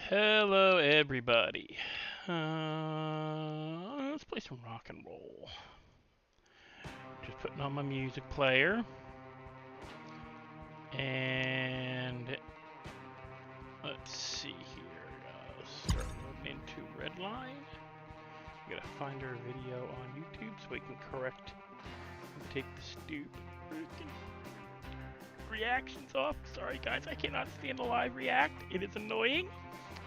Hello, everybody. Let's play some rock and roll. Just putting on my music player. And let's see here. Start moving into Redline. We gotta find our video on YouTube so we can correct and take the stupid freaking reactions off. Sorry, guys, I cannot stand a live react. It is annoying.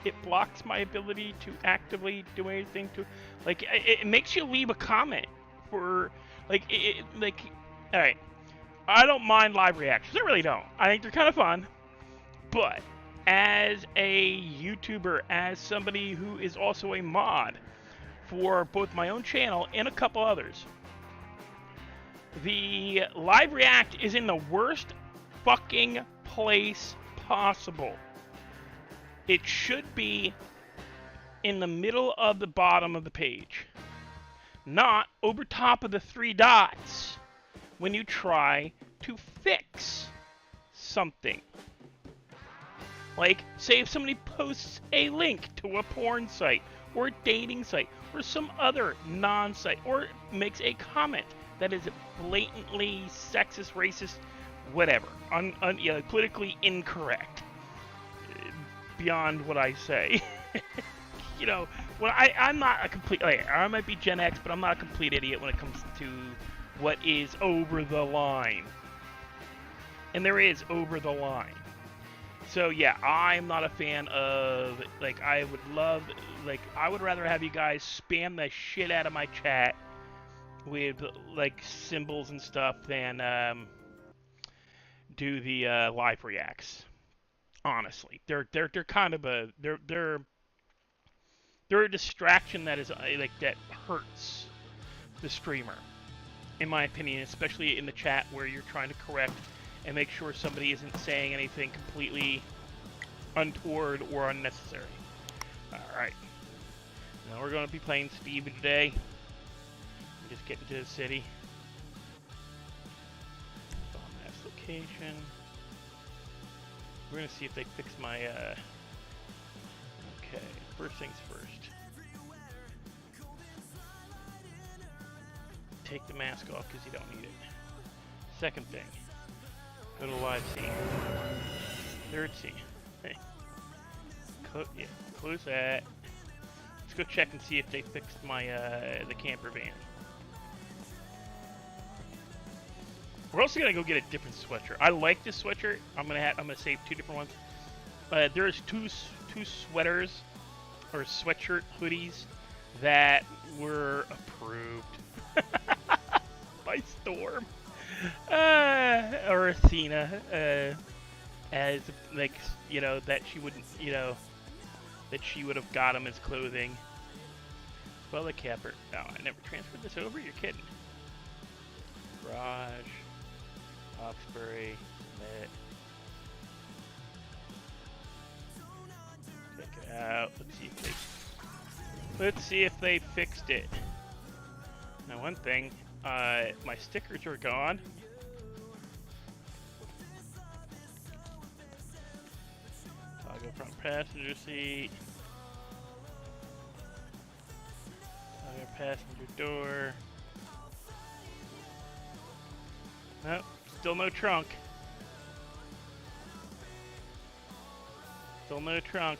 It blocks my ability to actively do anything to, like, it makes you leave a comment for, like, all right, I don't mind live reactions, I really don't. I think they're kind of fun, but as a YouTuber, as somebody who is also a mod for both my own channel and a couple others, the live react is in the worst fucking place possible. It should be in the middle of the bottom of the page, not over top of the three dots when you try to fix something. Like, say if somebody posts a link to a porn site or a dating site or some other non-site, or makes a comment that is blatantly sexist, racist, whatever, politically incorrect. Beyond what I say. You know, when I'm not a complete, I might be Gen X, but I'm not a complete idiot when it comes to what is over the line. And there is over the line. So yeah, I'm not a fan of, like, I would rather have you guys spam the shit out of my chat with, like, symbols and stuff than do the live reacts. Honestly, they're kind of they're a distraction that is that hurts the streamer, in my opinion, especially in the chat where you're trying to correct and make sure somebody isn't saying anything completely untoward or unnecessary. All right, now we're going to be playing Stevie today. Just getting to the city. Mass location. We're gonna see if they fix my, okay, first things first. Take the mask off because you don't need it. Second thing, go to live scene. Third scene. Hey. Close that. Let's go check and see if they fixed my, the camper van. We're also gonna go get a different sweatshirt. I like this sweatshirt. I'm gonna save two different ones. There's two sweaters or sweatshirt hoodies that were approved by Storm or Athena, as, like, you know, that she wouldn't, you know, that she would have got them as clothing. Well, the capper. No, I never transferred this over. You're kidding. Garage. Hawkesbury, submit. Check it out. Let's see if they fixed it. Now, one thing, my stickers are gone. Toggle front passenger seat. Toggle passenger door. Nope. Still no trunk. Still no trunk.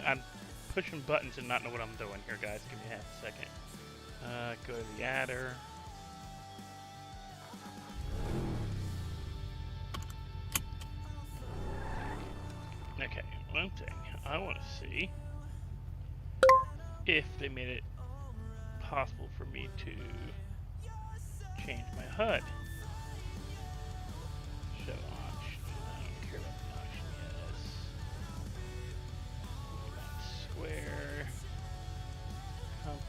I'm pushing buttons and not know what I'm doing here, guys. Give me half a second. Go to the adder. Okay, one thing I want to see if they made it possible for me to change my HUD. Show option. I don't care about the option. Yes. Square.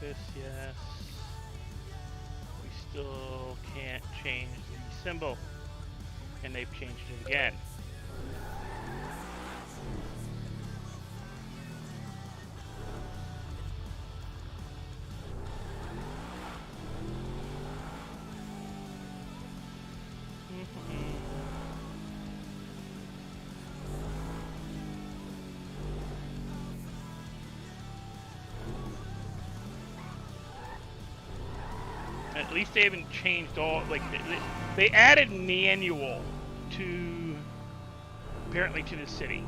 Focus, yes. We still can't change the symbol. And they've changed it again. At least they haven't changed all, like, they added manual to, apparently to the city.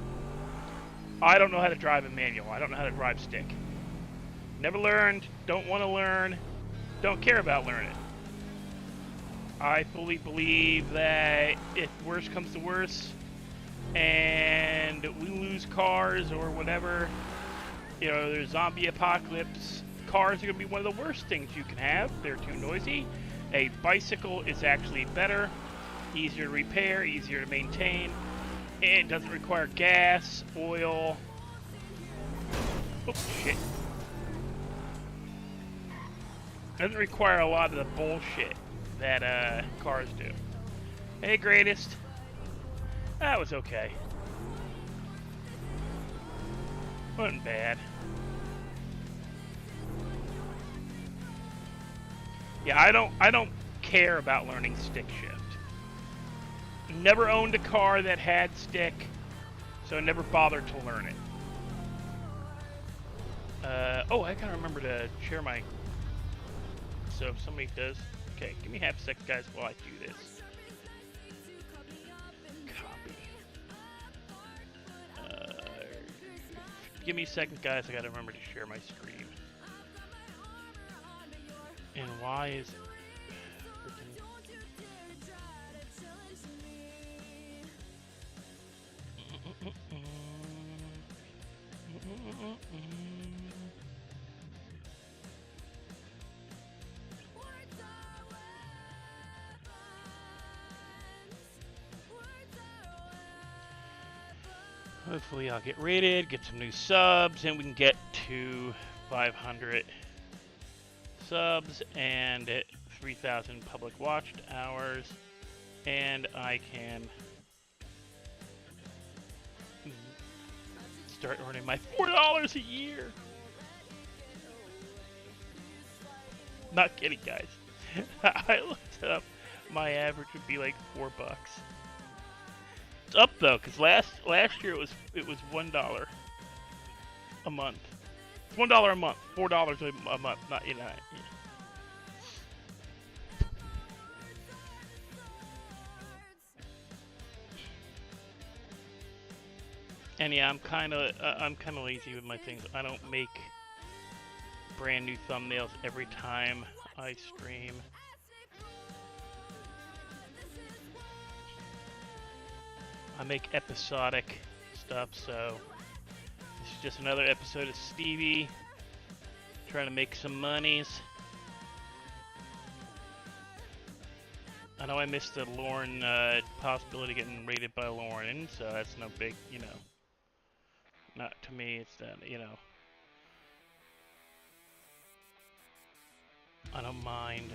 I don't know how to drive a manual. I don't know how to drive stick. Never learned, don't want to learn, don't care about learning. I fully believe that if worse comes to worse, and we lose cars or whatever, you know, there's zombie apocalypse, cars are going to be one of the worst things you can have. They're too noisy. A bicycle is actually better, easier to repair, easier to maintain. It doesn't require gas, oil. Oh, shit. Doesn't require a lot of the bullshit that cars do. Hey, greatest. That was okay. Wasn't bad. Yeah, I don't care about learning stick shift. Never owned a car that had stick, so I never bothered to learn it. Oh, I gotta remember to share my. So if somebody does, okay, give me half a second, guys, while I do this. Copy. Give me a second, guys. I gotta remember to share my screen. And why is hopefully I'll get rated, get some new subs, and we can get to 500 subs and 3,000 public watched hours, and I can start earning my $4 a year. Not kidding, guys. I looked it up. My average would be like $4. It's up though, cause last year it was $1 a month. It's $1 a month, $4 a month. Not you know. And yeah, I'm kind of lazy with my things. I don't make brand new thumbnails every time I stream. I make episodic stuff, so this is just another episode of Stevie trying to make some monies. I know I missed the Lauren possibility of getting rated by Lauren, so that's no big, you know. Not to me, it's you know. I don't mind.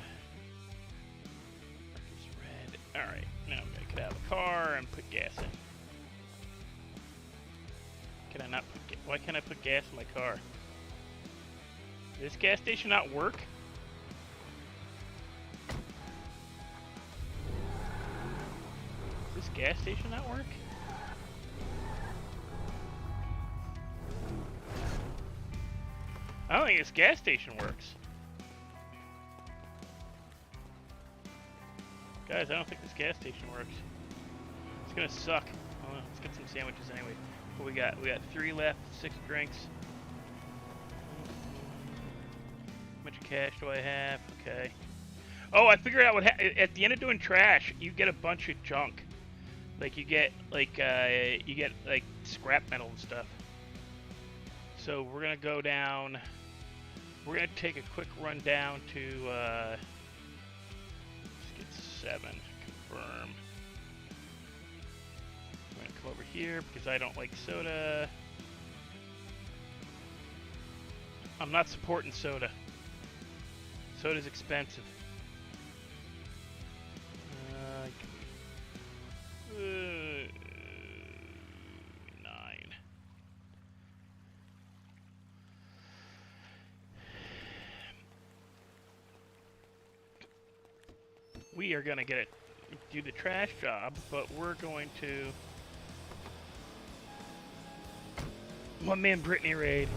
It's red. Alright, now I'm gonna get out of the car and put gas in. Can I not put why can't I put gas in my car? Does this gas station not work? Does this gas station not work? I don't think this gas station works. Guys, I don't think this gas station works. It's gonna suck. Let's get some sandwiches anyway. What we got? We got 3 left, 6 drinks. How much cash do I have? Okay. Oh, I figured out what at the end of doing trash, you get a bunch of junk. Like you get like scrap metal and stuff. So we're gonna go down. We're gonna take a quick run down to let's get 7. Confirm. I'm gonna come over here because I don't like soda. I'm not supporting soda. Soda's expensive. 9. We are gonna do the trash job, but we're going to one-man Brittany raid.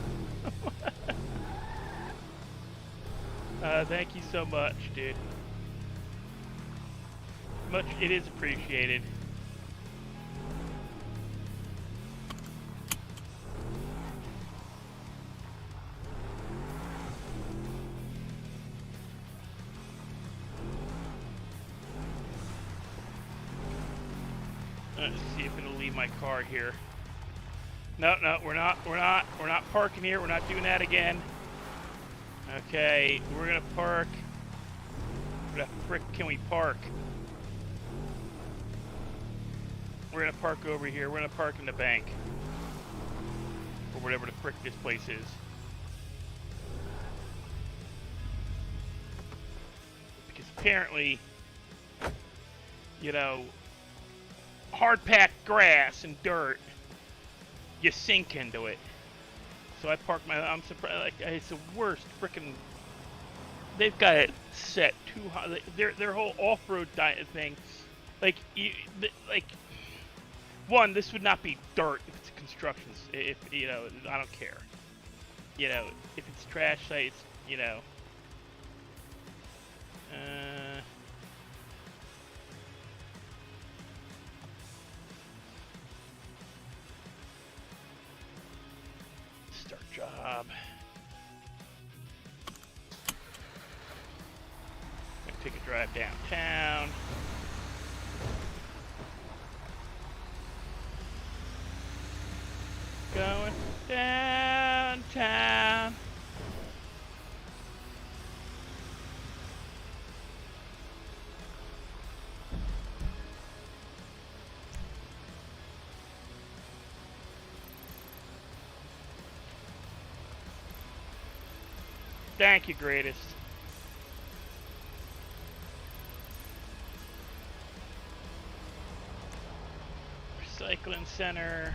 Thank you so much, dude. It is appreciated. Let's see if it'll leave my car here. No, we're not parking here. We're not doing that again. Okay, we're gonna park. Where the frick can we park? We're gonna park over here. We're gonna park in the bank. Or whatever the frick this place is. Because apparently, you know, hard-packed grass and dirt, you sink into it. So I parked I'm surprised, like, it's the worst frickin', they've got it set too high. Their whole off-road thing, like, one, this would not be dirt if it's construction, if, you know, I don't care. You know, if it's trash sites, you know. Start job. Gonna take a drive downtown. Going downtown. Thank you, greatest. Recycling center.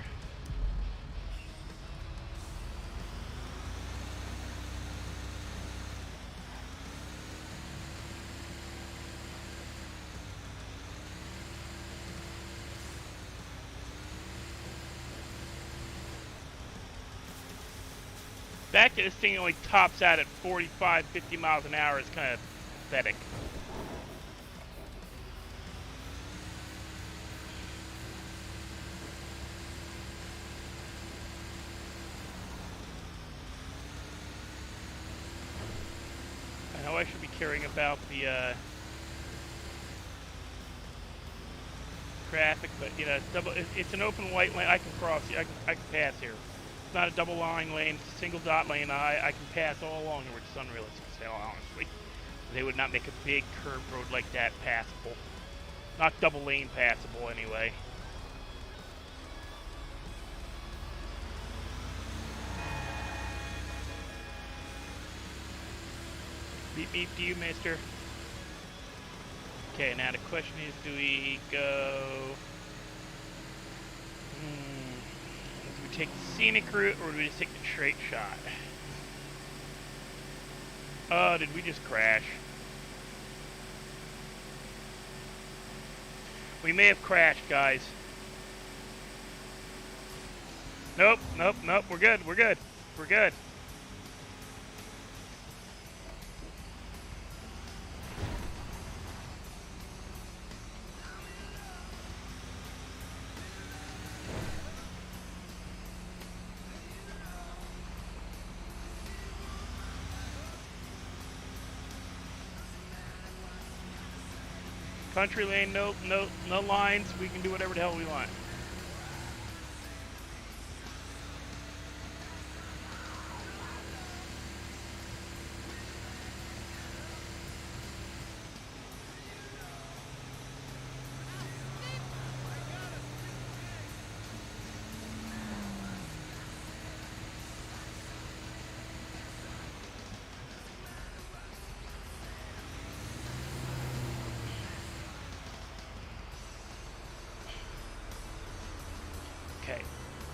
The fact that this thing only tops out at 45, 50 miles an hour is kind of pathetic. I know I should be caring about the traffic, but you know, it's an open white lane. I can cross. I can pass here. It's not a double line lane, it's a single dot lane. I can pass all along here, which is unrealistic to say, honestly. They would not make a big curved road like that passable. Not double lane passable, anyway. Beep beep to you, mister. Okay, now the question is, do we go... Do we take the scenic route, or do we just take the straight shot? Oh, did we just crash? We may have crashed, guys. Nope, nope, nope, we're good, we're good, we're good. Country lane, no lines. We can do whatever the hell we want.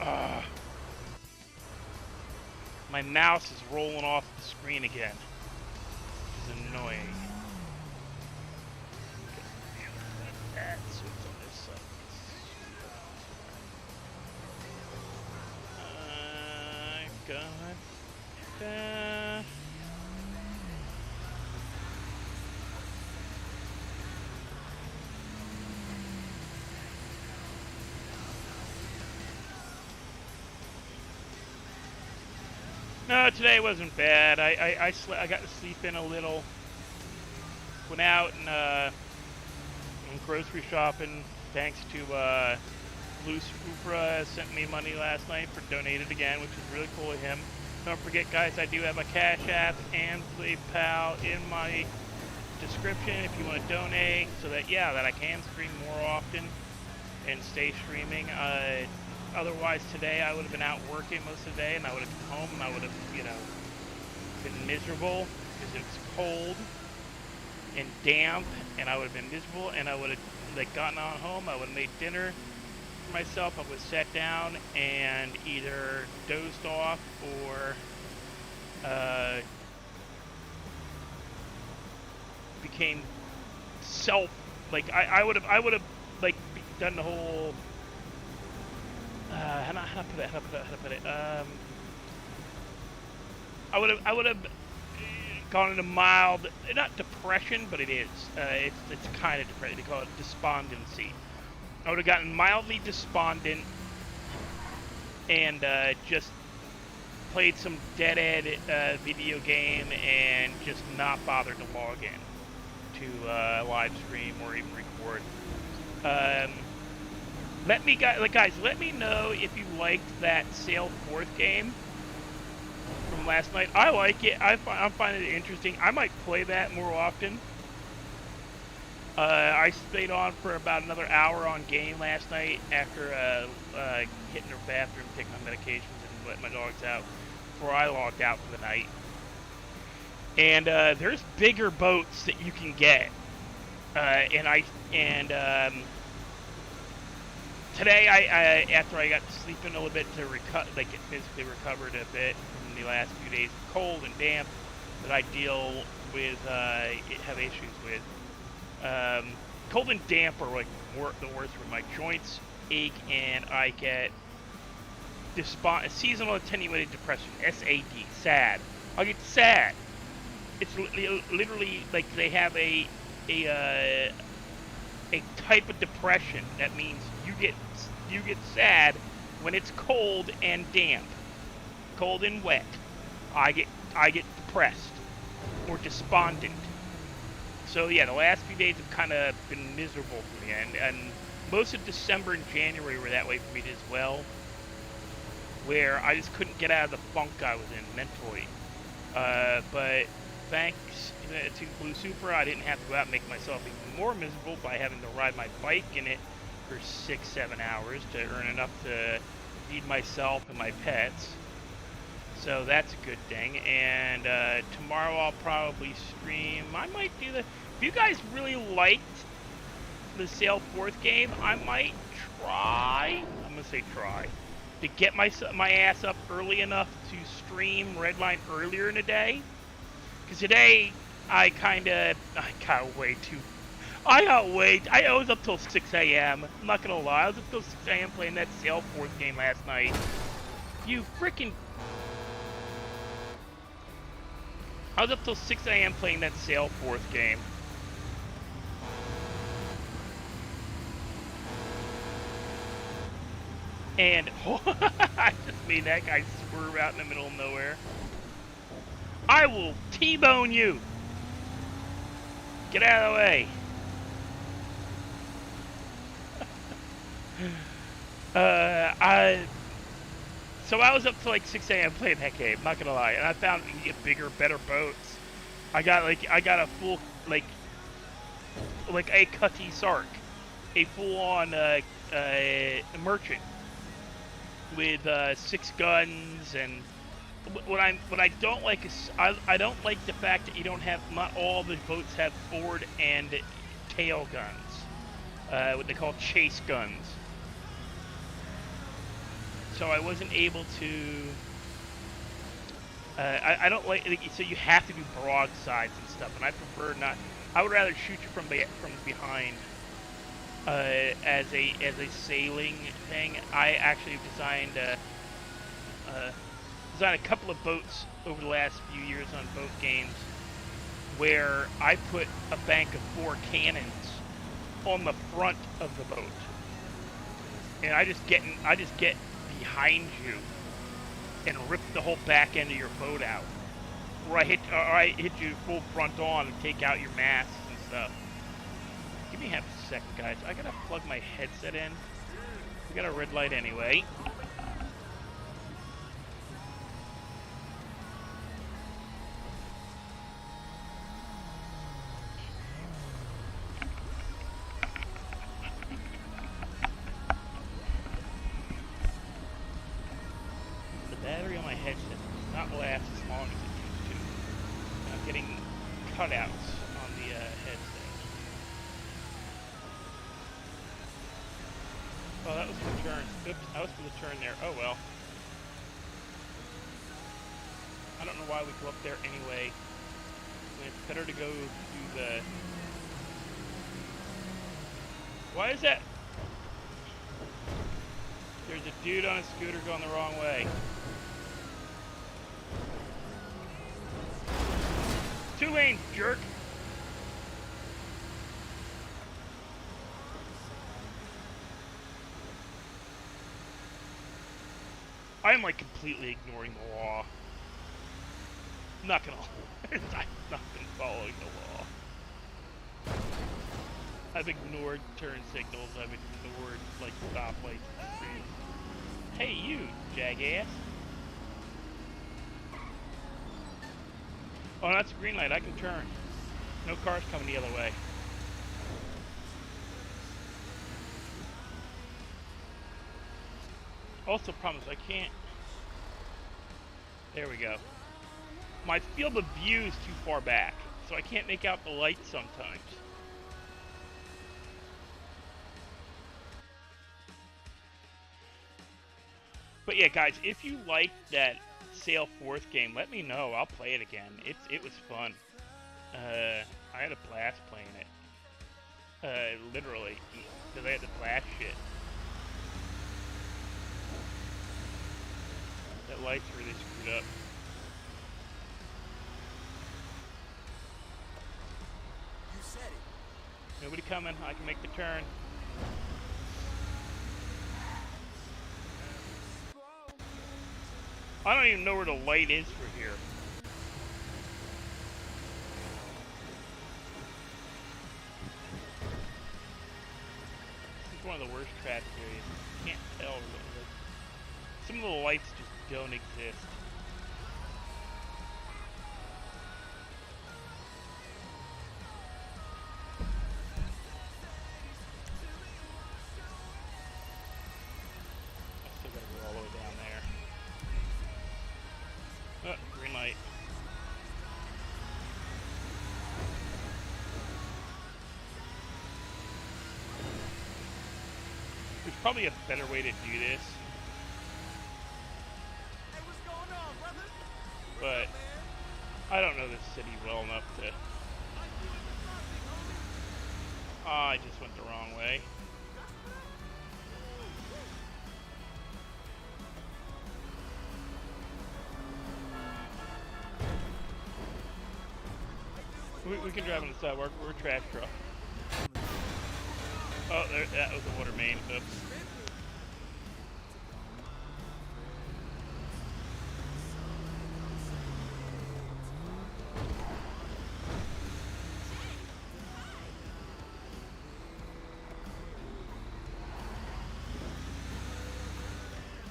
Ugh. My mouse is rolling off the screen again, which is annoying. So it's on this side. No, today wasn't bad. I got to sleep in a little. Went out and went grocery shopping. Thanks to Blue Supra sent me money last night for donated again, which is really cool of him. Don't forget, guys, I do have a CashApp and PayPal in my description if you want to donate, so that that I can stream more often and stay streaming. Otherwise, today I would have been out working most of the day, and I would have come home and I would have, been miserable because it's cold and damp, and I would have been miserable, and I would have gotten on home. I would have made dinner for myself. I would have sat down and either dozed off or became I would have done the whole how to put it I would have gone into mild, not depression, but it is it's kind of depression. They call it despondency. I would have gotten mildly despondent and just played some dead-end video game and just not bothered to log in to live stream or even record. Guys, let me know if you liked that Sail Forth game from last night. I like it. I'm finding it interesting. I might play that more often. I stayed on for about another hour on game last night after hitting the bathroom, taking my medications, and letting my dogs out before I logged out for the night. And there's bigger boats that you can get. Today, I after I got to sleep in a little bit to get physically recovered a bit from the last few days of cold and damp that I deal with, have issues with. Cold and damp are like the worst for my joints ache, and I get seasonal attenuated depression, SAD, sad. I get sad. It's literally like they have a type of depression that means you get sad when it's cold and damp, cold and wet. I get depressed or despondent. So yeah, the last few days have kind of been miserable for me, and most of December and January were that way for me as well, where I just couldn't get out of the funk I was in mentally. But thanks to Blue Super, I didn't have to go out and make myself even more miserable by having to ride my bike in it for 6-7 hours to earn enough to feed myself and my pets. So that's a good thing. And tomorrow I'll probably stream. I might do the... If you guys really liked the Sail Forth game, I might try... I'm going to say try. To get my ass up early enough to stream Redline earlier in the day. Because today, I got way too... I was up till 6 a.m. I'm not going to lie. I was up till 6 a.m. playing that Sail Forth game last night. You freaking... I was up till 6 a.m. playing that Sail Forth game. And I just made that guy swerve out in the middle of nowhere. I will T-bone you. Get out of the way. So I was up till like 6 a.m. playing that game, not gonna lie, and I found you can get bigger, better boats. I got a full like a Cutty Sark, a full-on merchant with 6 guns, and what I don't like is I don't like the fact that you don't have, not all the boats have forward and tail guns, what they call chase guns. so I wasn't able to. I don't like. So you have to do broadsides and stuff, and I prefer not. I would rather shoot you from behind. As a sailing thing, I actually designed a couple of boats over the last few years on boat games, where I put a bank of 4 cannons on the front of the boat, and I just get behind you and rip the whole back end of your boat out, or I hit you full front on and take out your masts and stuff. Give me half a second, guys. I gotta plug my headset in. We got a red light anyway. The battery on my headset does not last as long as it used to. And I'm getting cutouts on the headset. Oh, that was for the turn. Oops, I was for the turn there. Oh well. I don't know why we go up there anyway. It's better to go do the... Why is that? There's a dude on a scooter going the wrong way. 2 lanes, jerk! I'm like completely ignoring the law. I'm not gonna. I've not been following the law. I've ignored turn signals. I've ignored like stoplights and streets. Hey, you jackass! Oh, that's a green light. I can turn. No cars coming the other way. Also, problem is I can't. There we go. My field of view is too far back, so I can't make out the lights sometimes. But yeah, guys, if you like that Sail Forth game, let me know. I'll play it again. It was fun. I had a blast playing it. Literally, because I had to blast shit. That light's really screwed up. You said it. Nobody coming. I can make the turn. I don't even know where the light is for here. This is one of the worst traffic areas. You can't tell. Some of the lights just don't exist. I still gotta go all the way down there. Oh, green light. There's probably a better way to do this. But I don't know this city well enough to... Oh, I just went the wrong way. We can drive on the sidewalk. We're a trash truck. Oh, there, that was a water main. Oops.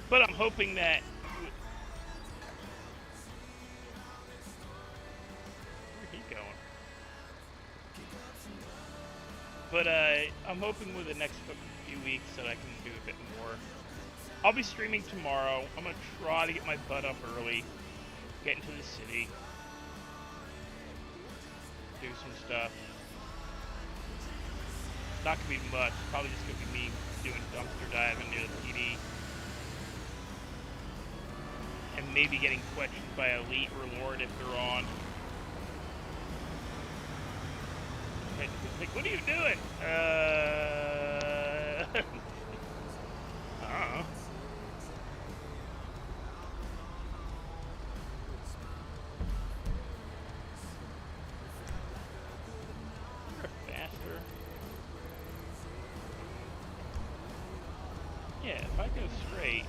But I'm hoping that... Where'd he going? But I'm hoping with the next few weeks that I can do a bit more. I'll be streaming tomorrow. I'm going to try to get my butt up early. Get into the city. Do some stuff. Not going to be much. Probably just going to be me doing dumpster diving near the PD. maybe getting questioned by Elite or Lord if they're on. Like, what are you doing? I don't know. Faster. Yeah, if I go straight.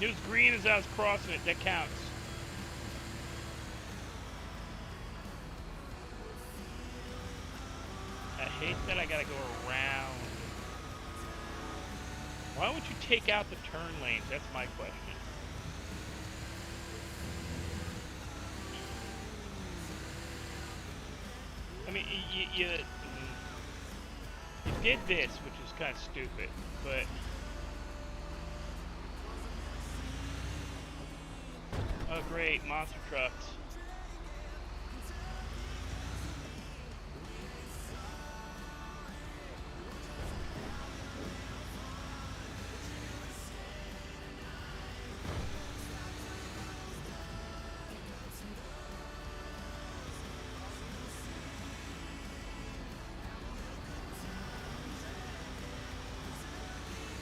It was green as I was crossing it. That counts. I hate that I gotta go around. Why would you take out the turn lanes? That's my question. I mean, you did this, which is kind of stupid, but... Oh great, monster trucks.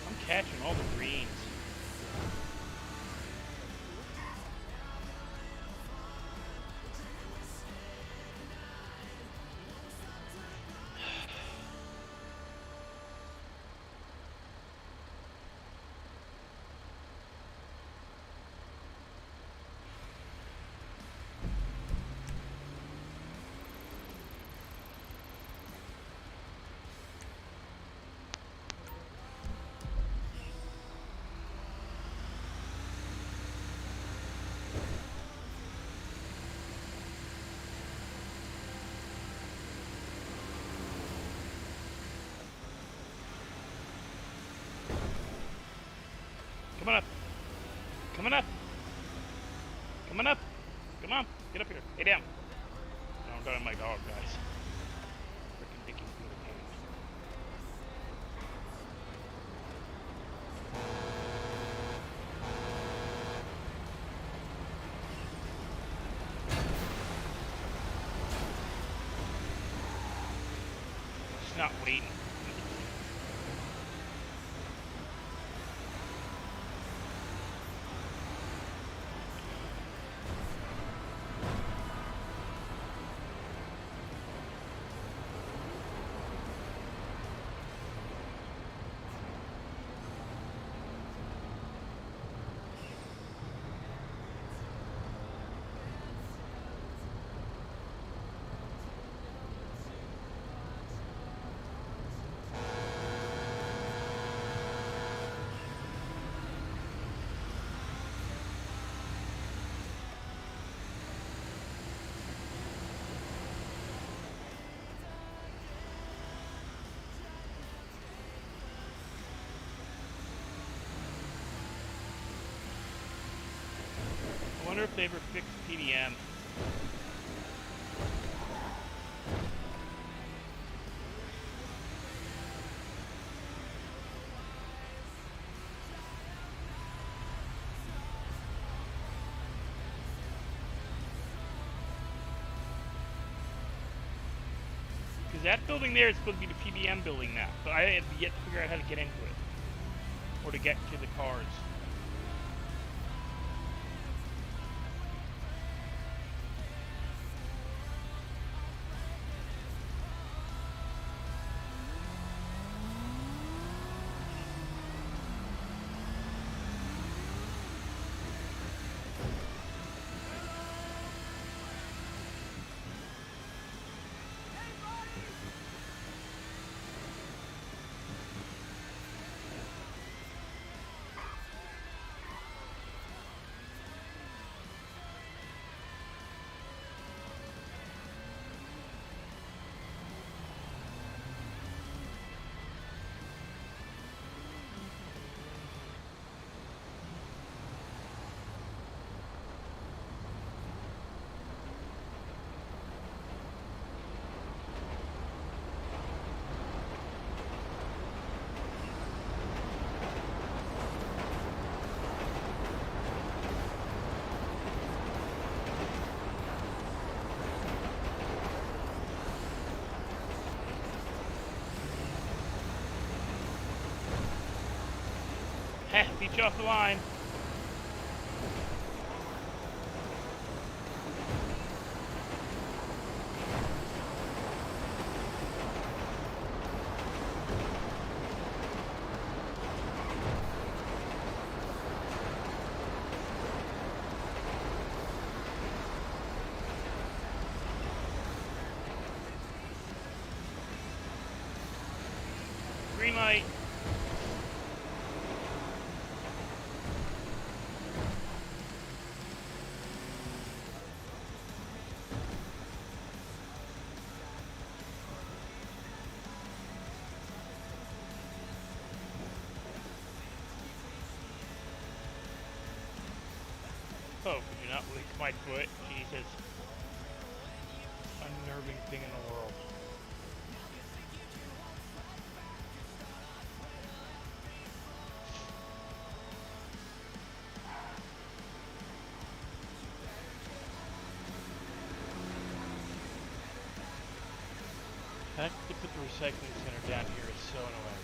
I'm catching all the greens. Come on up. Coming up. Coming up. Come on. Get up here. Hey, down. No, I'm talking to my dog, guys. Freaking Dickie. Just not waiting. I wonder if they ever fixed PDM. Because that building there is supposed to be the PDM building now, but I have yet to figure out how to get into it. Or to get to the cars. Beat you off the line. Green light. Oh, could you not lick my foot? Jesus. Unnerving thing in the world. The fact that they put the recycling center down here is so annoying.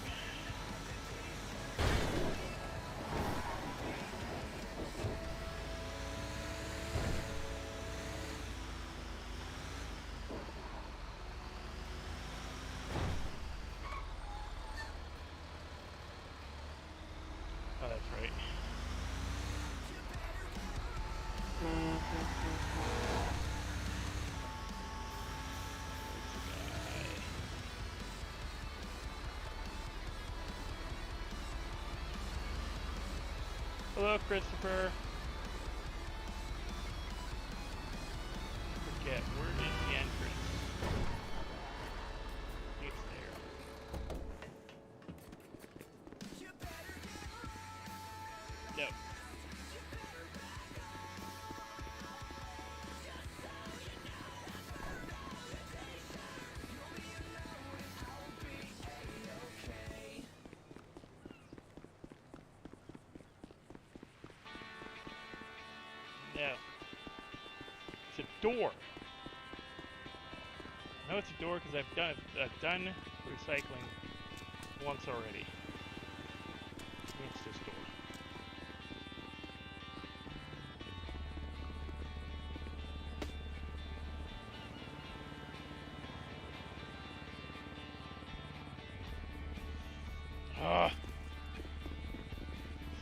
Oh, that's right. Hello, Christopher. Forget, where is the entrance? It's there. No. No. It's a door. I know it's a door because I've done recycling once already. It's this door. Ah.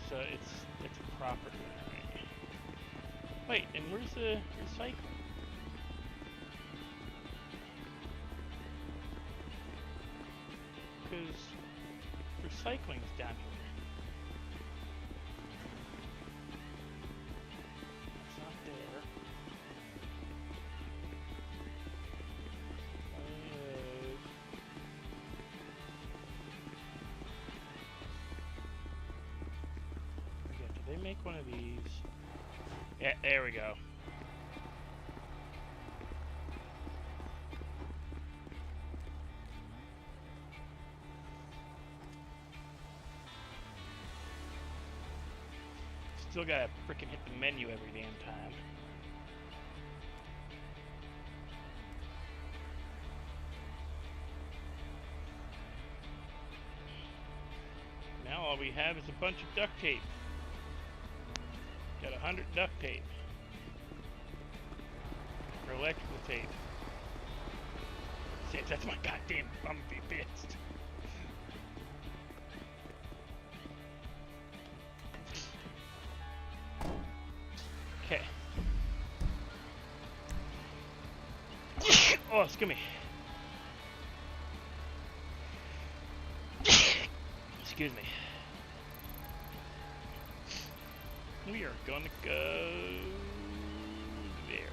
So it's a property, right? Wait, and where's the recycling? Because recycling's down here. It's not there. Okay, did they make one of these? Yeah, there we go. Still gotta frickin' hit the menu every damn time. Now all we have is a bunch of duct tape. Got 100 duct tape. Or electrical tape. See, that's my goddamn bumblebee fist. Okay. Oh, excuse me. Excuse me. We are gonna go there.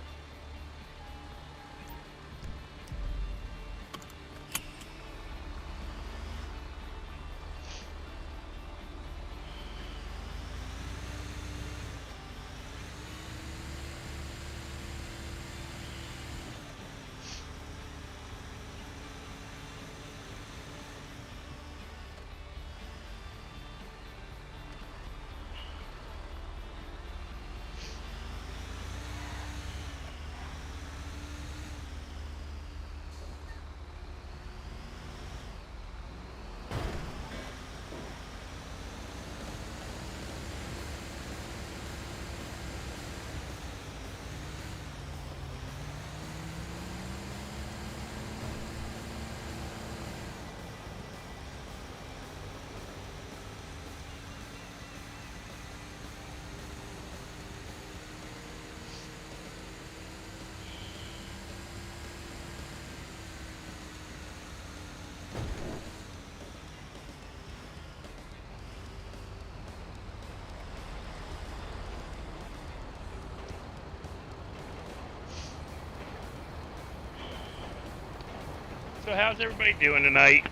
So how's everybody doing tonight?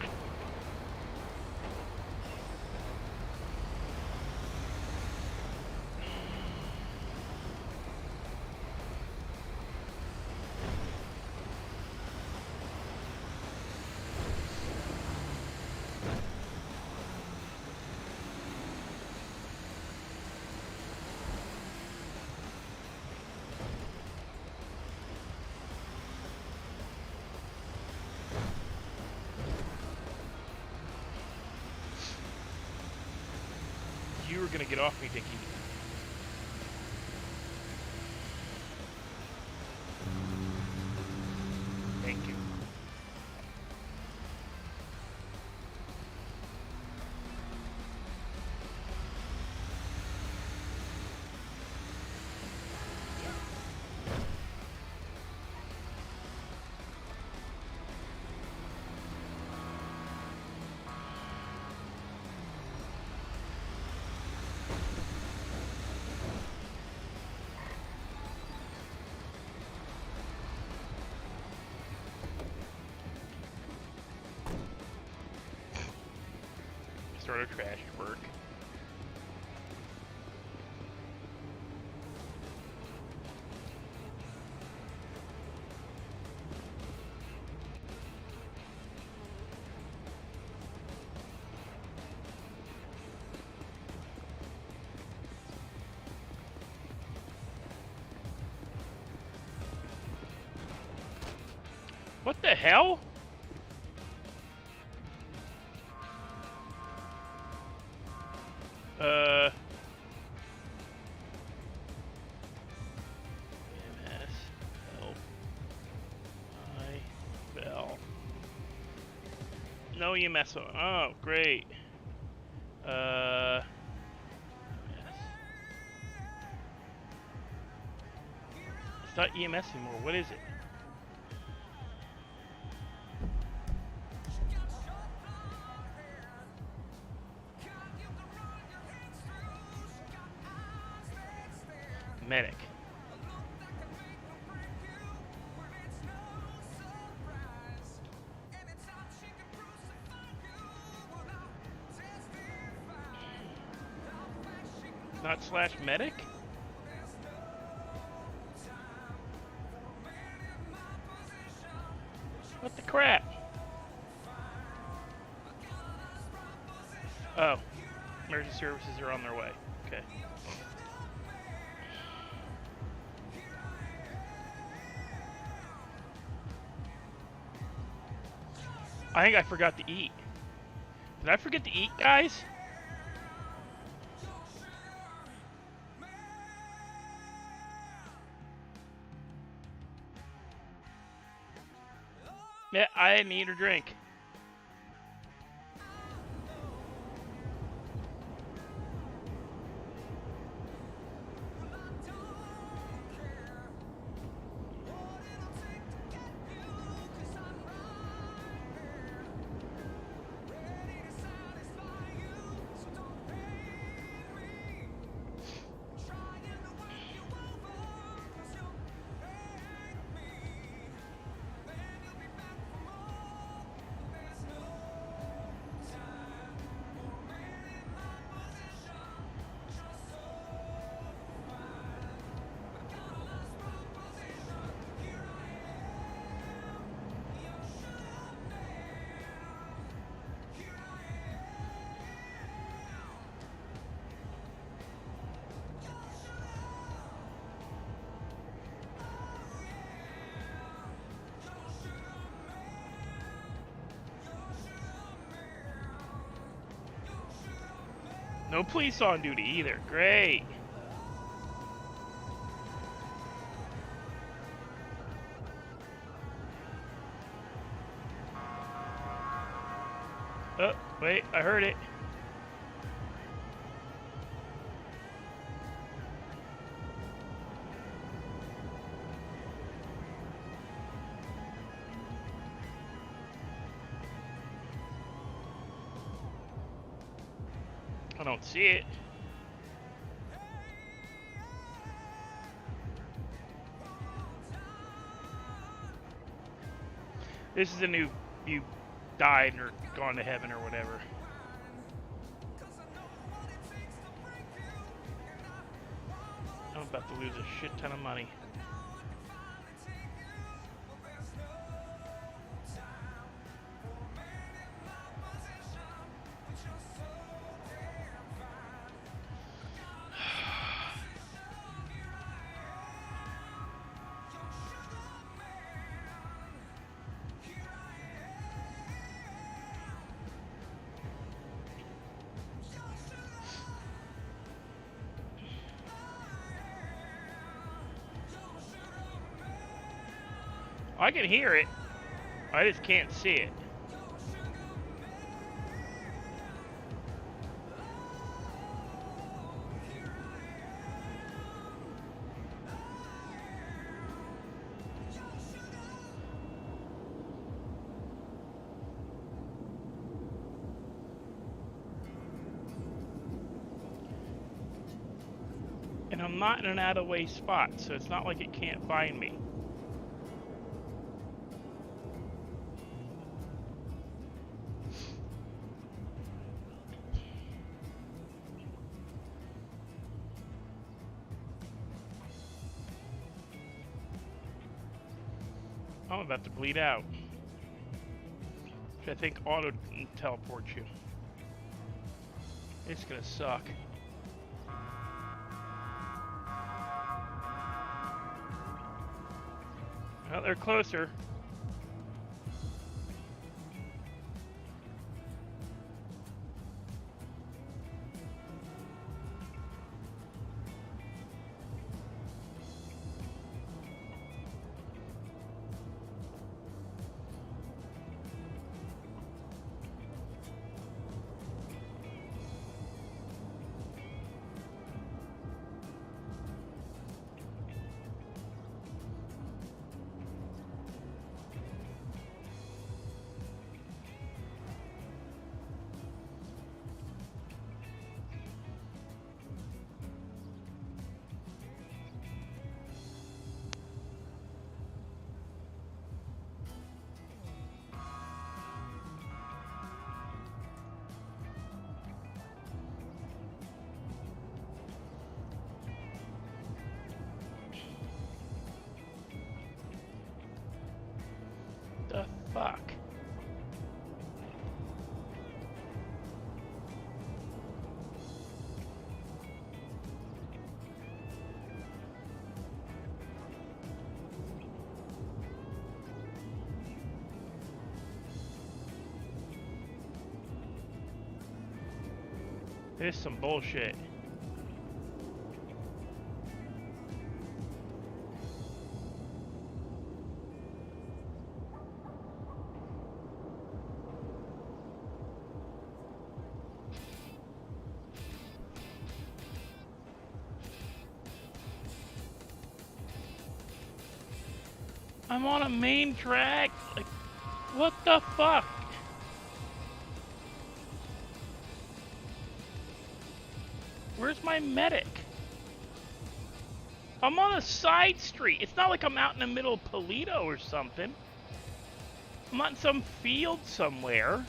You were gonna get off me, Dickie. Thank you. Sort of trash work. What the hell? MS. Help. I fell. No EMS. Oh, great. Yes. It's not EMS anymore. What is it? Medic. Not slash medic? What the crap? Oh. Emergency services are on their way. Okay. I think I forgot to eat. Did I forget to eat, guys? Yeah, I didn't eat or drink. No police on duty either. Great. Oh, wait, I heard it. I don't see it. This is a new you died or gone to heaven or whatever. I'm about to lose a shit ton of money. I can hear it. I just can't see it. And I'm not in an out-of-way spot, so it's not like it can't find me. I'm about to bleed out. Which I think auto teleports you. It's gonna suck. Well, they're closer. The fuck? This is some bullshit. I'm on a main track. Like, what the fuck? Where's my medic? I'm on a side street. It's not like I'm out in the middle of Polito or something. I'm not in some field somewhere.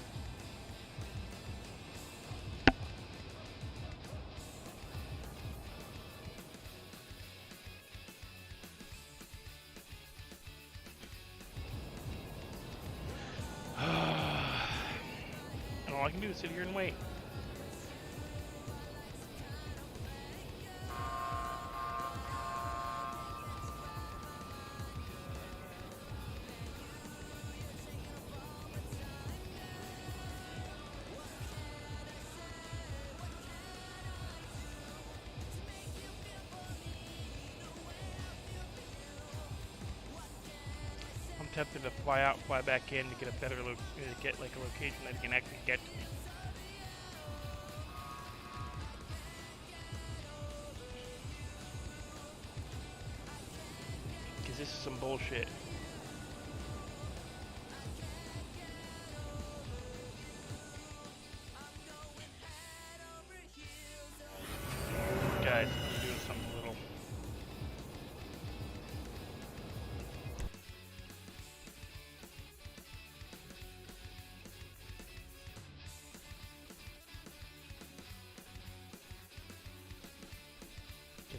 And all I can do is sit here and wait. Tempted to fly out, fly back in to get a better get like a location that can actually get to me. Because this is some bullshit. Guys, I'm doing something a little.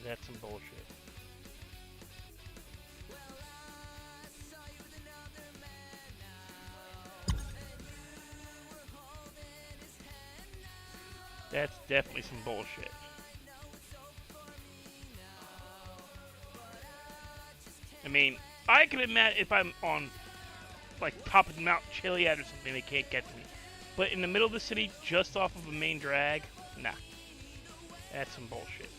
That's some bullshit. That's definitely some bullshit. I mean, I can imagine if I'm on, like, top of Mount Chiliad or something, they can't get to me. But in the middle of the city, just off of a main drag, nah. That's some bullshit.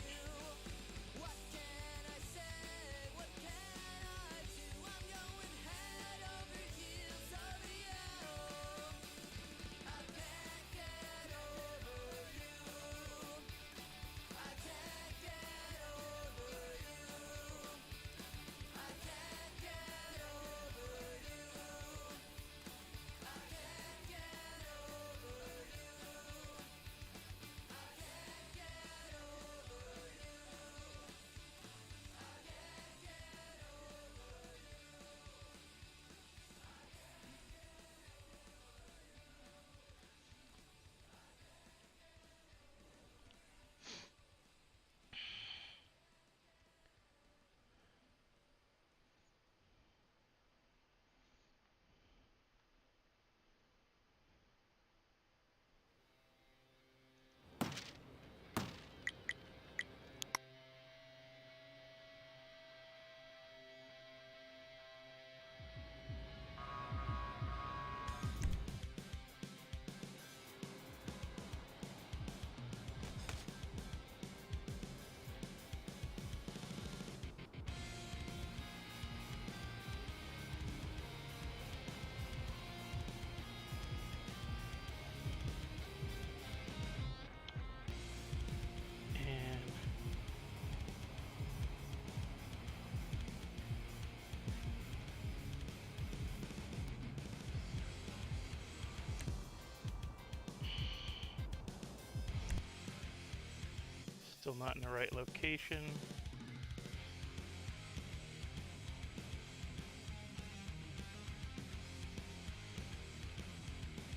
Still not in the right location.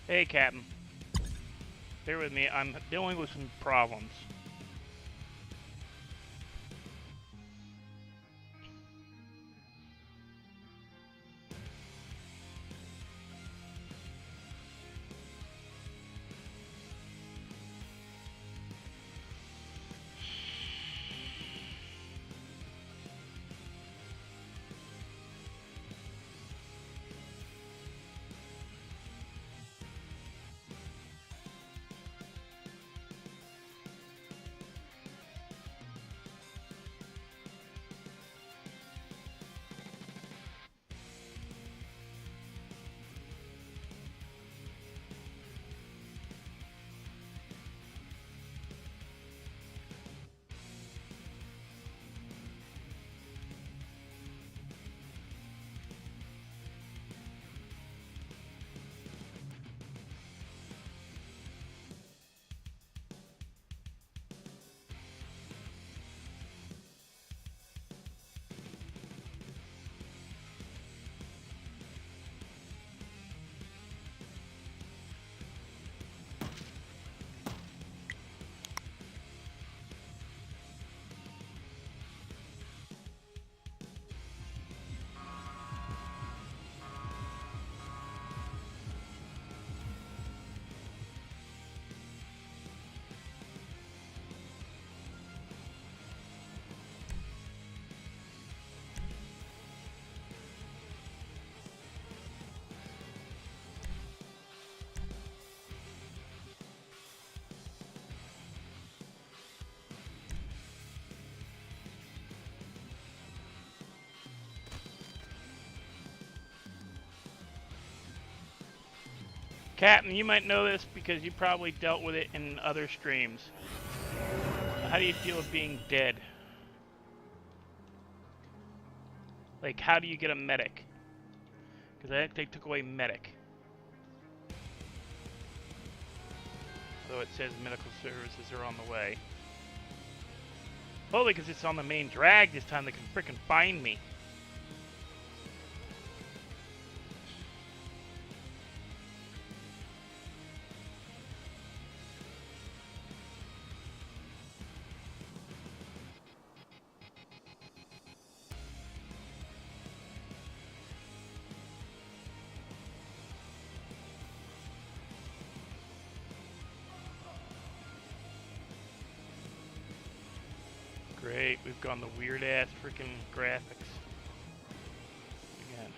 Hey, Captain. Bear with me, I'm dealing with some problems. Captain, you might know this because you probably dealt with it in other streams. How do you feel of being dead? Like, how do you get a medic? Because I think they took away medic. So it says medical services are on the way. Probably because it's on the main drag this time, they can frickin' find me. Great, we've gone the weird ass freaking graphics again.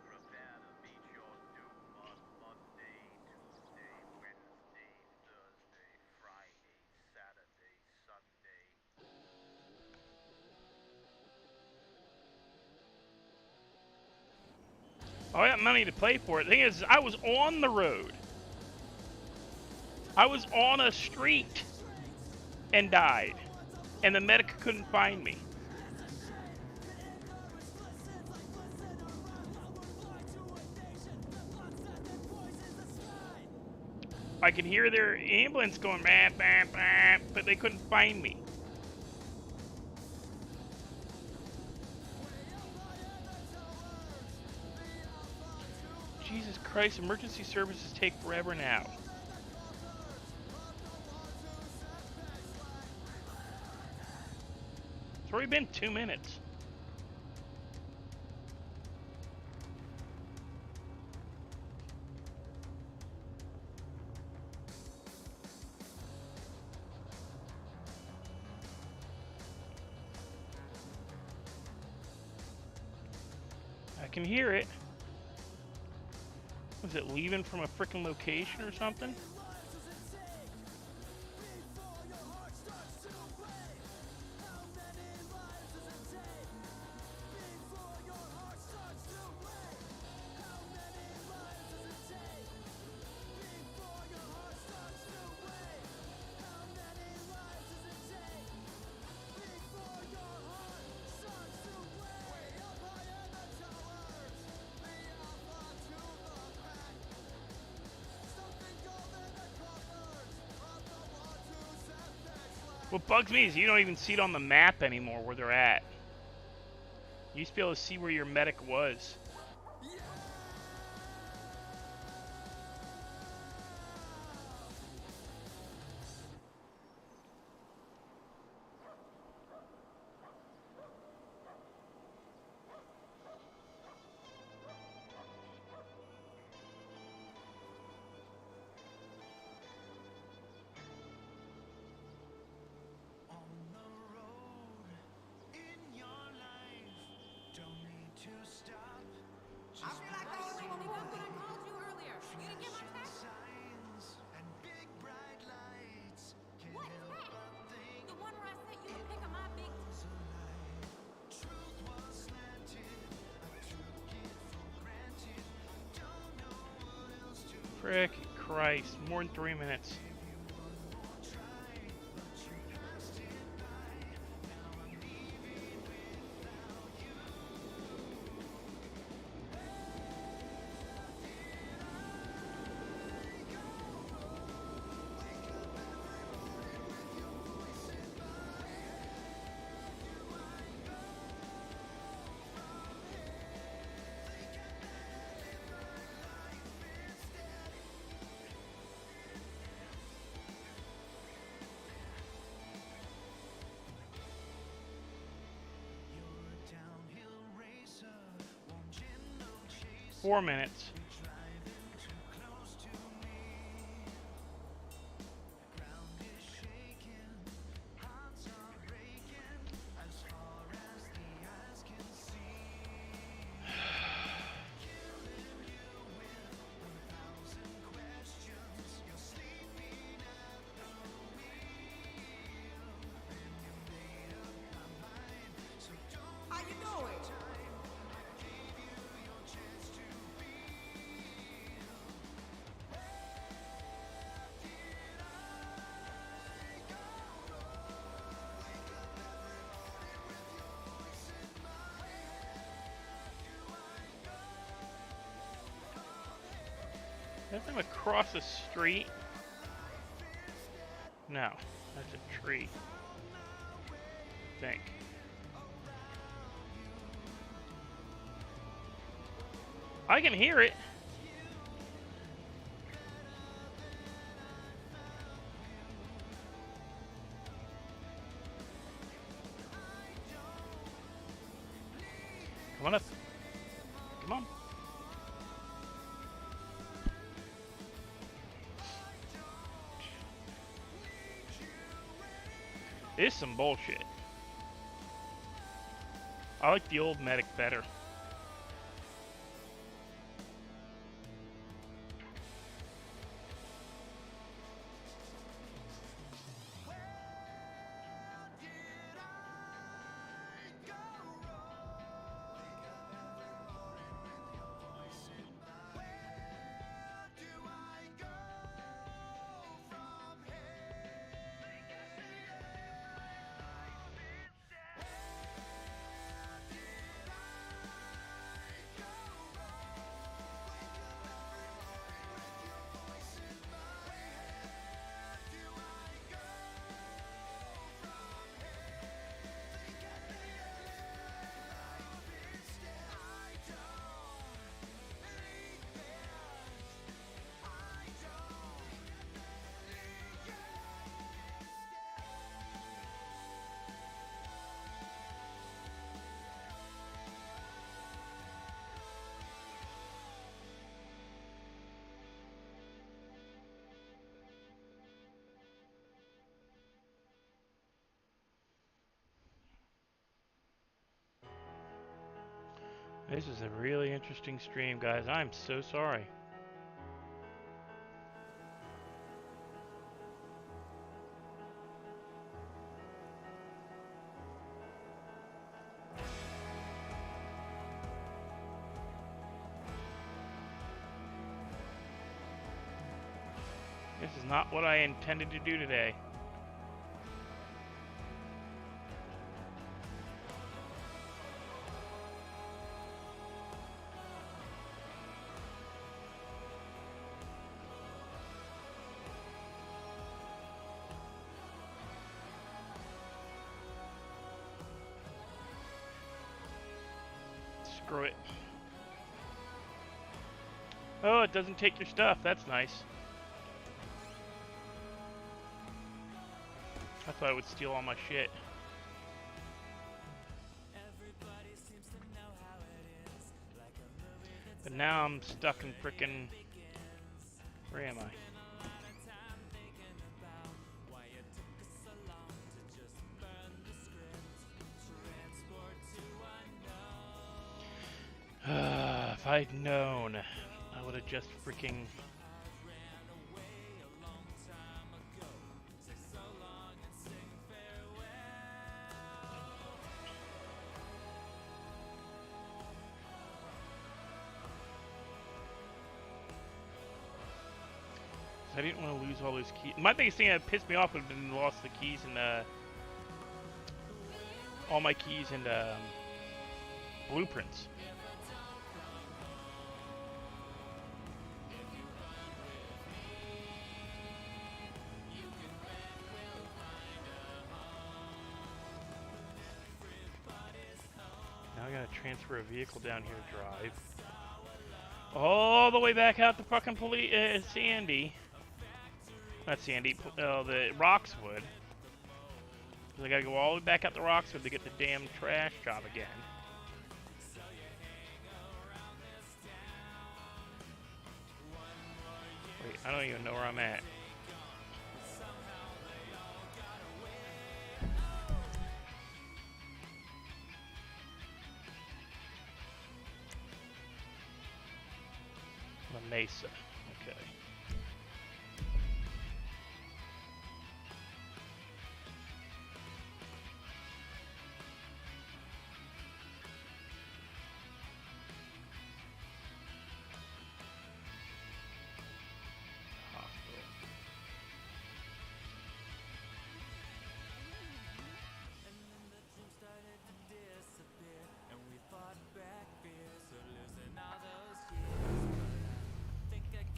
Prepare to meet your doom on Monday, Tuesday, Wednesday, Thursday, Friday, Saturday, Sunday. I got money to pay for it. The thing is, I was on the road. I was on a street and died. And the medic couldn't find me. I could hear their ambulance going, bah, bah, bah, but they couldn't find me. Jesus Christ, emergency services take forever now. It's already been 2 minutes. I can hear it. Was it leaving from a frickin' location or something? What bugs me is you don't even see it on the map anymore where they're at. You used to be able to see where your medic was. I feel like I was waking up when I called you earlier. You didn't get my text? What text? The one where I sent you a pic of my big... Frick Christ, more than 3 minutes. Four minutes. How you doing? Nothing across the street. No, that's a tree. I think. I can hear it. This is some bullshit. I like the old medic better. This is a really interesting stream, guys. I'm so sorry. This is not what I intended to do today. Screw it. Oh, it doesn't take your stuff. That's nice. I thought it would steal all my shit. But now I'm stuck in frickin'... Where am I? If I'd known, I would have just freaking... I didn't want to lose all those keys. My biggest thing that pissed me off would have been lost the keys and all my keys and blueprints. Now I gotta transfer a vehicle down here to drive all the way back out to fucking Sandy. Not Sandy, the Roxwood. Cause I gotta go all the way back out to Roxwood to get the damn trash job again. Wait, I don't even know where I'm at. La Mesa. Okay.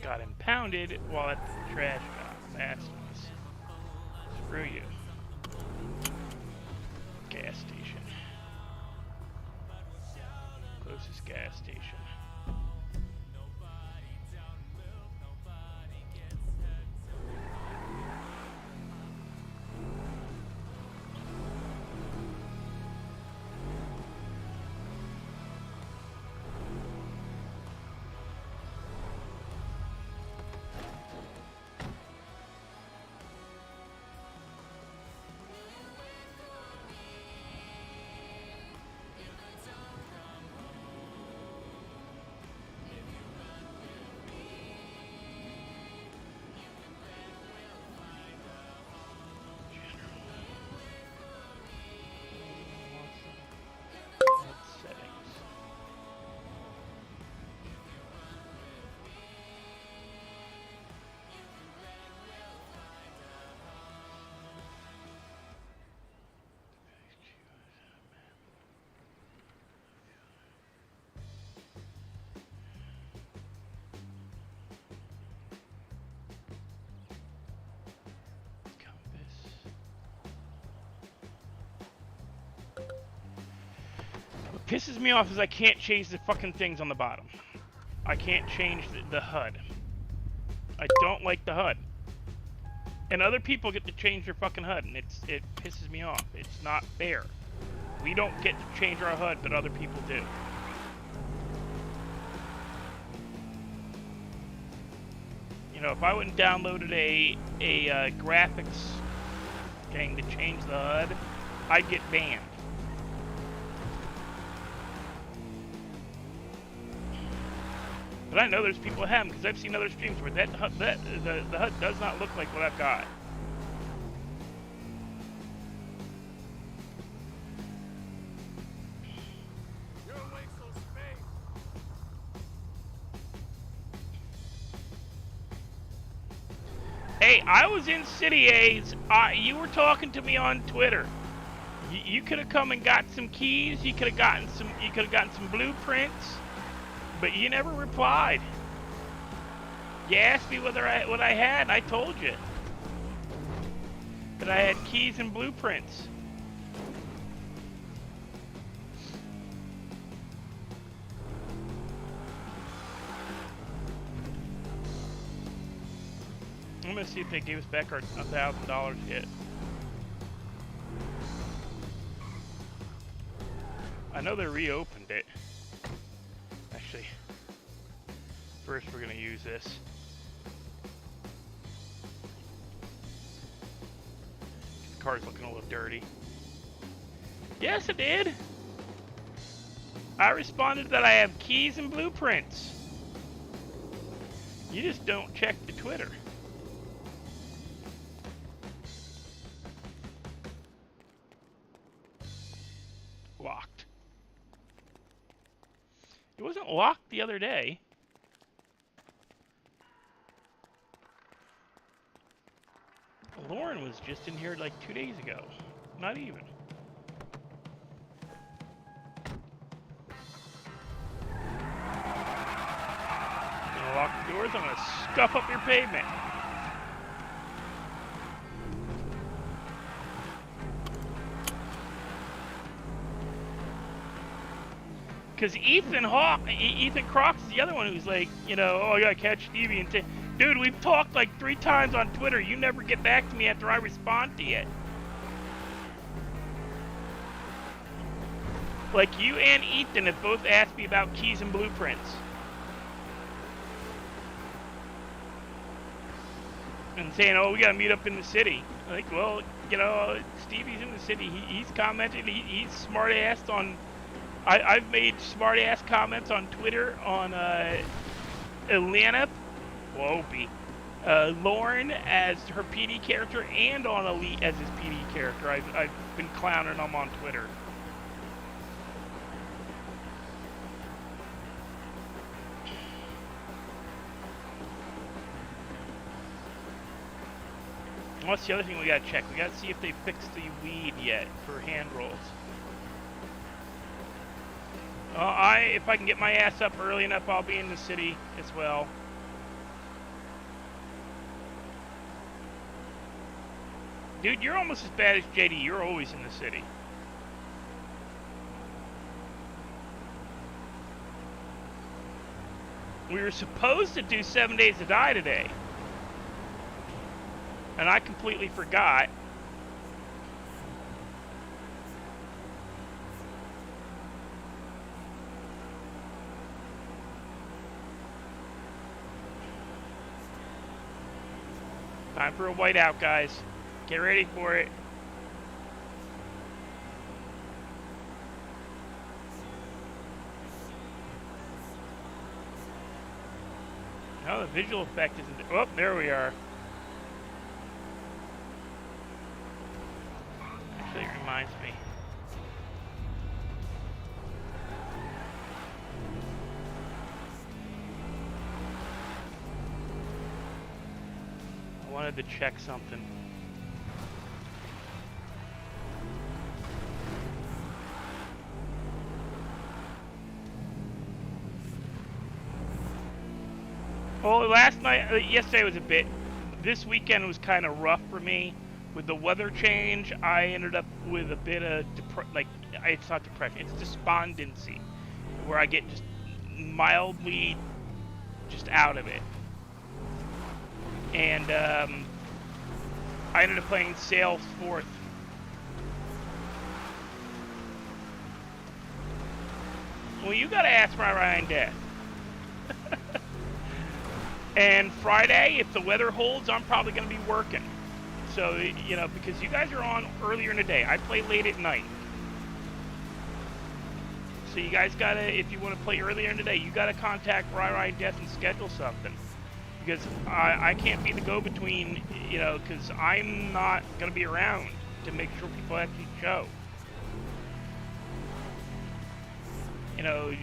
Got impounded while at the trash bastards. Screw you. Gas station. Closest gas station. pisses me off is I can't change the fucking things on the bottom. I can't change the HUD. I don't like the HUD. And other people get to change their fucking HUD, and it pisses me off. It's not fair. We don't get to change our HUD, but other people do. You know, if I went and downloaded a graphics thing to change the HUD, I'd get banned. But I know there's people that have them, because I've seen other streams where the HUD does not look like what I've got. Hey, I was in City A's. You were talking to me on Twitter. You could have come and got some keys. You could have gotten some. You could have gotten some blueprints. But you never replied. You asked me what I had, and I told you that I had keys and blueprints. I'm gonna see if they gave us back our $1,000 yet. I know they reopened it. Actually, first we're gonna use this. The car's looking a little dirty. Yes, it did. I responded that I have keys and blueprints. You just don't check the Twitter. Locked. It wasn't locked the other day. Lauren was just in here like 2 days ago. Not even. I'm gonna lock the doors. I'm gonna scuff up your pavement. Because Ethan Crocs is the other one who's like, you know, oh, I gotta catch Stevie and dude, we've talked like 3 times on Twitter. You never get back to me after I respond to you. Like, you and Ethan have both asked me about keys and blueprints. And saying, oh, we gotta meet up in the city. Like, well, you know, Stevie's in the city. He's commented. He's smart-assed on... I've made smart-ass comments on Twitter on Atlanta, Lauren as her PD character, and on Elite as his PD character. I've been clowning him on Twitter. What's the other thing we gotta check? We gotta see if they fixed the weed yet for hand rolls. If I can get my ass up early enough, I'll be in the city as well. Dude, you're almost as bad as JD. You're always in the city. We were supposed to do 7 Days to Die today. And I completely forgot. Time for a whiteout, guys. Get ready for it. No, the visual effect isn't... Oh, there we are. Actually, it reminds me. I wanted to check something. Well, yesterday was a bit. This weekend was kind of rough for me with the weather change. I ended up with a bit of it's not depression, it's despondency, where I get just mildly just out of it. And I ended up playing Salesforce. Well, you gotta ask my Ryan Death. And Friday, if the weather holds, I'm probably gonna be working. So, you know, because you guys are on earlier in the day. I play late at night. So you guys gotta, if you want to play earlier in the day, you gotta contact Ryan Death and schedule something. Because I can't be the go-between, you know, because I'm not gonna be around to make sure people actually show. You know,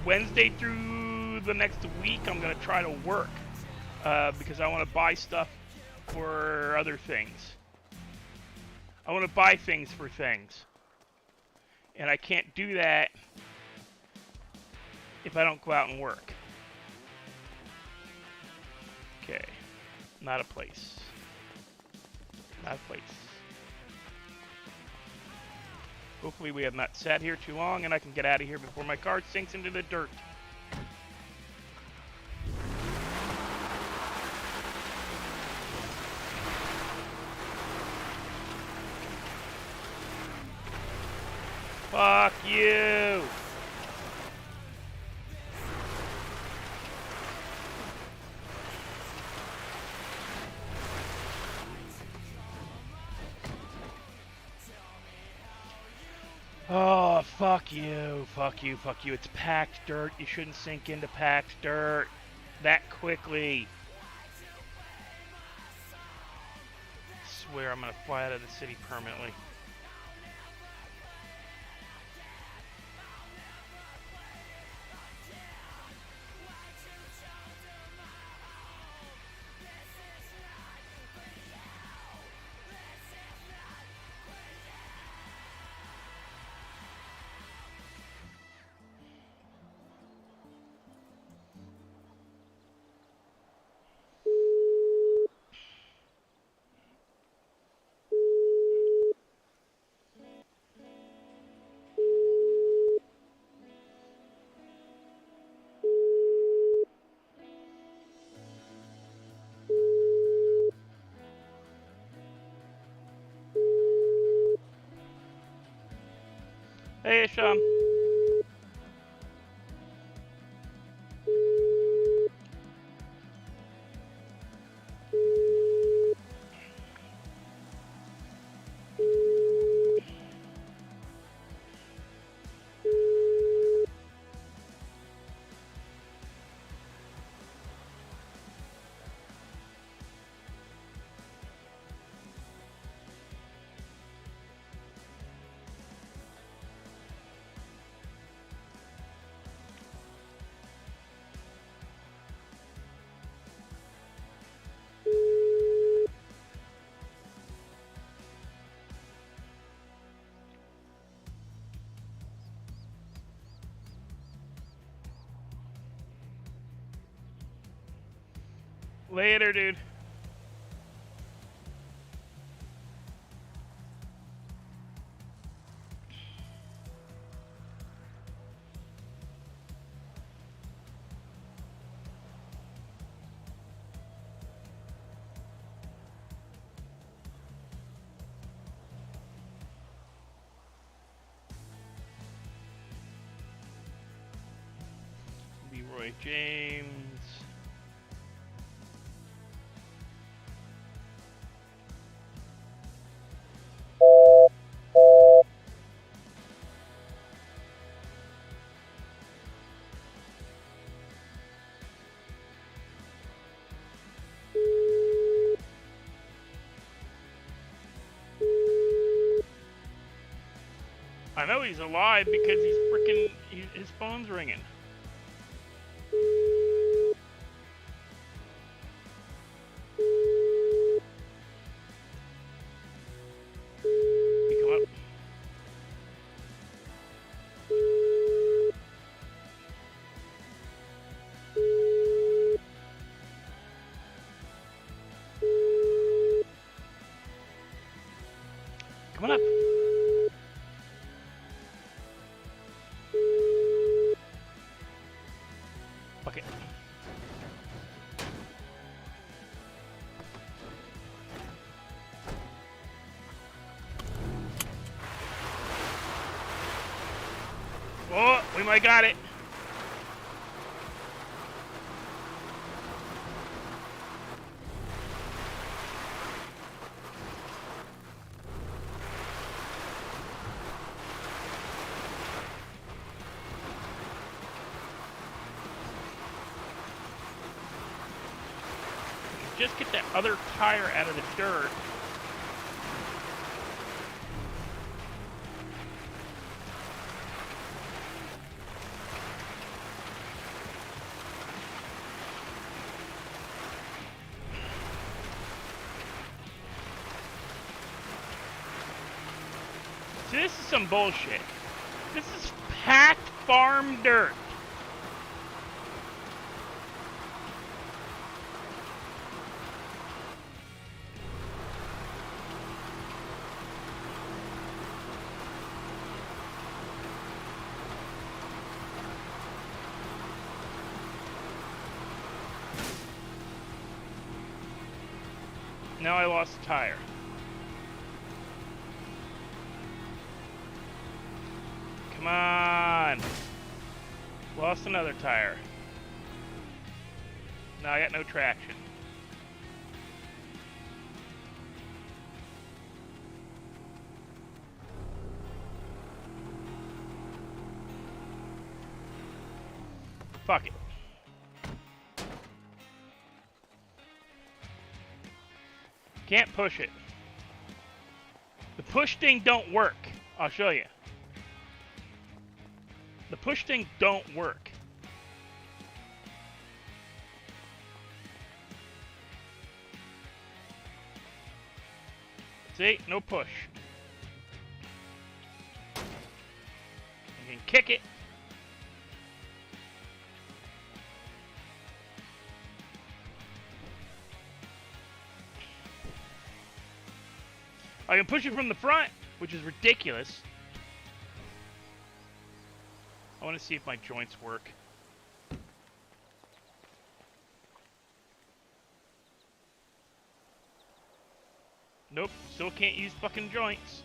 Wednesday through the next week, I'm gonna try to work because I want to buy stuff for other things. I want to buy things for things, and I can't do that if I don't go out and work. Okay, not a place. Not a place. Hopefully we have not sat here too long and I can get out of here before my car sinks into the dirt. Fuck you! Oh, fuck you, fuck you, fuck you. It's packed dirt. You shouldn't sink into packed dirt that quickly. I swear I'm gonna fly out of the city permanently. Hey, Isham. Later, dude. Leroy James. I know he's alive because he's freaking, his phone's ringing. You come up. Come on up. Fuck it. Oh, we might got it. Just get that other tire out of the dirt. See, this is some bullshit. This is packed farm dirt. Now I lost the tire. Come on. Lost another tire. Now I got no traction. Fuck it. Can't push it. The push thing don't work. I'll show you. The push thing don't work. See? No push. You can kick it. I can push it from the front, which is ridiculous. I want to see if my joints work. Nope, still can't use fucking joints.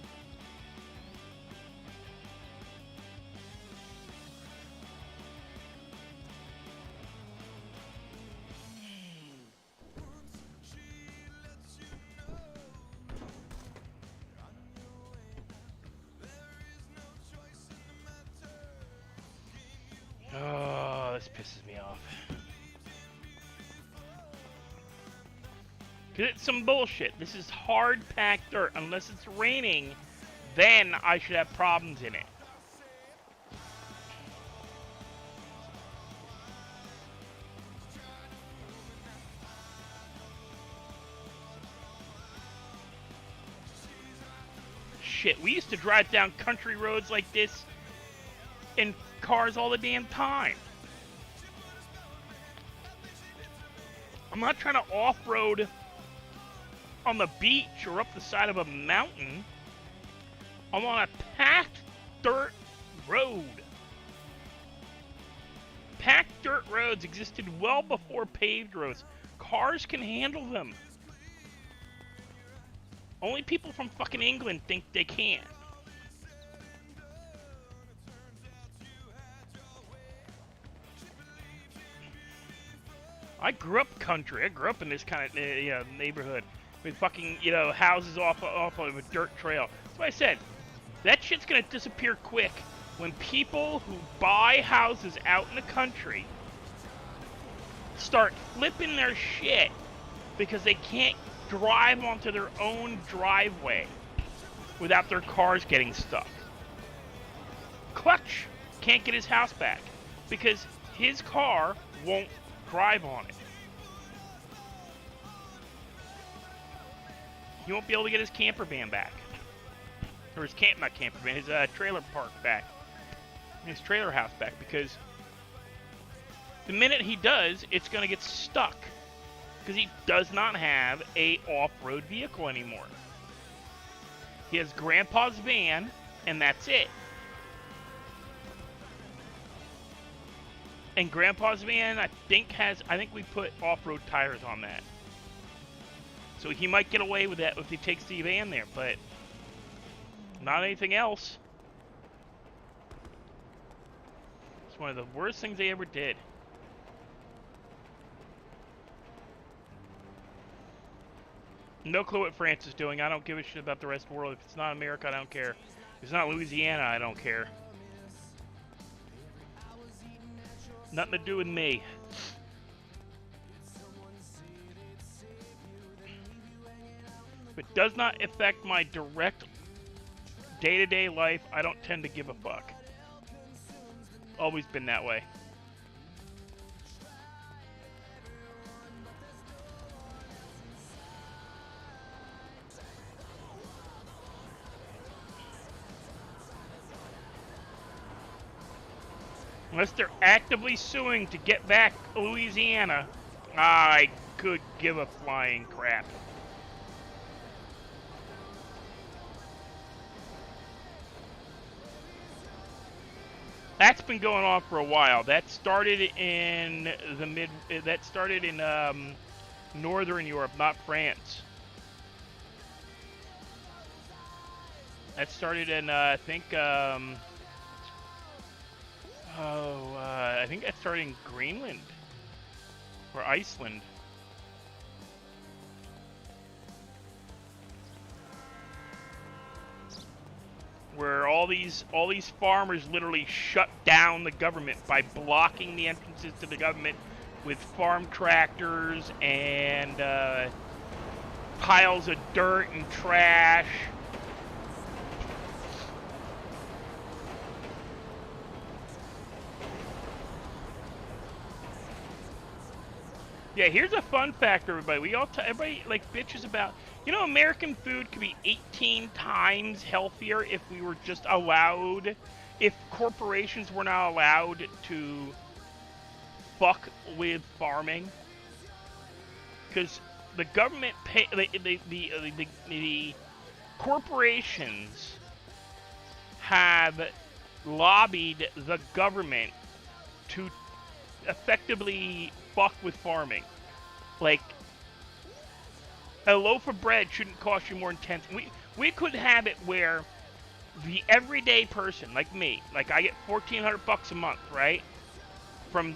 Oh, this pisses me off. Cause it's some bullshit. This is hard packed dirt. Unless it's raining, then I should have problems in it. Shit, we used to drive down country roads like this in cars all the damn time. I'm not trying to off-road on the beach or up the side of a mountain. I'm on a packed dirt road. Packed dirt roads existed well before paved roads. Cars can handle them. Only people from fucking England think they can. I grew up country. I grew up in this kind of neighborhood with fucking, houses off of a dirt trail. That's why I said, that shit's gonna disappear quick when people who buy houses out in the country start flipping their shit because they can't drive onto their own driveway without their cars getting stuck. Clutch can't get his house back because his car won't drive on it. He won't be able to get his camper van back. Or his his trailer park back. His trailer house back, because the minute he does, it's going to get stuck. Because he does not have a off-road vehicle anymore. He has Grandpa's van, and that's it. And Grandpa's van, I think we put off-road tires on that. So he might get away with that if he takes the van there, but not anything else. It's one of the worst things they ever did. No clue what France is doing. I don't give a shit about the rest of the world. If it's not America, I don't care. If it's not Louisiana, I don't care. Nothing to do with me. If it does not affect my direct day-to-day life, I don't tend to give a fuck. Always been that way. Unless they're actively suing to get back Louisiana, I could give a flying crap. That's been going on for a while. That started in Northern Europe, not France. That started in I think that started in Greenland or Iceland. Where all these farmers literally shut down the government by blocking the entrances to the government with farm tractors and piles of dirt and trash. Yeah, here's a fun fact, everybody. Everybody like bitches about, American food could be 18 times healthier if we were just allowed, if corporations were not allowed to fuck with farming. Because the government the corporations have lobbied the government to effectively fuck with farming. Like, a loaf of bread shouldn't cost you more than 10. We could have it where the everyday person, like me, like I get $1,400 a month, right, from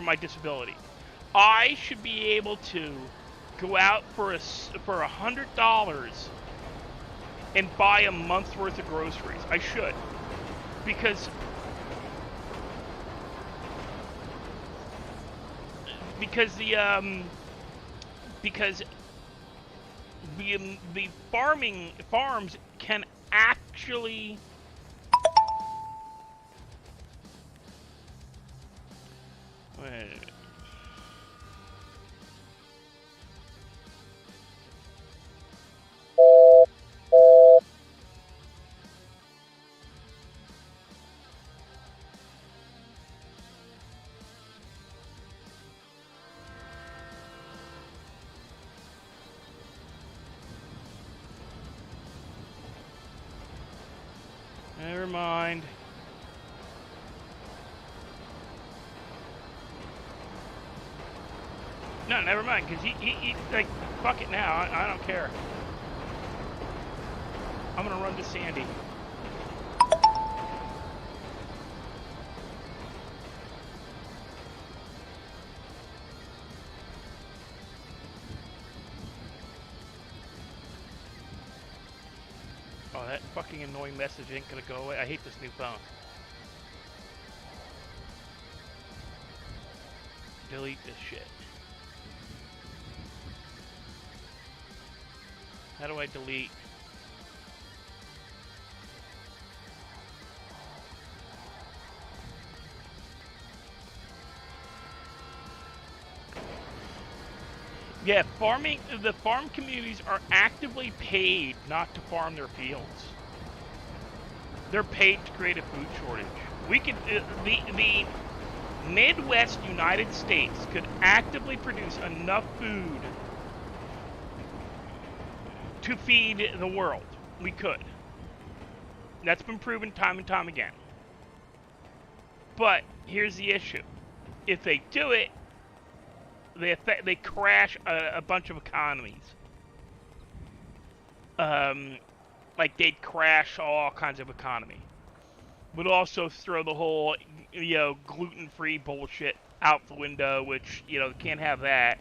my disability. I should be able to go out for $100 and buy a month's worth of groceries. I should, because the farms can actually never mind. No, never mind, because he like, fuck it now. I don't care. I'm gonna run to Sandy. Oh, that fucking annoying message ain't gonna go away. I hate this new phone. Delete this shit. How do I delete? Yeah, the farm communities are actively paid not to farm their fields. They're paid to create a food shortage. We could, the Midwest United States could actively produce enough food to feed the world. We could. That's been proven time and time again. But here's the issue: if they do it, they crash a bunch of economies. Like they'd crash all kinds of economy. Would also throw the whole, gluten-free bullshit out the window, which, can't have that.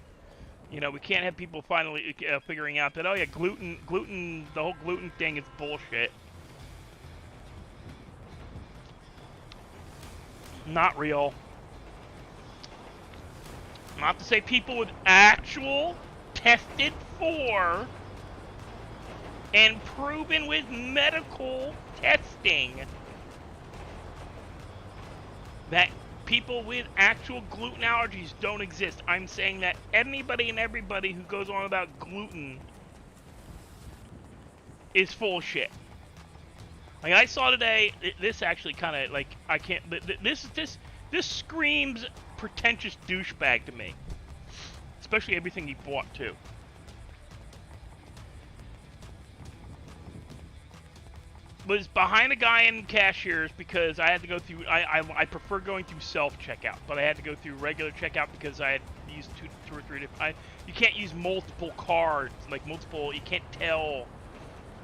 We can't have people finally figuring out that, oh yeah, gluten, the whole gluten thing is bullshit. Not real. Not to say people with actual tested for and proven with medical testing that people with actual gluten allergies don't exist. I'm saying that anybody and everybody who goes on about gluten is full of shit. Like I saw today, this actually kind of like I can't. This screams pretentious douchebag to me, especially everything he bought too. Was behind a guy in cashiers because I had to go through. I prefer going through self checkout, but I had to go through regular checkout because I had used two or three different. You can't use multiple cards, like multiple. You can't tell.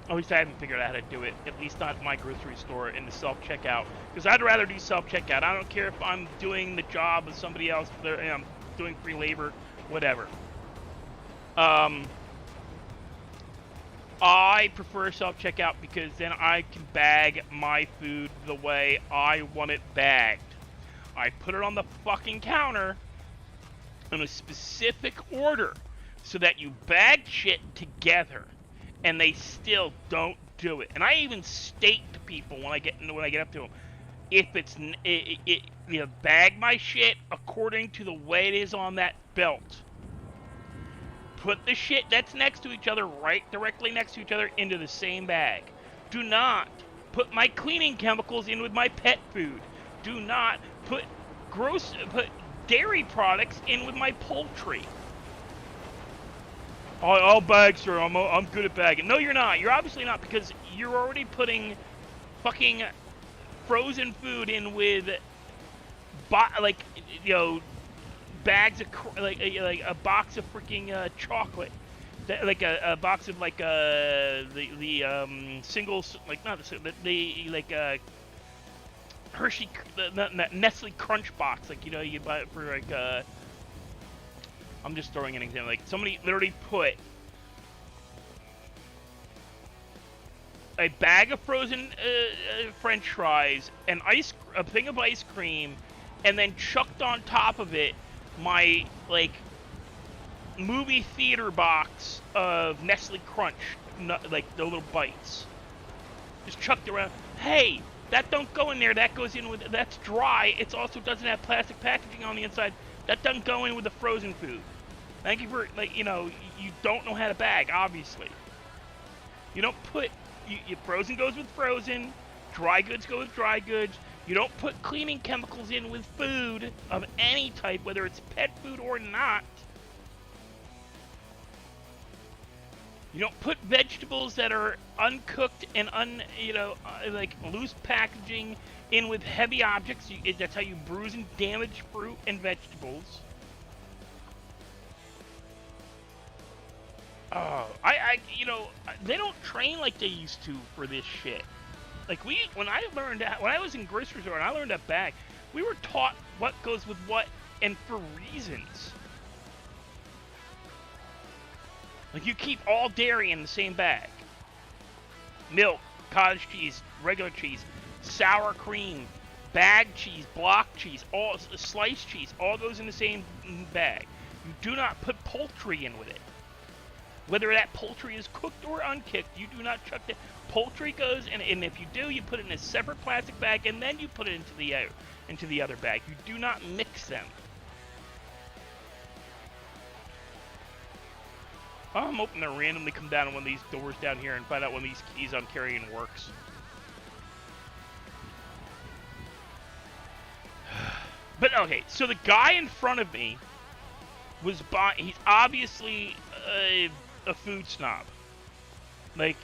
At least I haven't figured out how to do it. At least not at my grocery store in the self checkout. Because I'd rather do self checkout. I don't care if I'm doing the job of somebody else. I'm doing free labor, whatever. I prefer self-checkout because then I can bag my food the way I want it bagged. I put it on the fucking counter in a specific order so that you bag shit together, and they still don't do it. And I even state to people when I get up to them, if it's bag my shit according to the way it is on that belt. Put the shit that's next to each other, directly next to each other, into the same bag. Do not put my cleaning chemicals in with my pet food. Do not put dairy products in with my poultry. I'll bag, sir. I'm good at bagging. No, you're not. You're obviously not, because you're already putting fucking frozen food in with, bags of like a box of freaking chocolate, like a box of like the singles, like not the Hershey, the Nestle Crunch box, like you buy it for like I'm just throwing an example, like somebody literally put a bag of frozen French fries, a thing of ice cream, and then chucked on top of it my like movie theater box of Nestle Crunch, like the little bites, just chucked around. Hey, that don't go in there. That goes in with, that's dry. It also doesn't have plastic packaging on the inside. That doesn't go in with the frozen food. Thank you for, you don't know how to bag, obviously. You don't put, frozen goes with frozen, dry goods go with dry goods. You don't put cleaning chemicals in with food of any type, whether it's pet food or not. You don't put vegetables that are uncooked and like loose packaging in with heavy objects. That's how you bruise and damage fruit and vegetables. Oh, they don't train like they used to for this shit. Like when I was in grocery store and I learned that bag, we were taught what goes with what and for reasons. Like you keep all dairy in the same bag. Milk, cottage cheese, regular cheese, sour cream, bag cheese, block cheese, all sliced cheese, all goes in the same bag. You do not put poultry in with it. Whether that poultry is cooked or uncooked, you do not chuck the poultry goes, and if you do, you put it in a separate plastic bag, and then you put it into the other bag. You do not mix them. I'm hoping to randomly come down on one of these doors down here and find out one of these keys I'm carrying works. But okay, so the guy in front of me was he's obviously a food snob. Like,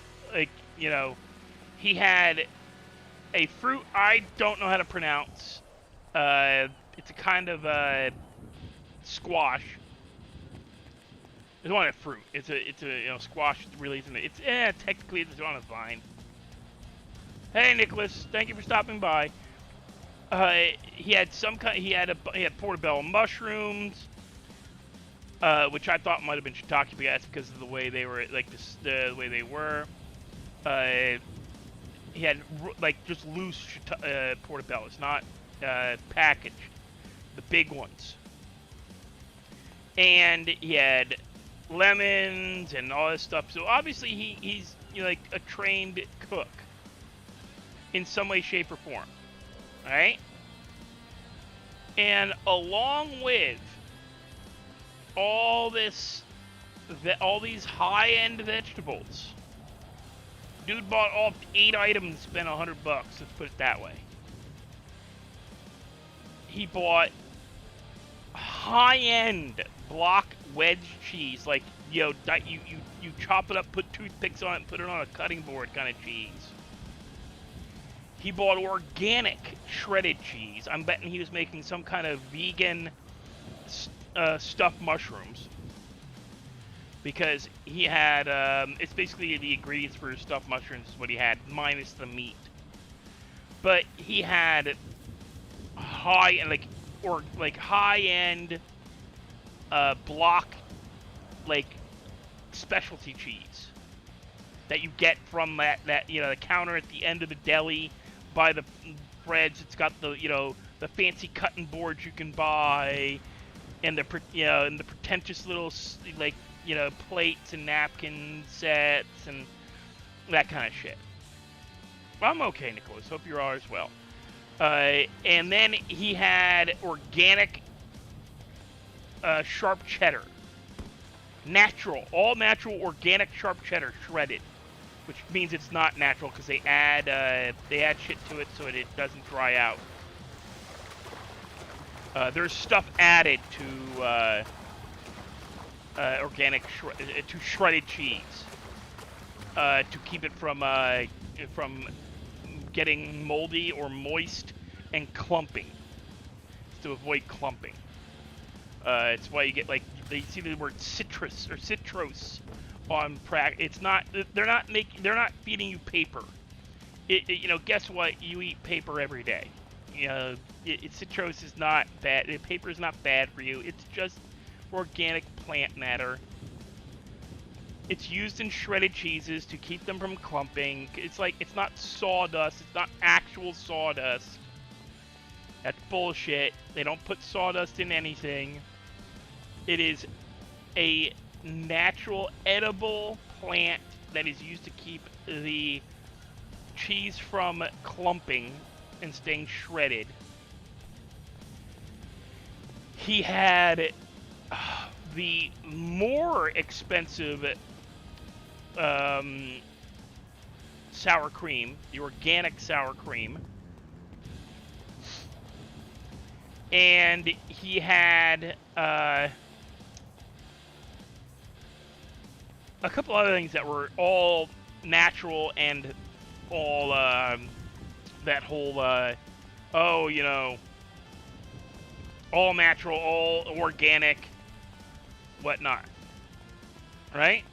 he had a fruit I don't know how to pronounce. It's a kind of squash. It's on a fruit. It's a squash releasing it. It's technically it's on a vine. Hey Nicholas, thank you for stopping by. He had he had portobello mushrooms, which I thought might have been shiitake, but that's because of the way they were, like the way they were. He had like just loose portobellos, not packaged, the big ones. And he had lemons and all this stuff. So obviously he's like a trained cook in some way, shape, or form, right? And along with all these high-end vegetables, dude bought all 8 items and spent $100. Let's put it that way. He bought high-end block wedge cheese, like you chop it up, put toothpicks on it, and put it on a cutting board kind of cheese. He bought organic shredded cheese. I'm betting he was making some kind of vegan stuffed mushrooms, because he had it's basically the ingredients for stuffed mushrooms is what he had, minus the meat. But he had high-end block like specialty cheese that you get from that the counter at the end of the deli by the breads. It's got the fancy cutting boards you can buy, and the pretentious little plates and napkin sets and that kind of shit. I'm okay, Nicholas. Hope you're all as well. And then he had organic sharp cheddar. All natural organic sharp cheddar shredded, which means it's not natural because they add shit to it so it doesn't dry out. There's stuff added to to shredded cheese to keep it from getting moldy or moist and clumping, to avoid clumping. It's why you get they see the word citrus or citrose on it's not, they're not feeding you paper. Guess what? You eat paper every day. Citrose is not bad. Paper is not bad for you. It's just organic plant matter. It's used in shredded cheeses to keep them from clumping. It's not sawdust. It's not actual sawdust. That's bullshit. They don't put sawdust in anything. It is a natural edible plant that is used to keep the cheese from clumping and staying shredded. He had the more expensive sour cream, the organic sour cream, and he had a couple other things that were all natural and all that whole all natural, all organic, whatnot, right?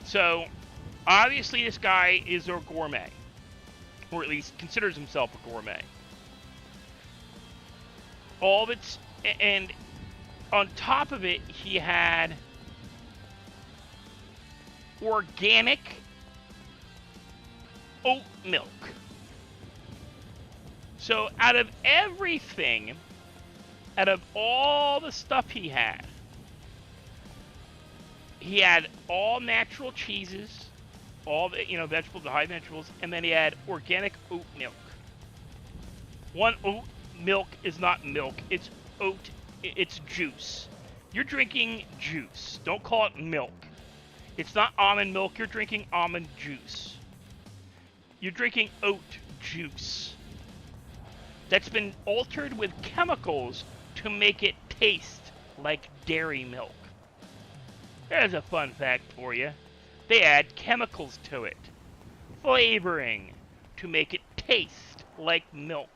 So obviously this guy is a gourmet, or at least considers himself a gourmet. All of it's, and on top of it, he had organic oat milk. So out of everything, out of all the stuff he had all natural cheeses, all the vegetables, the high vegetables, and then he had organic oat milk. One, oat milk is not milk, it's oat, it's juice. You're drinking juice. Don't call it milk. It's not almond milk, you're drinking almond juice. You're drinking oat juice that's been altered with chemicals to make it taste like dairy milk. There's a fun fact for you. They add chemicals to it, flavoring, to make it taste like milk.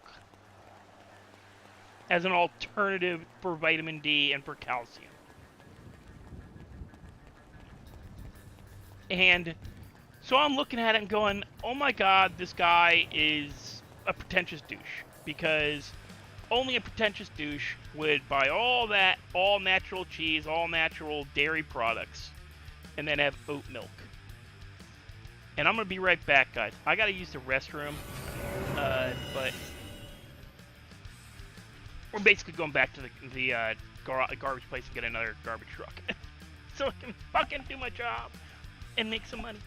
as an alternative for vitamin D and for calcium. And so I'm looking at it and going, oh my god, this guy is a pretentious douche. Because only a pretentious douche would buy all that, all natural cheese, all natural dairy products, and then have oat milk. And I'm going to be right back, guys. I got to use the restroom, but we're basically going back to the garbage place and get another garbage truck. So I can fucking do my job and make some money.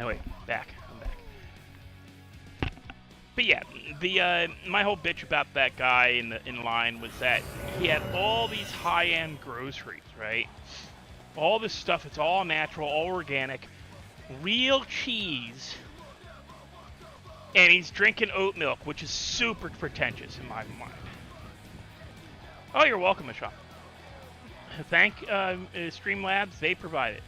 Anyway, I'm back. But yeah, the my whole bitch about that guy in line was that he had all these high-end groceries, right? All this stuff, it's all natural, all organic, real cheese, and he's drinking oat milk, which is super pretentious in my mind. Oh, you're welcome, Michelle. Thank Streamlabs, they provide it.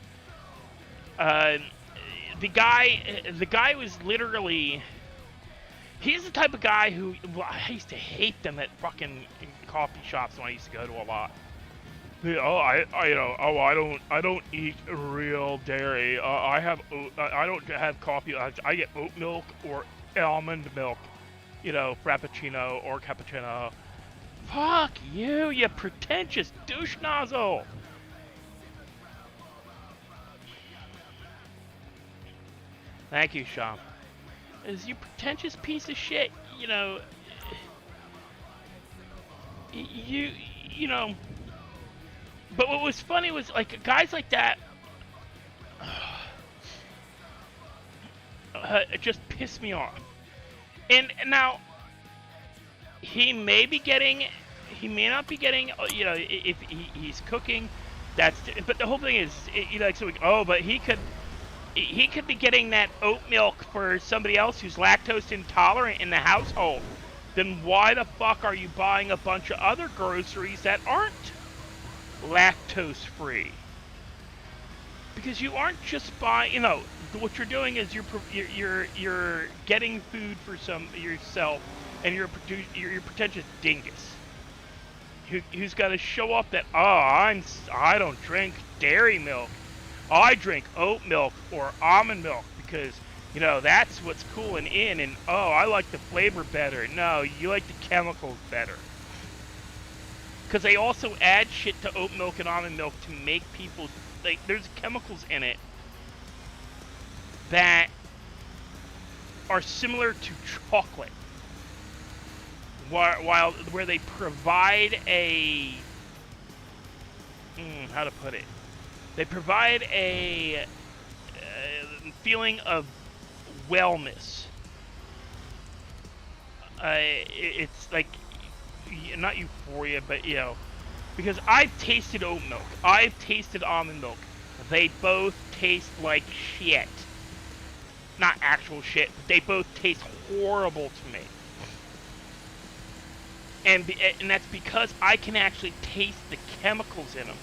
The guy was literally. He's the type of guy who, well, I used to hate them at fucking coffee shops when I used to go to a lot. Oh, I don't eat real dairy. I don't have coffee. I get oat milk or almond milk, frappuccino or cappuccino. Fuck you, you pretentious douche nozzle. Thank you, Sean. As you pretentious piece of shit, you know. But what was funny was like guys like that it just pissed me off. And now he may not be getting, if he's cooking, but the whole thing is, but he could be getting that oat milk for somebody else who's lactose intolerant in the household. Then why the fuck are you buying a bunch of other groceries that aren't lactose free? Because you aren't just buying, what you're doing is you're getting food for yourself, and you're a pretentious dingus who's got to show up that I don't drink dairy milk. I drink oat milk or almond milk because, that's what's cool and in, and I like the flavor better. No, you like the chemicals better. Because they also add shit to oat milk and almond milk to make people, there's chemicals in it that are similar to chocolate. Where they provide how to put it? They provide a feeling of wellness. It's like, not euphoria, but, because I've tasted oat milk. I've tasted almond milk. They both taste like shit. Not actual shit, but they both taste horrible to me. And that's because I can actually taste the chemicals in them.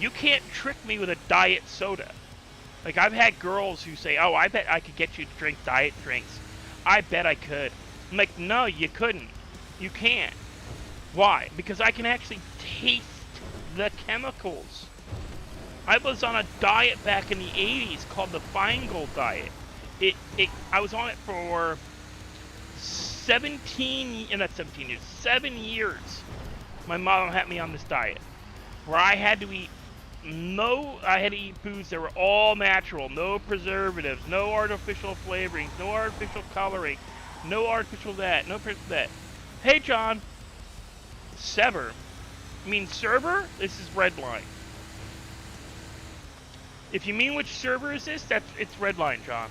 You can't trick me with a diet soda. Like, I've had girls who say, I bet I could get you to drink diet drinks. I bet I could. I'm like, no, you couldn't. You can't. Why? Because I can actually taste the chemicals. I was on a diet back in the 80s called the Feingold diet. I was on it for 7 years. My mom had me on this diet where I had to eat foods that were all natural, no preservatives, no artificial flavorings, no artificial coloring, no artificial that, no that. Hey, John. Sever. You mean server? This is Redline. If you mean which server is this, it's Redline, John.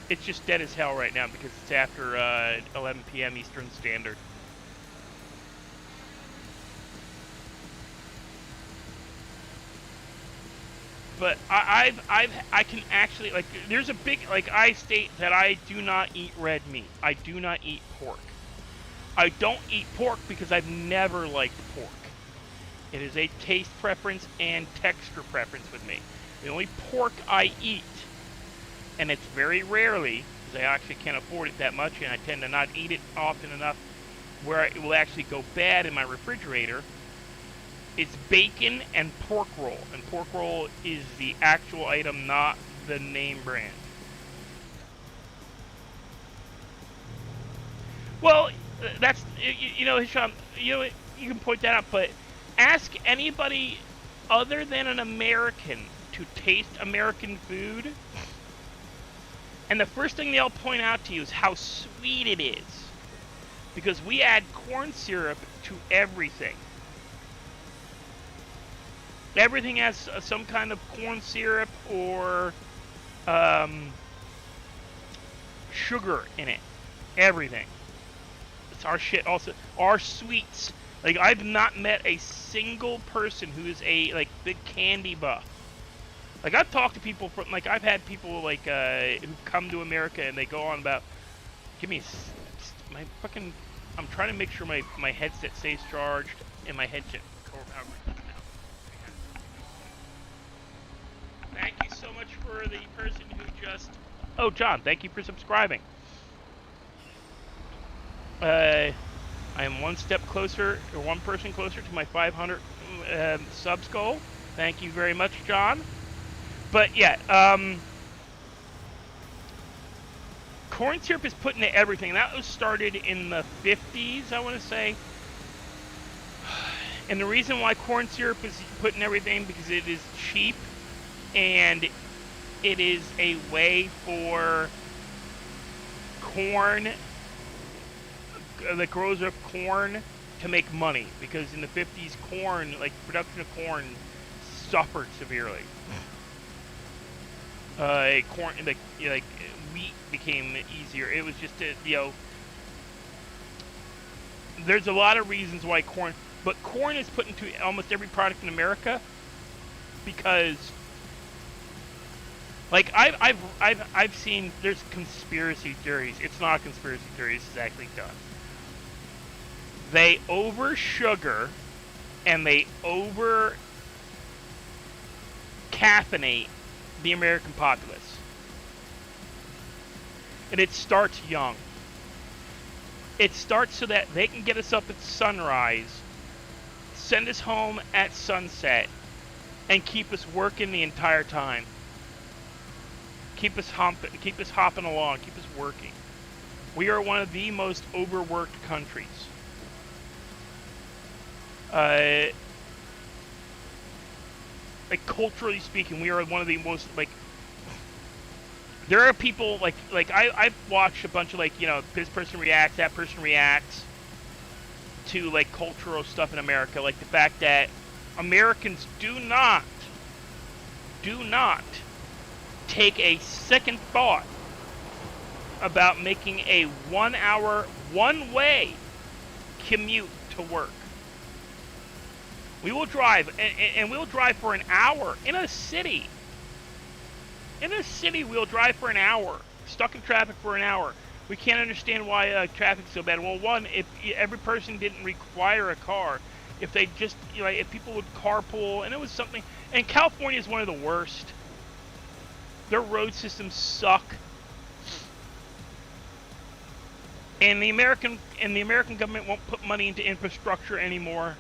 It's just dead as hell right now because it's after 11 p.m. Eastern Standard. But I can actually, there's a big, I state that I do not eat red meat. I do not eat pork. I don't eat pork because I've never liked pork. It is a taste preference and texture preference with me. The only pork I eat, and it's very rarely, because I actually can't afford it that much, and I tend to not eat it often enough where it will actually go bad in my refrigerator, is bacon and pork roll. And pork roll is the actual item, not the name brand. Well, that's, Hisham, you can point that out, but ask anybody other than an American to taste American food, and the first thing they'll point out to you is how sweet it is. Because we add corn syrup to everything. Everything has some kind of corn syrup or sugar in it. Everything. It's our shit. Also, our sweets. Like, I've not met a single person who is a like big candy buff. Like, I've talked to people from, like, I've had people like who come to America and they go on about, give me my fucking. I'm trying to make sure my headset stays charged and my headset. Thank you so much for the person who just. Oh, John, thank you for subscribing. I am one step closer, or one person closer to my 500 subs goal. Thank you very much, John. But yeah, corn syrup is put into everything. That was started in the 50s, I want to say. And the reason why corn syrup is put in everything because it is cheap, and it is a way for corn, the growers of corn, to make money. Because in the 50s, corn, like production of corn, suffered severely. Corn, like wheat became easier. It was just there's a lot of reasons why corn, but corn is put into almost every product in America because, like, I've seen there's conspiracy theories. It's not a conspiracy theory. It's actually done. They over sugar and they over caffeinate the American populace. And it starts young. It starts so that they can get us up at sunrise, send us home at sunset, and keep us working the entire time. Keep us hopping along, keep us working. We are one of the most overworked countries. Like, culturally speaking, we are one of the most, like, there are people, like I've watched a bunch of, like, this person reacts, that person reacts to, like, cultural stuff in America, like the fact that Americans do not take a second thought about making a 1 hour, one-way commute to work. We will drive, and we'll drive for an hour in a city. In a city, we'll drive for an hour, stuck in traffic for an hour. We can't understand why traffic's so bad. Well, one, if every person didn't require a car, if they just, if people would carpool, and it was something, and California is one of the worst. Their road systems suck. And the American government won't put money into infrastructure anymore.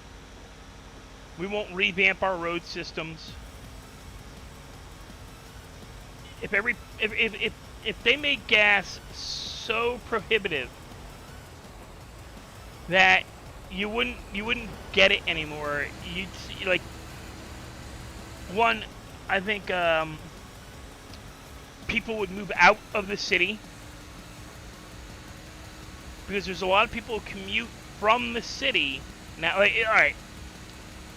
We won't revamp our road systems. If they made gas so prohibitive that you wouldn't get it anymore, you'd see, like, one, I think people would move out of the city because there's a lot of people who commute from the city now. Like, all right,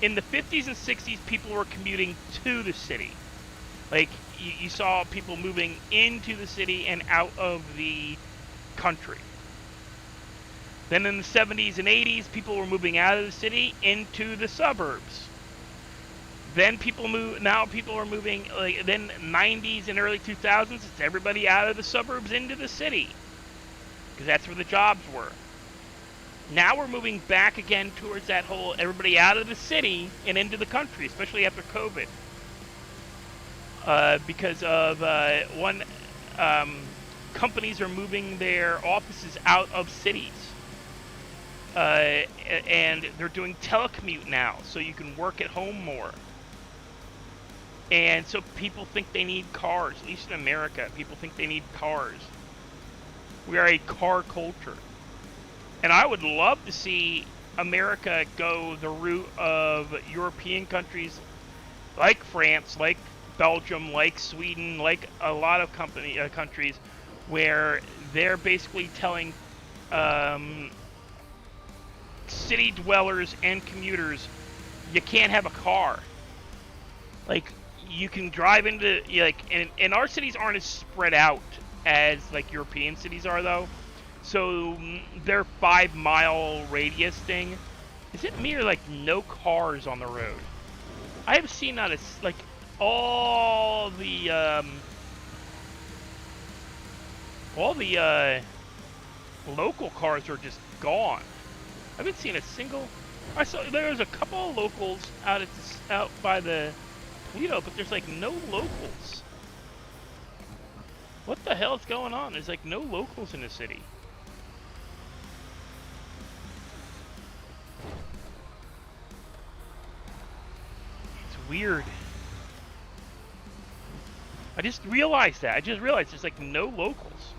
in the 50s and 60s, people were commuting to the city. Like, you saw people moving into the city and out of the country. Then in the 70s and 80s, people were moving out of the city into the suburbs. Then now people are moving, like, then 90s and early 2000s, it's everybody out of the suburbs into the city. Because that's where the jobs were. Now we're moving back again towards that whole everybody out of the city and into the country, especially after COVID. Because of, companies are moving their offices out of cities. And they're doing telecommute now, so you can work at home more. And so people think they need cars, at least in America. People think they need cars. We are a car culture. And I would love to see America go the route of European countries like France, like Belgium, like Sweden, like a lot of countries where they're basically telling city dwellers and commuters, you can't have a car. Like, you can drive into like, and our cities aren't as spread out as like European cities are though. So their 5 mile radius thing, is it me or like no cars on the road? I have seen that as like all the local cars are just gone. I haven't seen a single. I saw there was a couple of locals out out by the Toledo, but there's like no locals. What the hell is going on? There's like no locals in the city. It's weird. I just realized that. I just realized there's like no locals.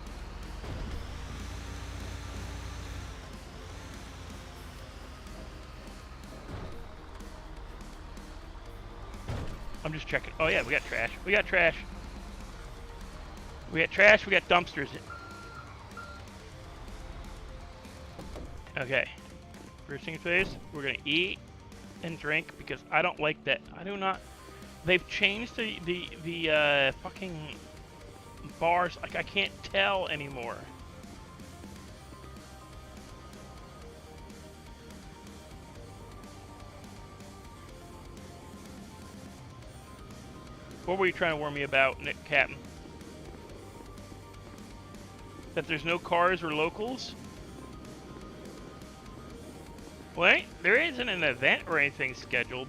I'm just checking. Oh yeah, we got trash. We got trash. We got trash. We got dumpsters. Okay. First things first, we're gonna eat and drink because I don't like that. I do not. They've changed the fucking bars. Like I can't tell anymore. What were you trying to warn me about, Nick Captain? That there's no cars or locals? Well, there isn't an event or anything scheduled,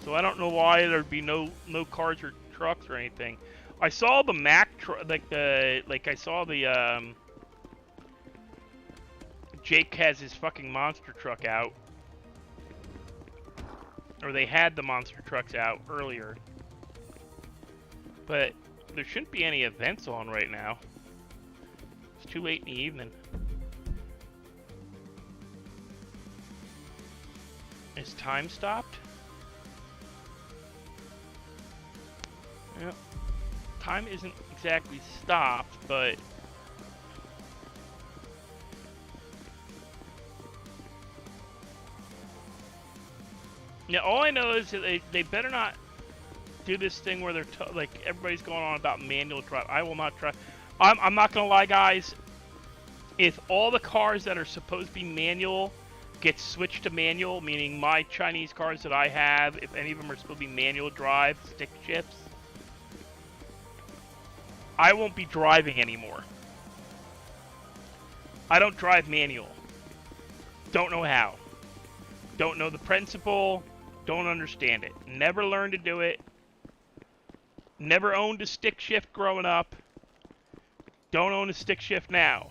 so I don't know why there'd be no cars or trucks or anything. I saw the Mack truck, I saw the Jake has his fucking monster truck out, or they had the monster trucks out earlier. But there shouldn't be any events on right now. It's too late in the evening. Is time stopped? Yeah. Time isn't exactly stopped, but... Yeah, all I know is that they better not do this thing where they're like everybody's going on about manual drive. I will not try. I'm not gonna lie, guys. If all the cars that are supposed to be manual get switched to manual, meaning my Chinese cars that I have, if any of them are supposed to be manual drive, stick shifts, I won't be driving anymore. I don't drive manual. Don't know how. Don't know the principle. Don't understand it. Never learned to do it. Never owned a stick shift growing up. Don't own a stick shift now.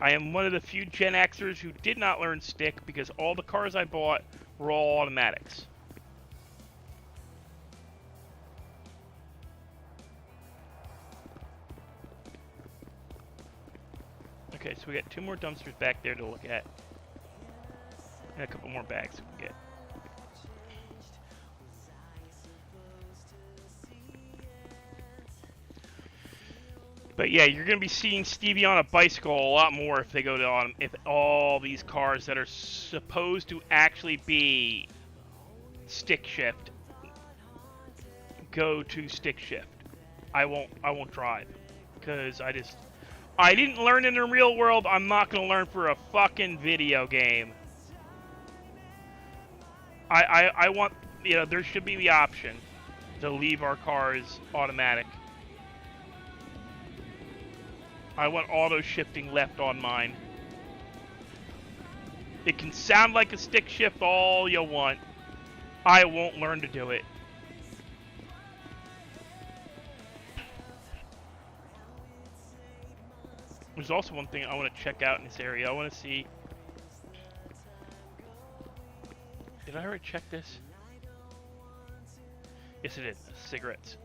I am one of the few Gen Xers who did not learn stick because all the cars I bought were all automatics. Okay, so we got 2 more dumpsters back there to look at. And a couple more bags we can get. But yeah, you're going to be seeing Stevie on a bicycle a lot more if they go to if all these cars that are supposed to actually be stick shift go to stick shift. I won't drive because I didn't learn in the real world. I'm not going to learn for a fucking video game. I want, you know, there should be the option to leave our cars automatic. I want auto shifting left on mine. It can sound like a stick shift all you want. I won't learn to do it. There's also one thing I want to check out in this area. I want to see... Did I already check this? Yes, it is. Cigarettes.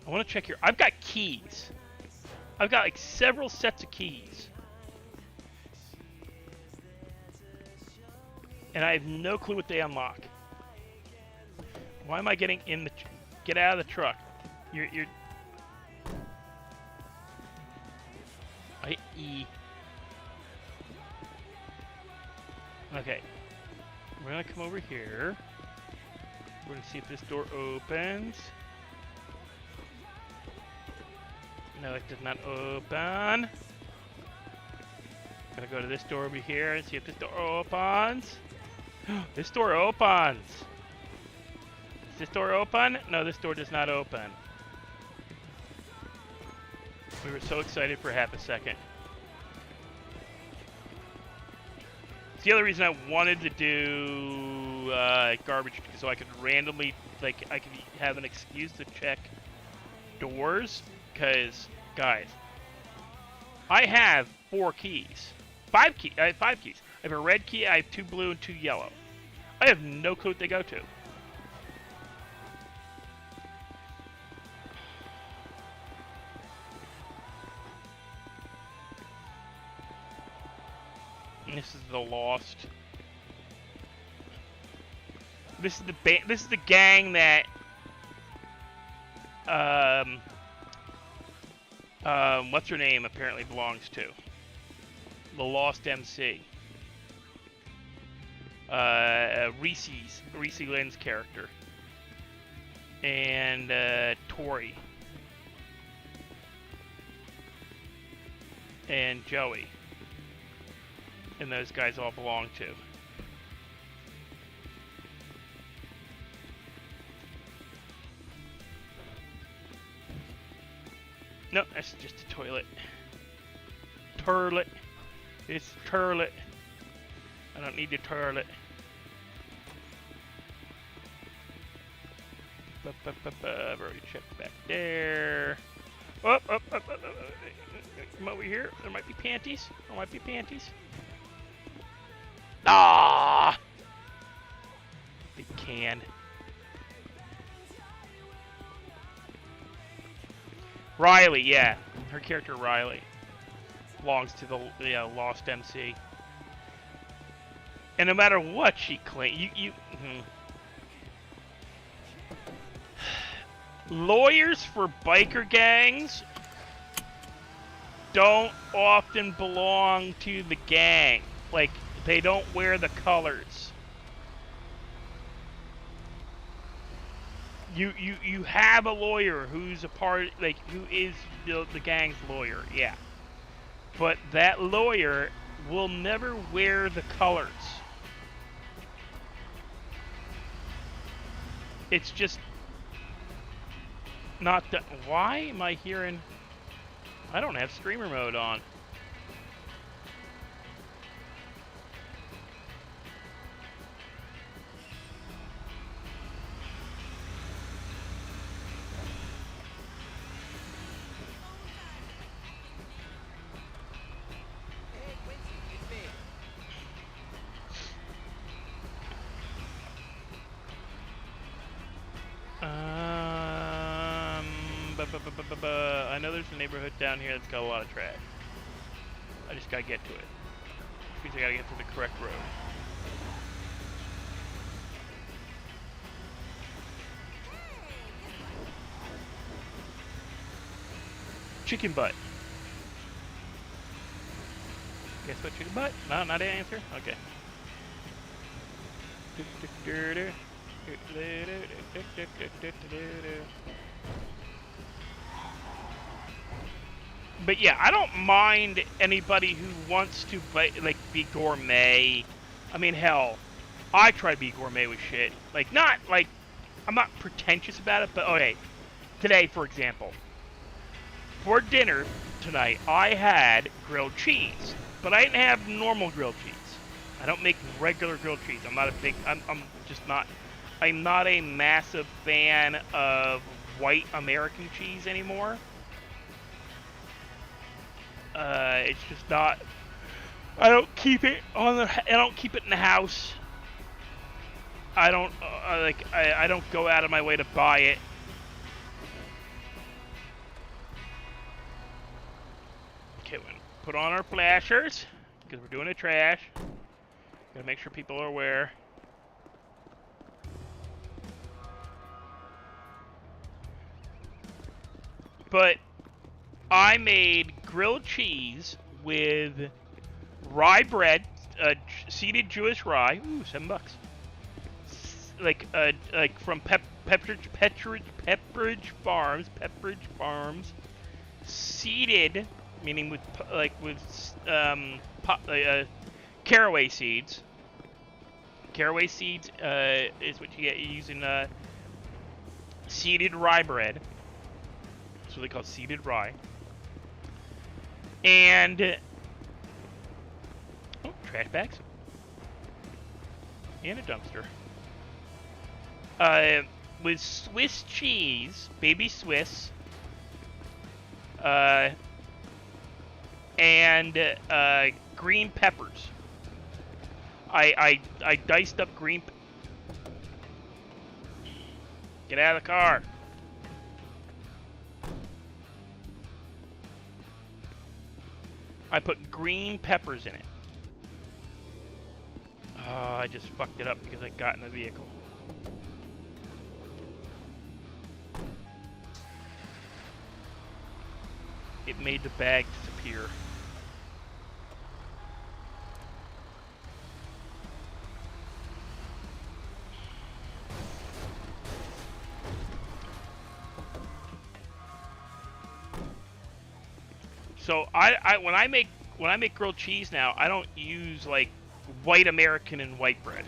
I want to check here. I've got keys. I've got like several sets of keys. And I have no clue what they unlock. Why am I getting in the... Get out of the truck. You're... I hit E. Okay. We're gonna come over here. We're gonna see if this door opens. No, it does not open. Gonna go to this door over here and see if this door opens. This door opens. Does this door open? No, this door does not open. We were so excited for half a second. It's the other reason I wanted to do garbage, so I could randomly, like, I could have an excuse to check doors. Because, guys, I have 4 keys. 5 keys. I have 5 keys. I have a red key, I have 2 blue, and 2 yellow. I have no clue what they go to. And this is the Lost. This is the gang that what's her name apparently belongs to. The Lost MC. Reese Lynn's character. And Tori. And Joey. And those guys all belong to. No, that's just a toilet. Turlet. It's turlet. I don't need a turlet. I've already checked back there. Up. Come over here. There might be panties. There might be panties. Ah! Big can. Riley, yeah. Her character Riley belongs to the Lost MC. And no matter what she claims, lawyers for biker gangs don't often belong to the gang. Like, they don't wear the colors. You have a lawyer who's a part, like, who is the gang's lawyer, yeah. But that lawyer will never wear the colors. It's just not that. Why am I hearing? I don't have streamer mode on. I know there's a neighborhood down here that's got a lot of trash. I just gotta get to it. Which means I gotta get to the correct road. Chicken butt. Guess what, chicken butt? No, not an answer? Okay. But yeah, I don't mind anybody who wants to be gourmet. I mean, hell, I try to be gourmet with shit. Like, not like I'm not pretentious about it, but okay. Today, for example, for dinner tonight, I had grilled cheese, but I didn't have normal grilled cheese. I don't make regular grilled cheese. I'm not a big. I'm just not. I'm not a massive fan of white American cheese anymore. It's just not. I don't keep it on the. I don't keep it in the house. I don't I don't go out of my way to buy it. Okay, we're gonna put on our flashers because we're doing a trash. Gotta make sure people are aware. But I made grilled cheese with rye bread, seeded Jewish rye. Ooh, $7. like from Pepperidge Farms, seeded, meaning with caraway seeds. Caraway seeds is what you get using seeded rye bread. That's what they call seeded rye. And trash bags and a dumpster. With Swiss cheese, baby Swiss, and green peppers. I diced up green. Get out of the car. I put green peppers in it. Oh, I just fucked it up because I got in the vehicle. It made the bag disappear. So when I make grilled cheese now, I don't use like white American and white bread.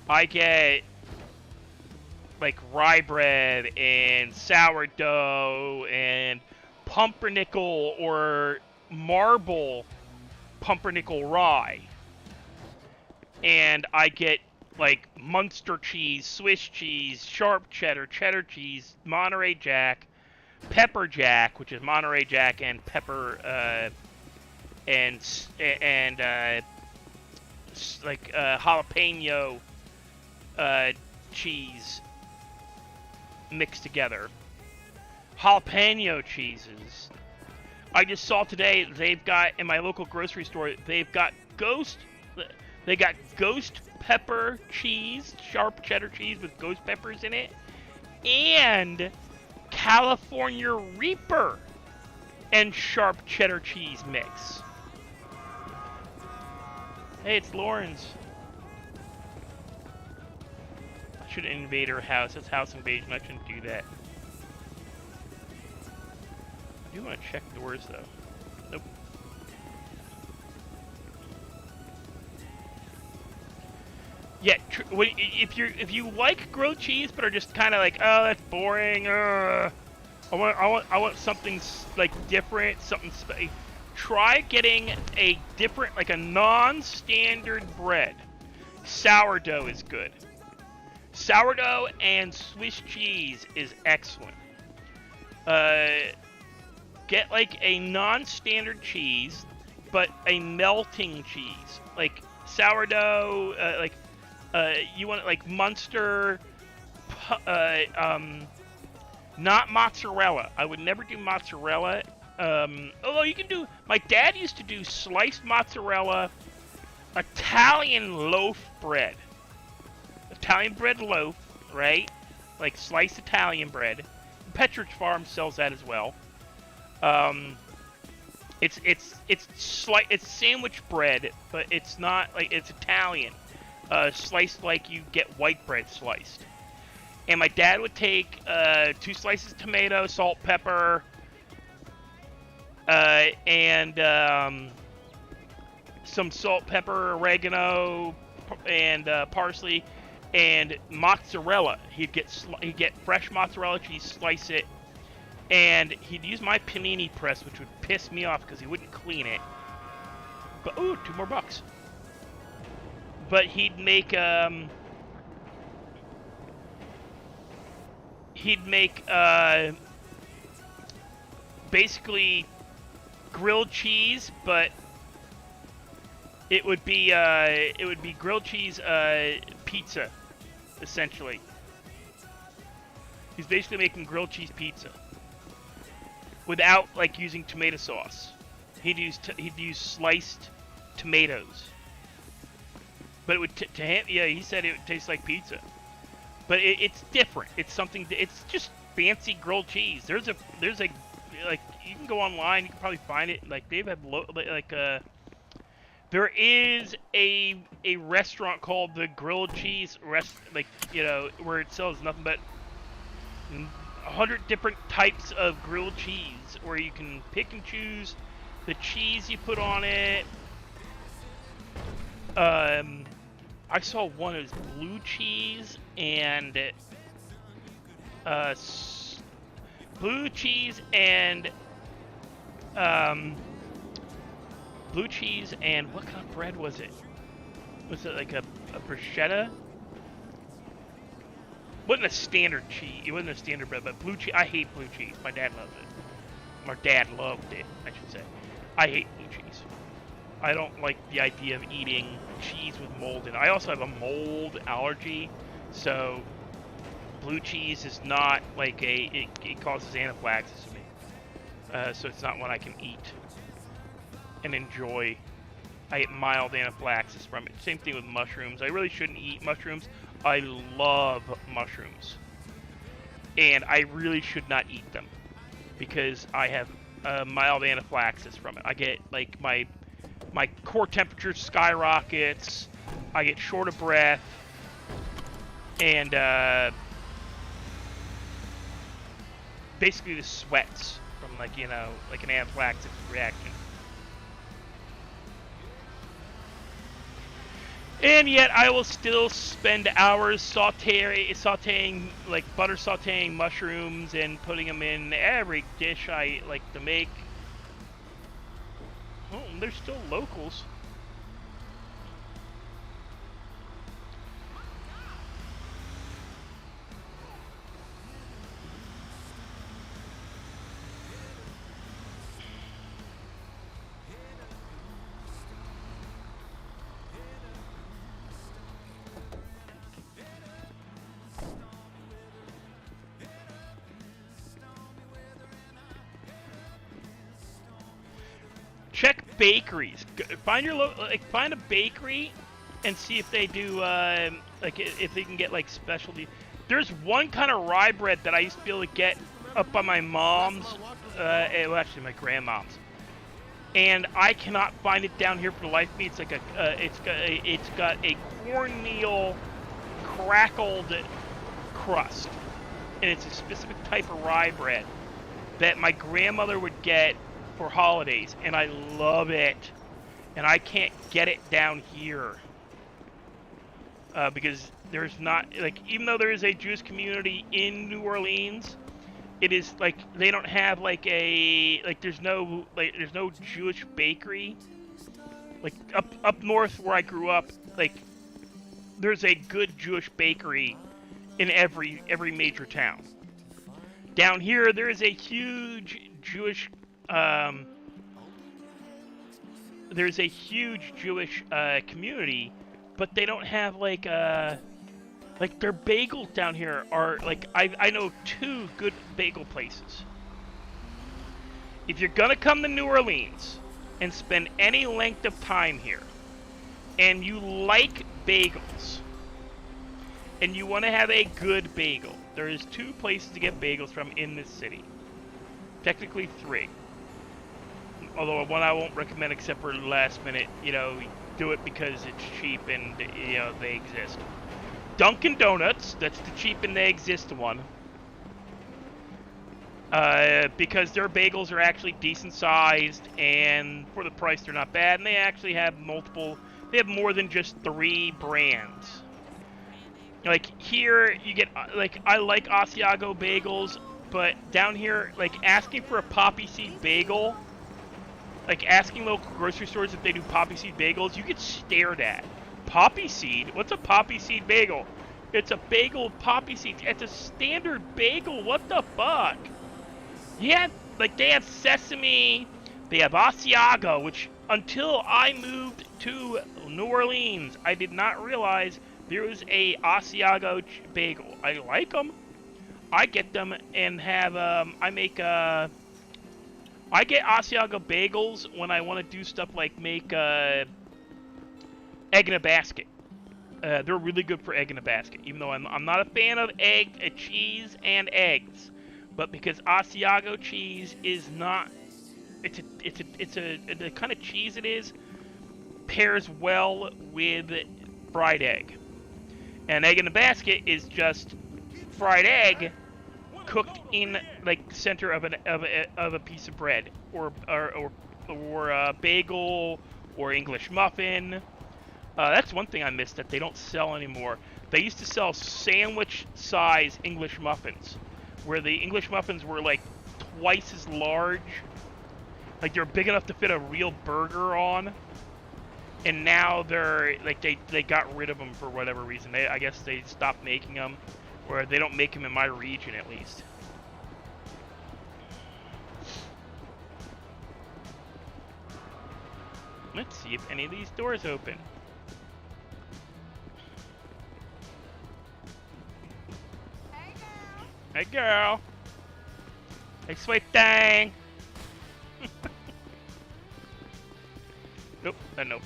I get like rye bread and sourdough and pumpernickel or marble pumpernickel rye. And I get like Munster cheese, Swiss cheese, sharp cheddar, cheddar cheese, Monterey Jack, pepper jack, which is Monterey Jack and pepper and jalapeno cheese mixed together. Jalapeno cheeses. I just saw today they've got in my local grocery store. They've got ghost pepper cheese, sharp cheddar cheese with ghost peppers in it, and California Reaper and sharp cheddar cheese mix. Hey, it's Lauren's. I should invade her house. That's house invasion. I shouldn't do that. I do want to check doors though. Nope. Yeah, if you like grilled cheese but are just kind of like, oh, that's boring. I want something like different, something try getting a different, like a non-standard bread. Sourdough is good. Sourdough and Swiss cheese is excellent. Get like a non-standard cheese, but a melting cheese, like sourdough, you want it like Munster, not mozzarella. I would never do mozzarella. Although you can do, my dad used to do sliced mozzarella, Italian loaf bread. Italian bread loaf, right? Like sliced Italian bread. Pepperidge Farm sells that as well. It's sandwich bread, but it's not like it's Italian. Sliced like you get white bread sliced. And my dad would take 2 slices of tomato, salt, pepper, and some salt, pepper, oregano, and parsley, and mozzarella. He'd get fresh mozzarella cheese, slice it, and he'd use my panini press, which would piss me off because he wouldn't clean it. But ooh, $2 more. But he'd make basically grilled cheese, but it would be grilled cheese pizza, essentially. He's basically making grilled cheese pizza without like using tomato sauce. He'd use sliced tomatoes. But it would to him, yeah, he said it would taste like pizza. But it's different. It's something. It's just fancy grilled cheese. There's a like you can go online. You can probably find it. Like they have There is a restaurant called the Grilled Cheese like, you know, where it sells nothing but 100 different types of grilled cheese, where you can pick and choose the cheese you put on it. I saw one that was blue cheese and blue cheese and blue cheese and what kind of bread was it? Was it like a bruschetta? Wasn't a standard cheese. It wasn't a standard bread, but blue cheese. I hate blue cheese. My dad loves it. My dad loved it, I should say. I hate blue cheese. I don't like the idea of eating cheese with mold in it. I also have a mold allergy, so blue cheese is not like it causes anaphylaxis to me. So it's not one I can eat and enjoy. I get mild anaphylaxis from it. Same thing with mushrooms. I really shouldn't eat mushrooms. I love mushrooms. And I really should not eat them because I have mild anaphylaxis from it. I get, like, my core temperature skyrockets, I get short of breath, and basically the sweats from, like, you know, like an anaphylactic reaction. And yet I will still spend hours sauteing, like butter sauteing mushrooms and putting them in every dish I like to make. Oh, they're still locals. Check bakeries. Find your find a bakery and see if they do like if they can get like specialty. There's one kind of rye bread that I used to be able to get up by my mom's, well, actually my grandmom's, and I cannot find it down here for the life of me. It's like it's got a cornmeal crackled crust, and it's a specific type of rye bread that my grandmother would get for holidays, and I love it, and I can't get it down here because there's not, like, even though there is a Jewish community in New Orleans, it is like they don't have like there's no Jewish bakery like up north where I grew up. Like, there's a good Jewish bakery in every major town. Down here there is a huge Jewish there's a huge Jewish community, but they don't have like their bagels down here are like, I know 2 good bagel places. If you're gonna come to New Orleans and spend any length of time here, and you like bagels, and you want to have a good bagel, there is 2 places to get bagels from in this city. Technically 3. Although one I won't recommend except for last minute, you know, do it because it's cheap and, you know, they exist. Dunkin' Donuts, that's the cheap and they exist one. Because their bagels are actually decent sized, and for the price they're not bad, and they actually have they have more than just 3 brands. Like, here, you get, like, I like Asiago bagels, but down here, like, asking for a poppy seed bagel, like, asking local grocery stores if they do poppy seed bagels, you get stared at. Poppy seed? What's a poppy seed bagel? It's a bagel with poppy seeds. It's a standard bagel. What the fuck? Yeah, like, they have sesame, they have Asiago, which, until I moved to New Orleans, I did not realize there was a Asiago bagel. I like them. I get them and have, I get Asiago bagels when I want to do stuff like make egg in a basket. They're really good for egg in a basket, even though I'm not a fan of cheese and eggs. But because Asiago cheese is not, it's the kind of cheese it is, pairs well with fried egg. And egg in a basket is just fried egg cooked in like the center of a piece of bread, or a bagel, or English muffin. That's one thing I missed that they don't sell anymore. They used to sell sandwich-size English muffins, where the English muffins were like twice as large, like they're big enough to fit a real burger on. And now they're like they got rid of them for whatever reason. I guess they stopped making them, or they don't make them in my region at least. Let's see if any of these doors open. Hey, girl. Hey, girl. Hey, sweet thing. Nope, nope.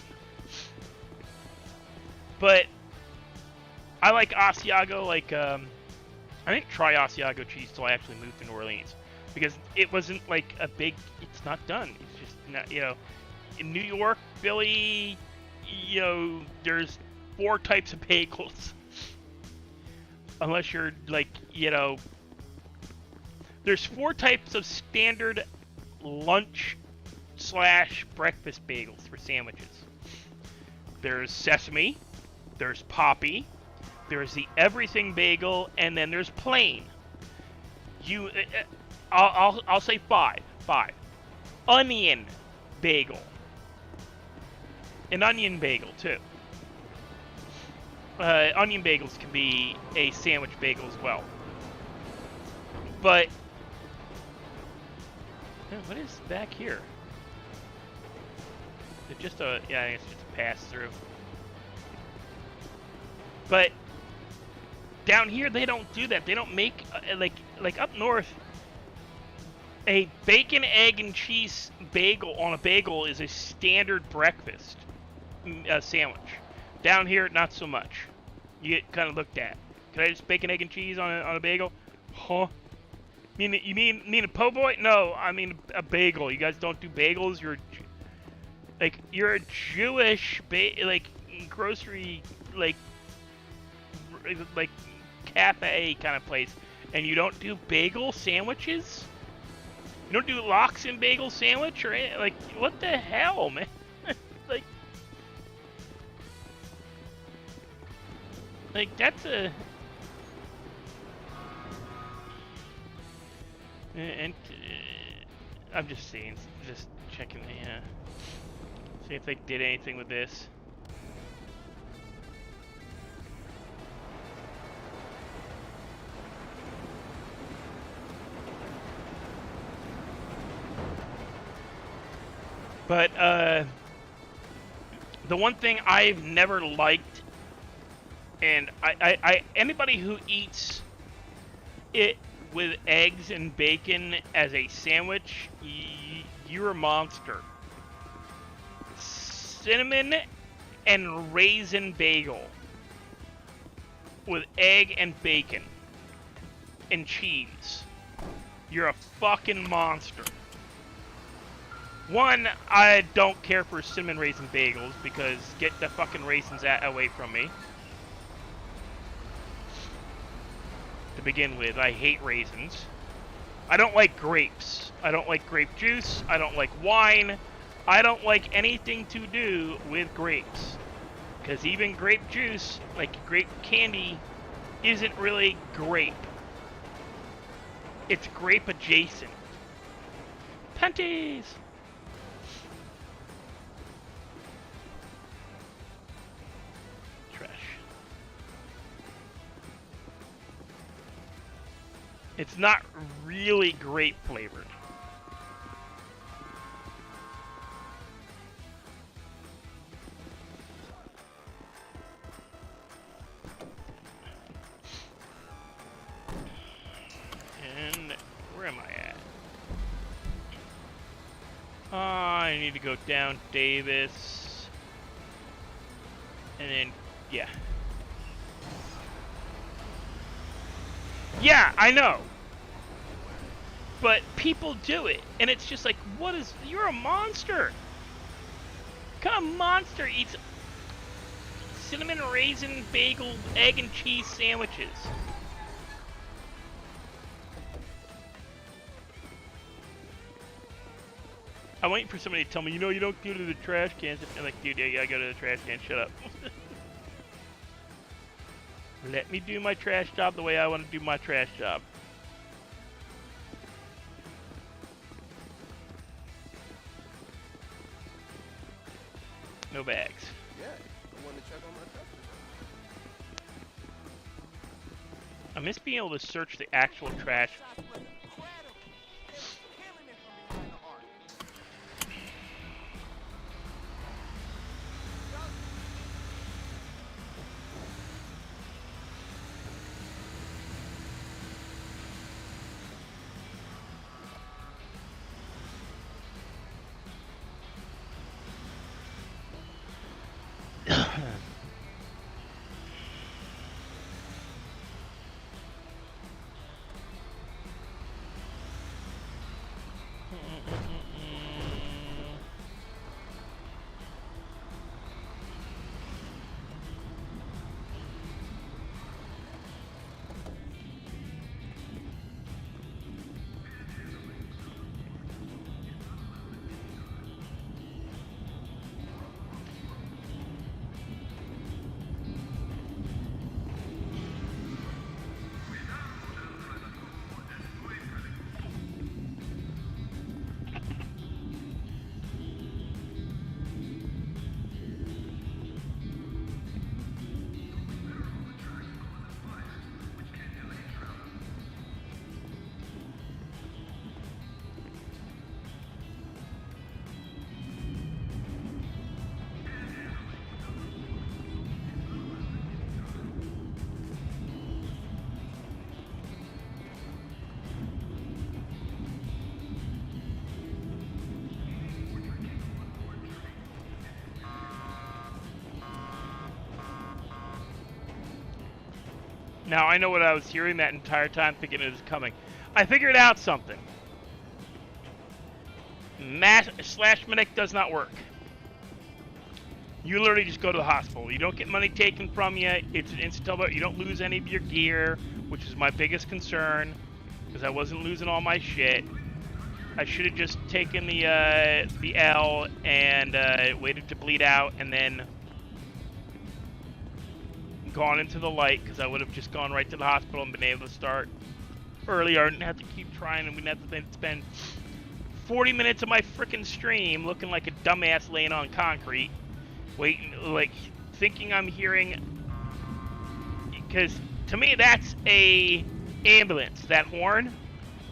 But I like Asiago. Like, I didn't try Asiago cheese till I actually moved to New Orleans, because it wasn't like a big. It's not done. It's just not, you know, in New York, Philly, you know, there's 4 types of bagels. Unless you're like, you know, there's 4 types of standard lunch / breakfast bagels for sandwiches. There's sesame, there's poppy, there's the everything bagel, and then there's plain. I'll say 5. Onion bagel. An onion bagel too. Onion bagels can be a sandwich bagel as well. But what is back here? It's just a, yeah, I think it's just a pass through. But down here they don't do that. They don't make like up north. A bacon, egg, and cheese bagel on a bagel is a standard breakfast sandwich. Down here, not so much. You get kind of looked at. Can I just bacon, egg, and cheese on a bagel? Huh? You mean a po' boy? No, I mean a bagel. You guys don't do bagels. You're a Jewish grocery like cafe kind of place, and you don't do bagel sandwiches. You don't do lox and bagel sandwich, or anything? Like, what the hell, man? like that's a. And I'm just seeing, just checking the, see if they did anything with this. But the one thing I've never liked, and anybody who eats it with eggs and bacon as a sandwich, you're a monster. Cinnamon and raisin bagel with egg and bacon and cheese. You're a fucking monster. One, I don't care for cinnamon raisin bagels, because get the fucking raisins away from me. To begin with, I hate raisins. I don't like grapes. I don't like grape juice. I don't like wine. I don't like anything to do with grapes. Because even grape juice, like grape candy, isn't really grape. It's grape adjacent. Panties! It's not really grape flavored. And where am I at? I need to go down Davis. And then, yeah. Yeah, I know. But people do it, and it's just like, you're a monster. kind of monster eats cinnamon raisin bagel egg and cheese sandwiches? I'm waiting for somebody to tell me, you know, you don't go to the trash cans. I'm like, dude, yeah, I go to the trash can. Shut up. Let me do my trash job the way I want to do my trash job. No bags. Yeah, I wanted to check on my truck. I miss being able to search the actual trash. Now, I know what I was hearing that entire time thinking it was coming. I figured out something. Slash medic does not work. You literally just go to the hospital. You don't get money taken from you. It's an instant telebot. You don't lose any of your gear, which is my biggest concern, because I wasn't losing all my shit. I should have just taken the L and waited to bleed out, and then gone into the light, because I would have just gone right to the hospital and been able to start earlier and have to keep trying, and we'd have to then spend 40 minutes of my freaking stream looking like a dumbass laying on concrete, waiting, like, thinking I'm hearing, because to me that's a ambulance. That horn,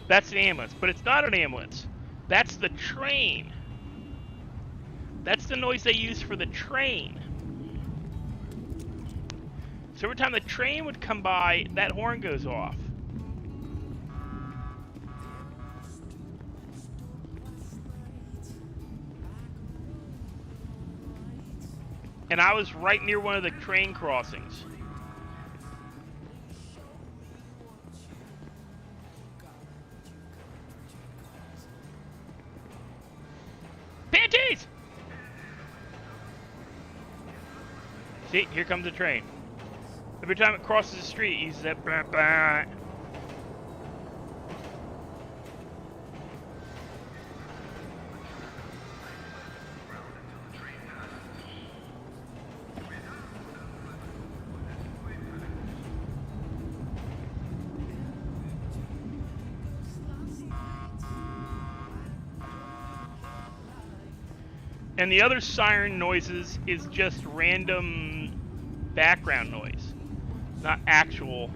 that's an ambulance, but it's not an ambulance. That's the train. That's the noise they use for the train. So every time the train would come by, that horn goes off. And I was right near one of the train crossings. Panties! See, here comes the train. Every time it crosses the street, it uses that blah, blah. And the other siren noises is just random background noise, not actual.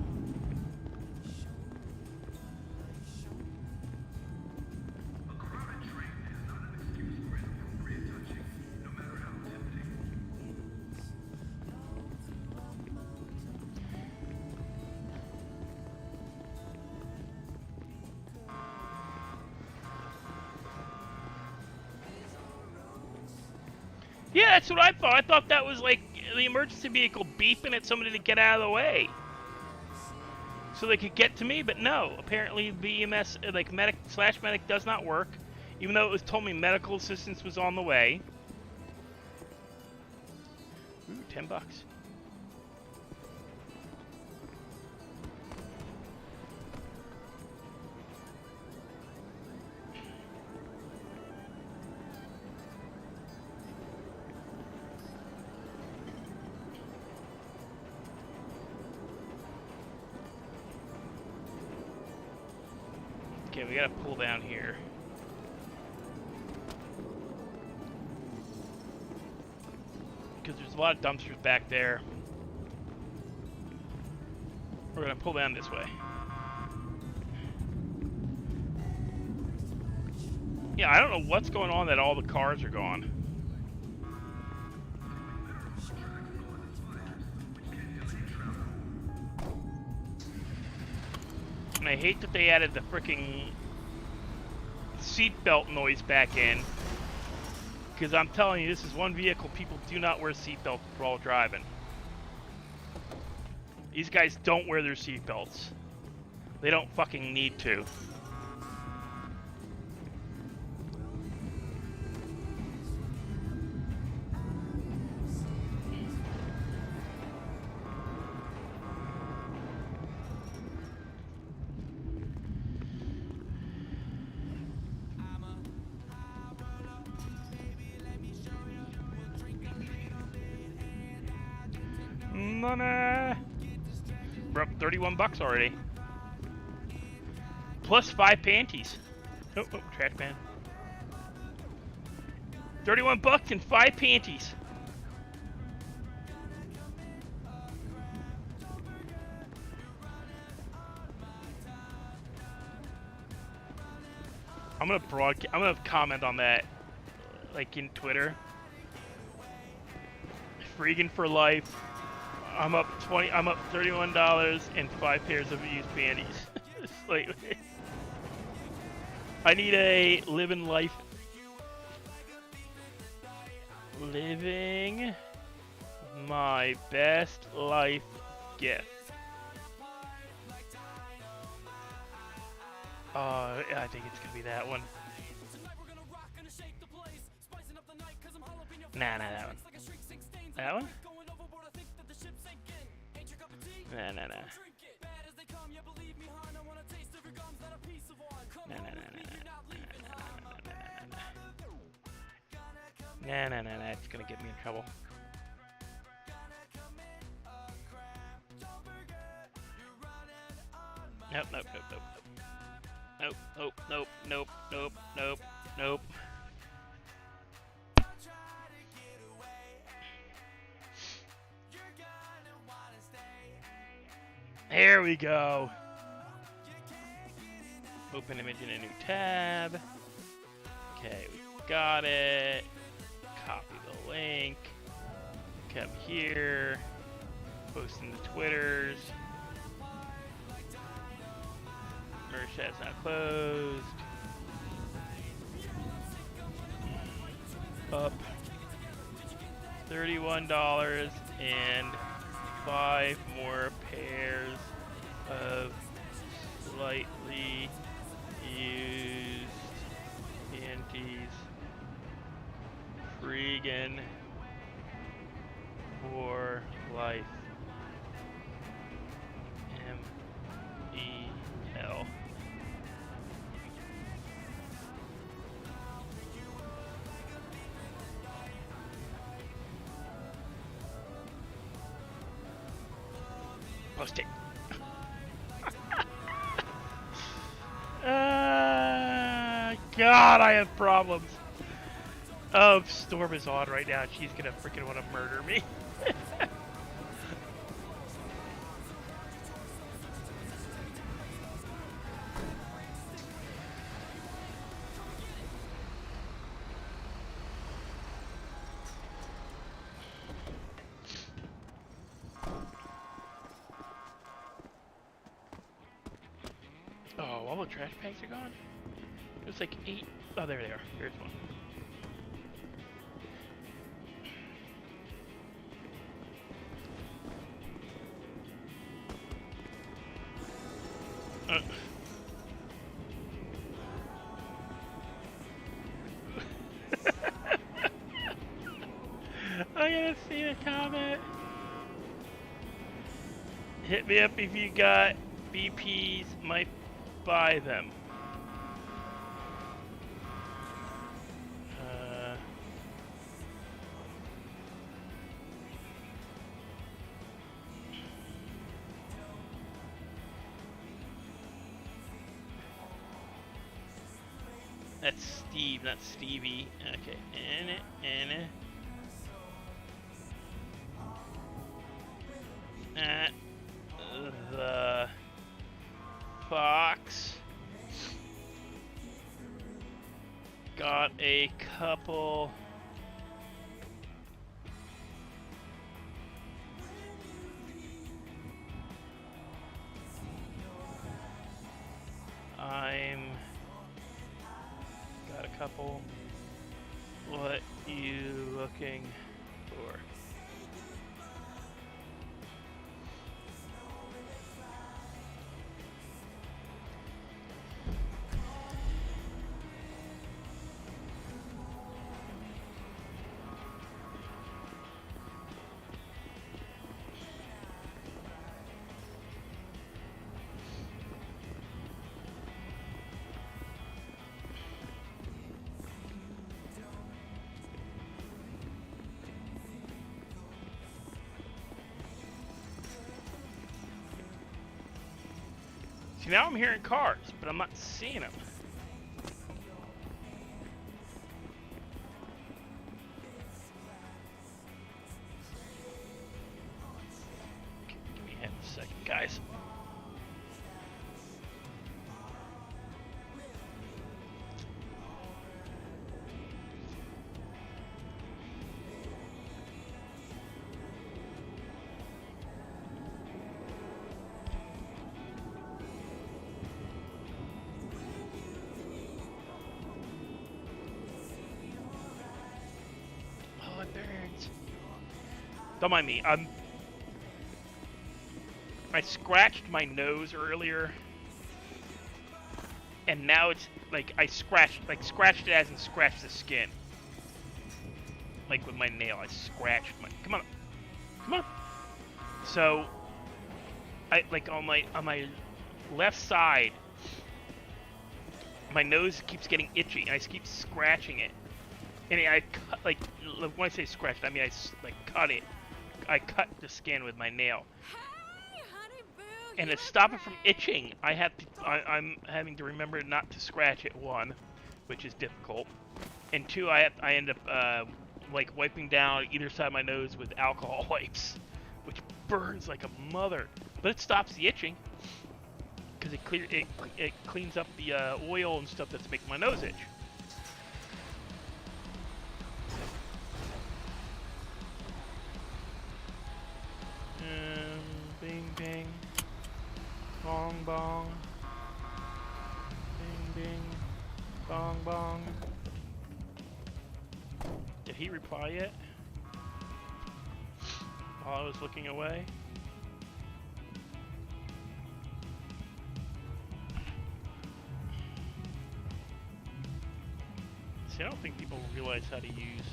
Yeah, that's what I thought. I thought that was like the emergency vehicle beeping at somebody to get out of the way so they could get to me, but no. Apparently the EMS, like medic does not work, even though it was told me medical assistance was on the way. Ooh, $10. Okay, we gotta pull down here. Because there's a lot of dumpsters back there. We're gonna pull down this way. Yeah, I don't know what's going on that all the cars are gone. And I hate that they added the frickin' seatbelt noise back in. Because I'm telling you, this is one vehicle people do not wear seatbelts while driving. These guys don't wear their seatbelts. They don't fucking need to. Money! We're up $31 already. Plus 5 panties. Oh, trash pan. $31 and 5 panties. I'm gonna comment on that, like in Twitter. Freegan for life. I'm up $31 and 5 pairs of used panties. It's like, I need a living life. Living my best life gift. I think it's gonna be that one. Nah, that one. That one? Nah. Nah, it's gonna get me in trouble. Nope. There we go. Open image in a new tab. Okay, we got it. Copy the link. Come here. Post in the Twitters. Merch chat's not closed. Up $31 and 5 more pairs of slightly used panties. Freegan for life. M-E-L. Post it. God, I have problems. Oh, Storm is on right now. She's gonna freaking want to murder me. Oh, all the trash bags are gone? There's like 8. Oh, there they are. Here's one. I gonna see a comment. Hit me up if you got BPs. Might buy them. That's Steve, not Stevie. Okay, At the Fox got a couple got a couple. What you looking for? See, now I'm hearing cars, but I'm not seeing them. Okay, give me a second, guys. Don't mind me. I scratched my nose earlier, and now it's like I scratched it as in scratched the skin. Like with my nail, I scratched my. Come on. So, I like on my left side, my nose keeps getting itchy, and I keep scratching it. And I cut, like, when I say scratched, I mean I cut it. I cut the skin with my nail. Hey, honey boo, And you to look stop it from great. itching, I'm having to remember not to scratch it, one, which is difficult, and two, I end up like wiping down either side of my nose with alcohol wipes, which burns like a mother, but it stops the itching because it cleans up the oil and stuff that's making my nose itch. Bing bing, bong bong, bing bing, bong bong. Did he reply yet? While I was looking away? See, I don't think people realize how to use.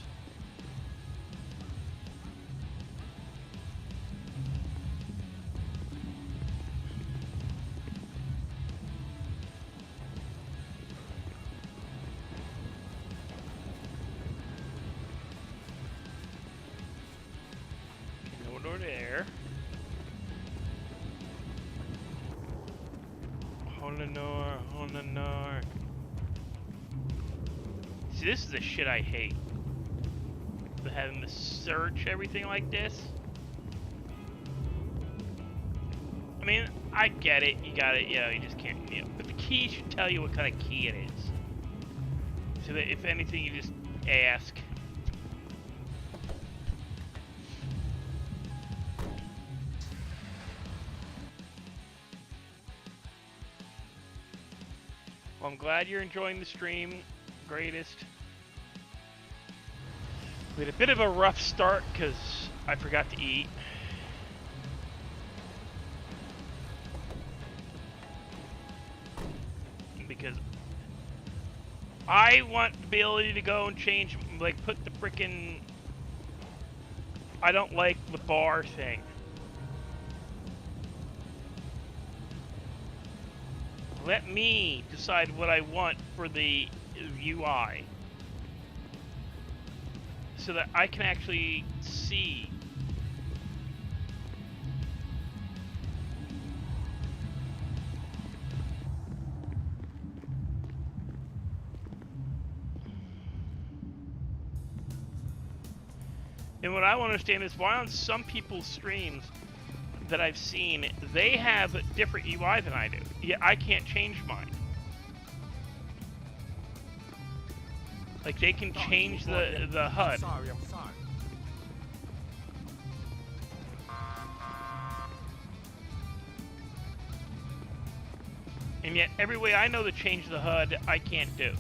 Door there. Hold the door. See, this is the shit I hate. Having to search everything like this. I mean, I get it. You got it. You know, you just can't. You know, but the key should tell you what kind of key it is. So that if anything, you just ask. Well, I'm glad you're enjoying the stream, greatest. We had a bit of a rough start because I forgot to eat. Because I want the ability to go and change, like put the frickin' I don't like the bar thing. Let me decide what I want for the UI so that I can actually see. And what I want to understand is why on some people's streams that I've seen, they have different UI than I do. Yeah, I can't change mine. Like they can change the HUD. I'm sorry. And yet every way I know to change the HUD, I can't do.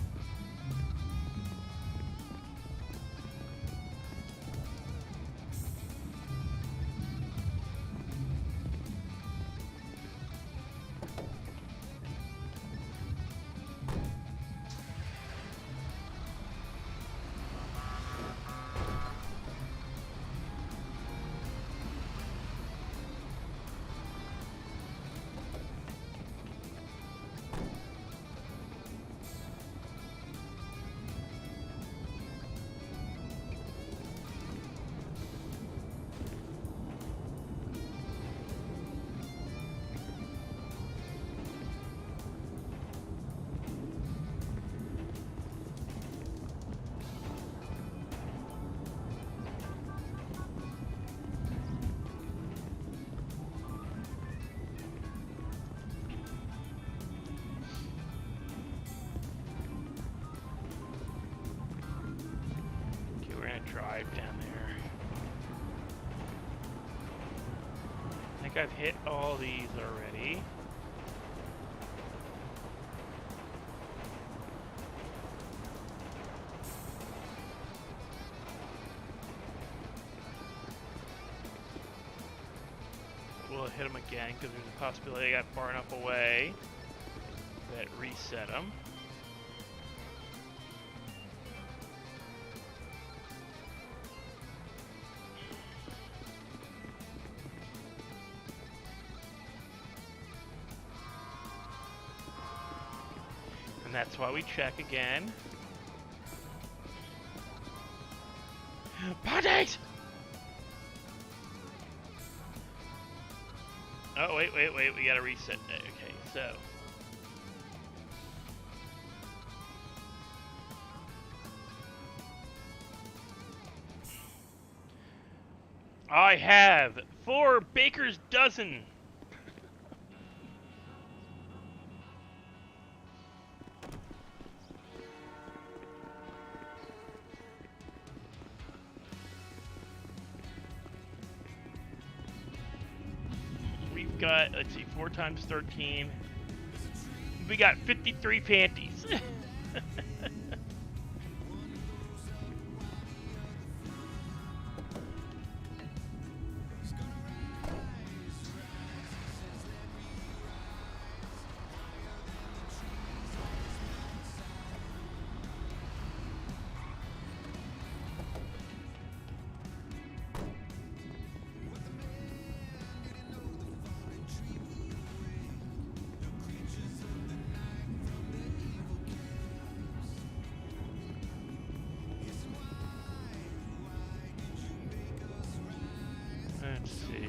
Drive down there. I think I've hit all these already. We'll hit them again because there's a possibility I got far enough away that reset them. That's why we check again. Parties! Oh, wait, we gotta reset that. Okay, so. I have 4 baker's dozen. Got, let's see, 4 times 13. We got 53 panties. Let's see.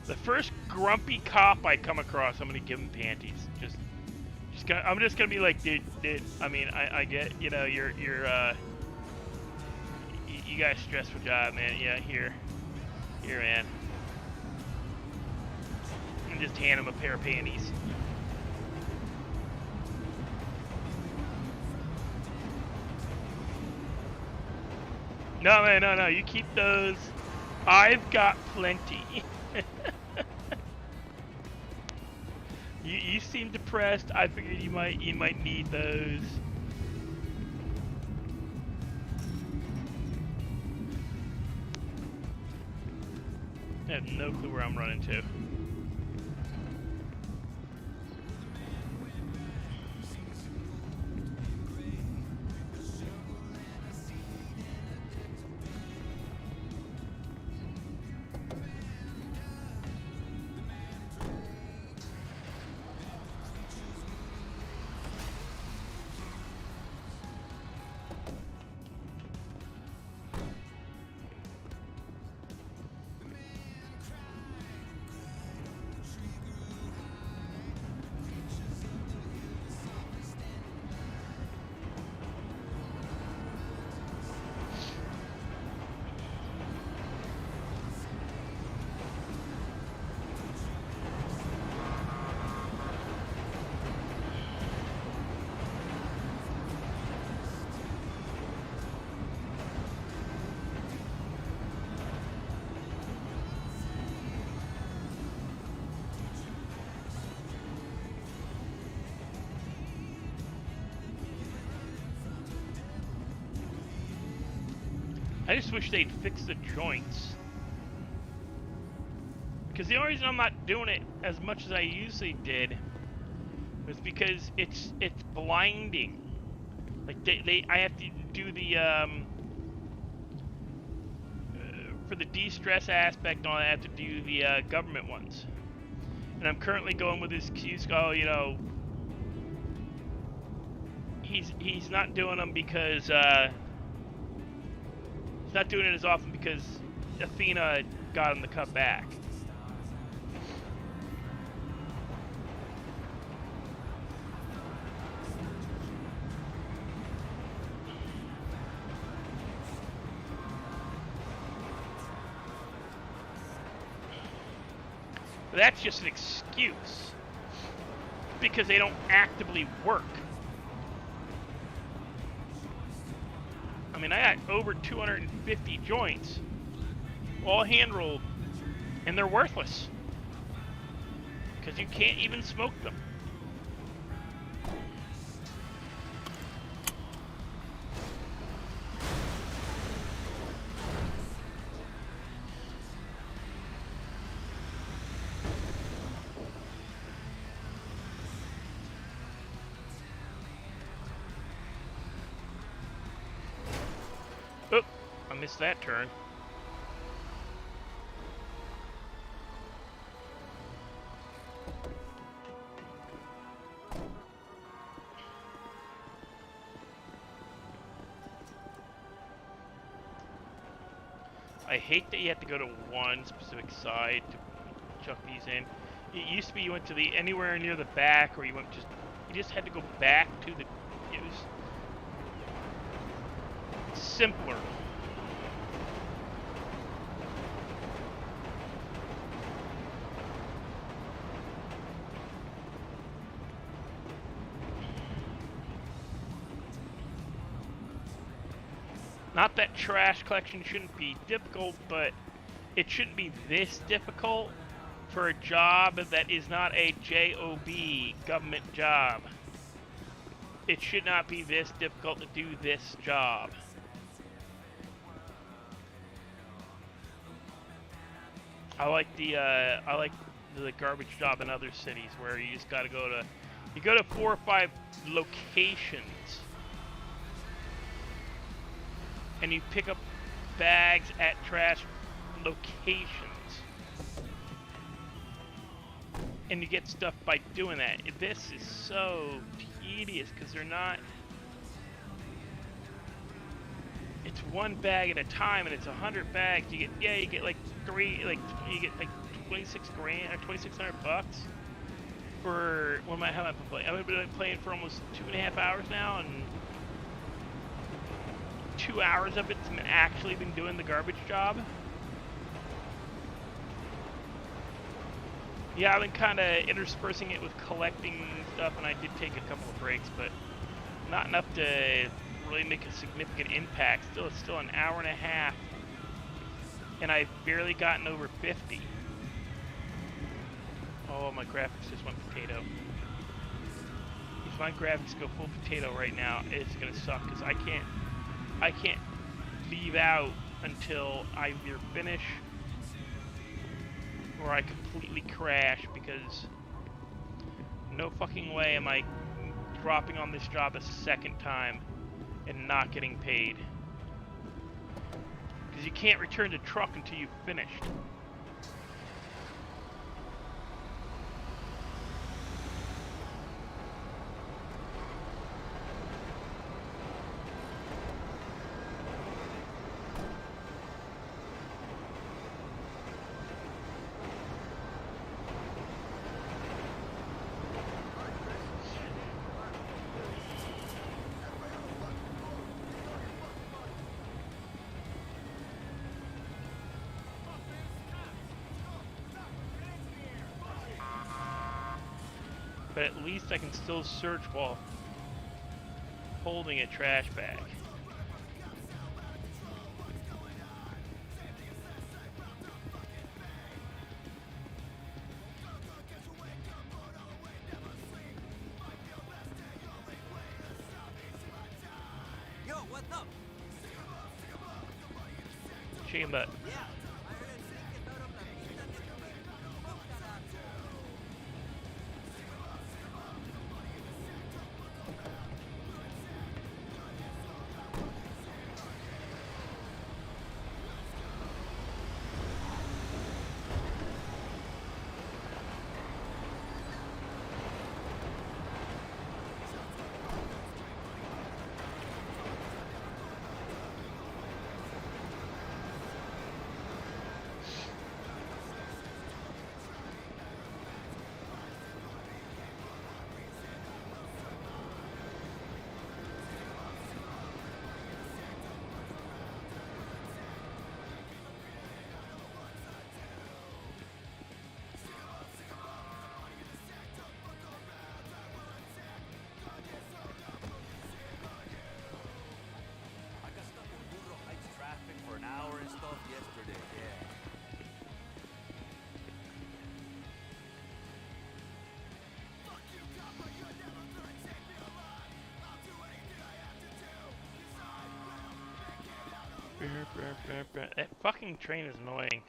The first grumpy cop I come across, I'm gonna give him panties. I'm just gonna be like, dude. I mean, I get, you know, you got a stressful job, man. Yeah, here, man. And just hand him a pair of panties. No, man, no. You keep those. I've got plenty. You seem depressed. I figured you might need those. I have no clue where I'm running to. I just wish they'd fix the joints. Because the only reason I'm not doing it as much as I usually did was because it's blinding. Like I have to do the for the de-stress aspect on it, I have to do the government ones. And I'm currently going with this excuse, oh, you know, he's not doing them because he's not doing it as often because Athena got him to come back. But that's just an excuse because they don't actively work. I mean, I got over 250 joints, all hand-rolled, and they're worthless. Because you can't even smoke them. Oh, I missed that turn. I hate that you have to go to one specific side to chuck these in. It used to be you went to the anywhere near the back, or you just had to go back to the. It was simpler. Not that trash collection shouldn't be difficult, but it shouldn't be this difficult for a job that is not a JOB government job. It should not be this difficult to do this job. I like the garbage job in other cities where you just gotta go to 4 or 5 locations. And you pick up bags at trash locations. And you get stuff by doing that. This is so tedious because they're not... It's one bag at a time and it's 100 bags. You get like 26 grand or 2,600 bucks for... How am I playing? I've been playing for almost 2.5 hours now, and 2 hours of it's actually been doing the garbage job. Yeah, I've been kind of interspersing it with collecting stuff, and I did take a couple of breaks, but not enough to really make a significant impact. It's still an hour and a half, and I've barely gotten over 50. Oh, my graphics just went potato. If my graphics go full potato right now, it's gonna suck because I can't leave out until I either finish where I completely crash because no fucking way am I dropping on this job a second time and not getting paid. Because you can't return the truck until you've finished. But at least I can still search while holding a trash bag. Yo, what's up? Chicken butt. Yeah, I heard el tren que está ahora platita de comer. I got stuck in Burro Heights traffic for an hour and stuff yesterday, yeah. That fucking train is annoying.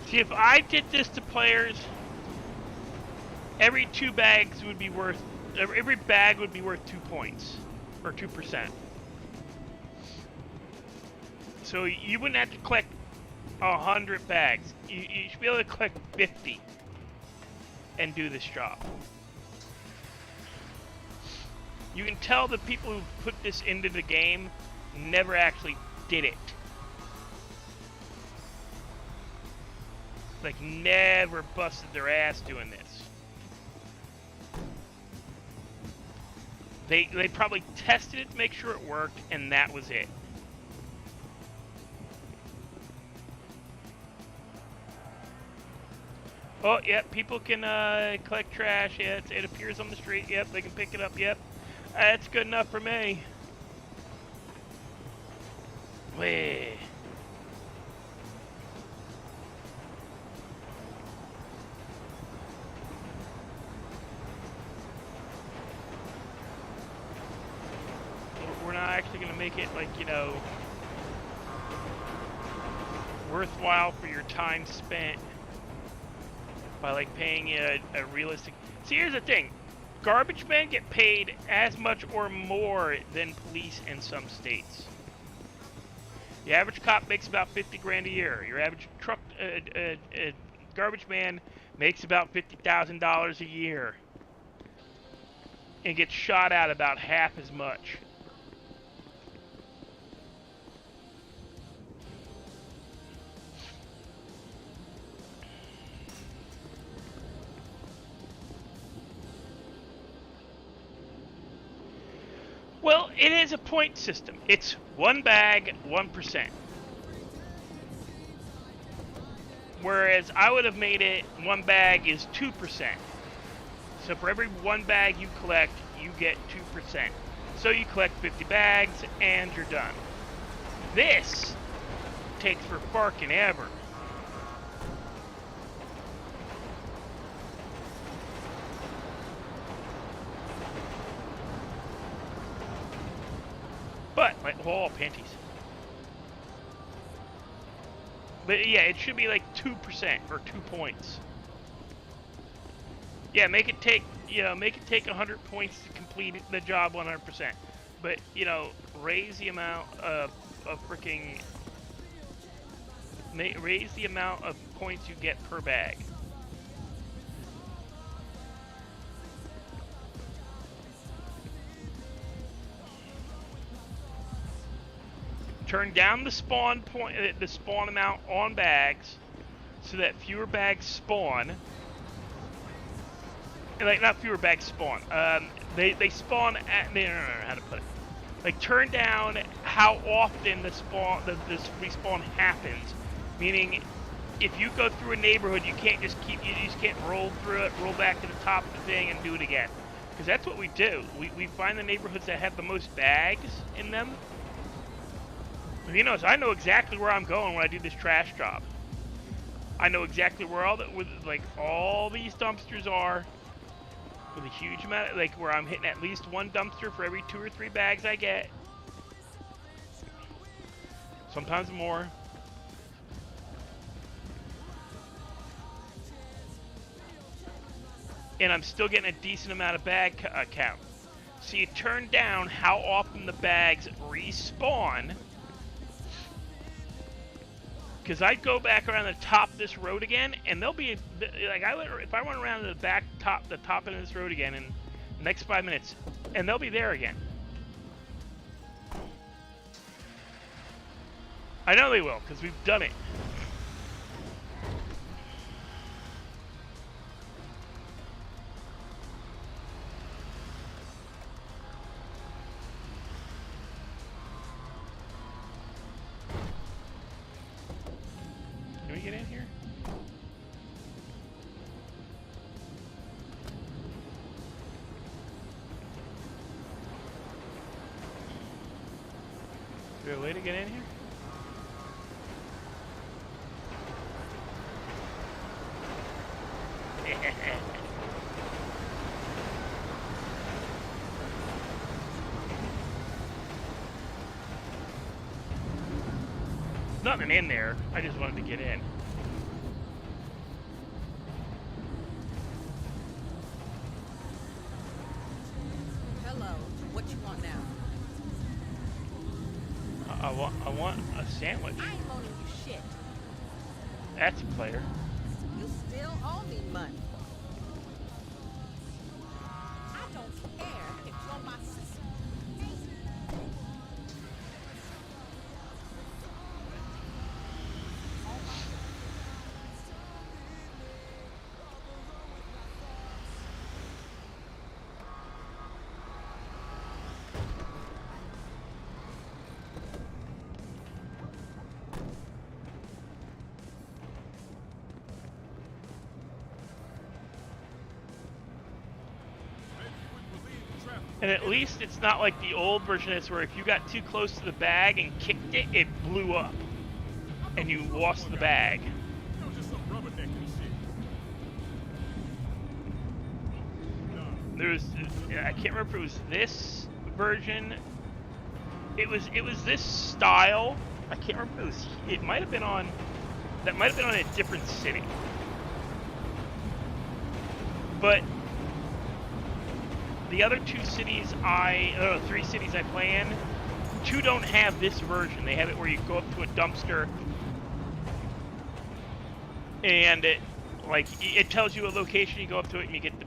See, if I did this to players, every bag would be worth 2 points, or 2%. So you wouldn't have to collect 100 bags. You should be able to collect 50 and do this job. You can tell the people who put this into the game never actually did it. Like, never busted their ass doing this. They probably tested it to make sure it worked, and that was it. Oh, yep, people can collect trash. Yeah, it appears on the street. Yep, they can pick it up. Yep, that's good enough for me. Way. We're not actually going to make it, like, you know, worthwhile for your time spent by, like, paying you a realistic... See, here's the thing. Garbage men get paid as much or more than police in some states. The average cop makes about 50 grand a year. Your average truck garbage man makes about $50,000 a year and gets shot at about half as much. Well, it is a point system. It's one bag, 1%. Whereas I would have made it one bag is 2%. So for every one bag you collect, you get 2%. So you collect 50 bags and you're done. This takes for fucking ever. But, like, oh, panties. But yeah, it should be like 2% or 2 points. Yeah, make it take 100 points to complete the job 100%. But, you know, raise the amount of freaking... Raise the amount of points you get per bag. Turn down the spawn amount on bags, so that fewer bags spawn. Like, not fewer bags spawn. They spawn at. No, how to put it? Like, turn down how often this respawn happens. Meaning, if you go through a neighborhood, you just can't roll through it, roll back to the top of the thing, and do it again. Because that's what we do. We find the neighborhoods that have the most bags in them. You know, I know exactly where I'm going when I do this trash job. I know exactly where all these dumpsters are, with a huge amount, like where I'm hitting at least one dumpster for every 2 or 3 bags I get. Sometimes more. And I'm still getting a decent amount of bag count. So you turn down how often the bags respawn. Because I'd go back around the top of this road again, and they'll be like, if I went around to the top end of this road again in the next 5 minutes, and they'll be there again. I know they will, because we've done it. Can we get in here? Is there a way to get in here? Nothing in there. I just wanted to get in. Hello. What you want now? I want a sandwich. I ain't loaning you shit. That's a player. You still owe me money. I don't care if you're my sister. And at least it's not like the old version is where if you got too close to the bag and kicked it, it blew up. And you lost the bag. There's, I can't remember if it was this version. It was this style. I can't remember if it was, it might have been on, that might have been on a different city. But the other 2 cities 3 cities I play in, 2 don't have this version. They have it where you go up to a dumpster and it tells you a location, you go up to it and you get the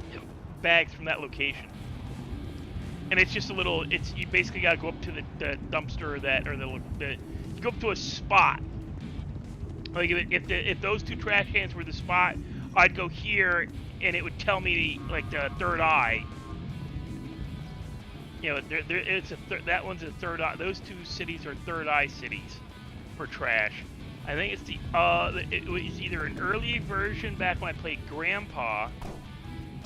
bags from that location. And it's just a little, you basically gotta go up to the dumpster you go up to a spot. Like if those 2 trash cans were the spot, I'd go here and it would tell me like the third eye. You know, that one's a third eye. Those two cities are third eye cities for trash. I think it's it was either an early version back when I played Grandpa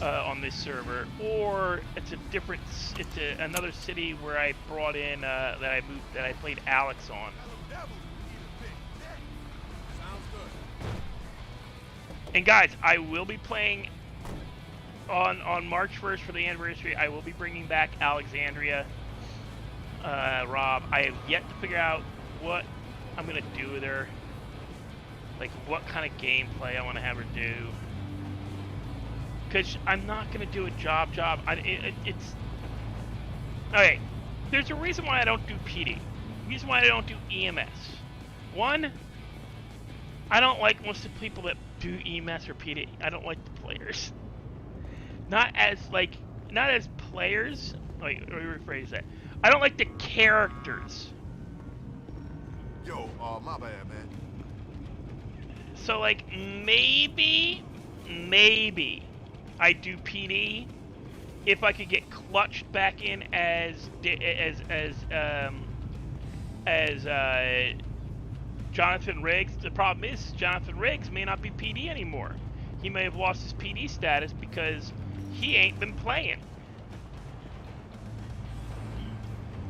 on this server, or it's a different. It's another city where I brought in that I played Alex on. And guys, I will be playing on March 1st for the anniversary. I will be bringing back Alexandria. Rob, I have yet to figure out what I'm gonna do with her. Like what kind of gameplay I want to have her do. Because I'm not gonna do a job. It's okay. There's a reason why I don't do PD. The reason why I don't do EMS. One, I don't like most of the people that do EMS or PD. I don't like the players. Not as players. Wait, let me rephrase that. I don't like the characters. Yo, my bad, man. So like maybe I do PD if I could get clutched back in as Jonathan Riggs. The problem is Jonathan Riggs may not be PD anymore. He may have lost his PD status because he ain't been playing.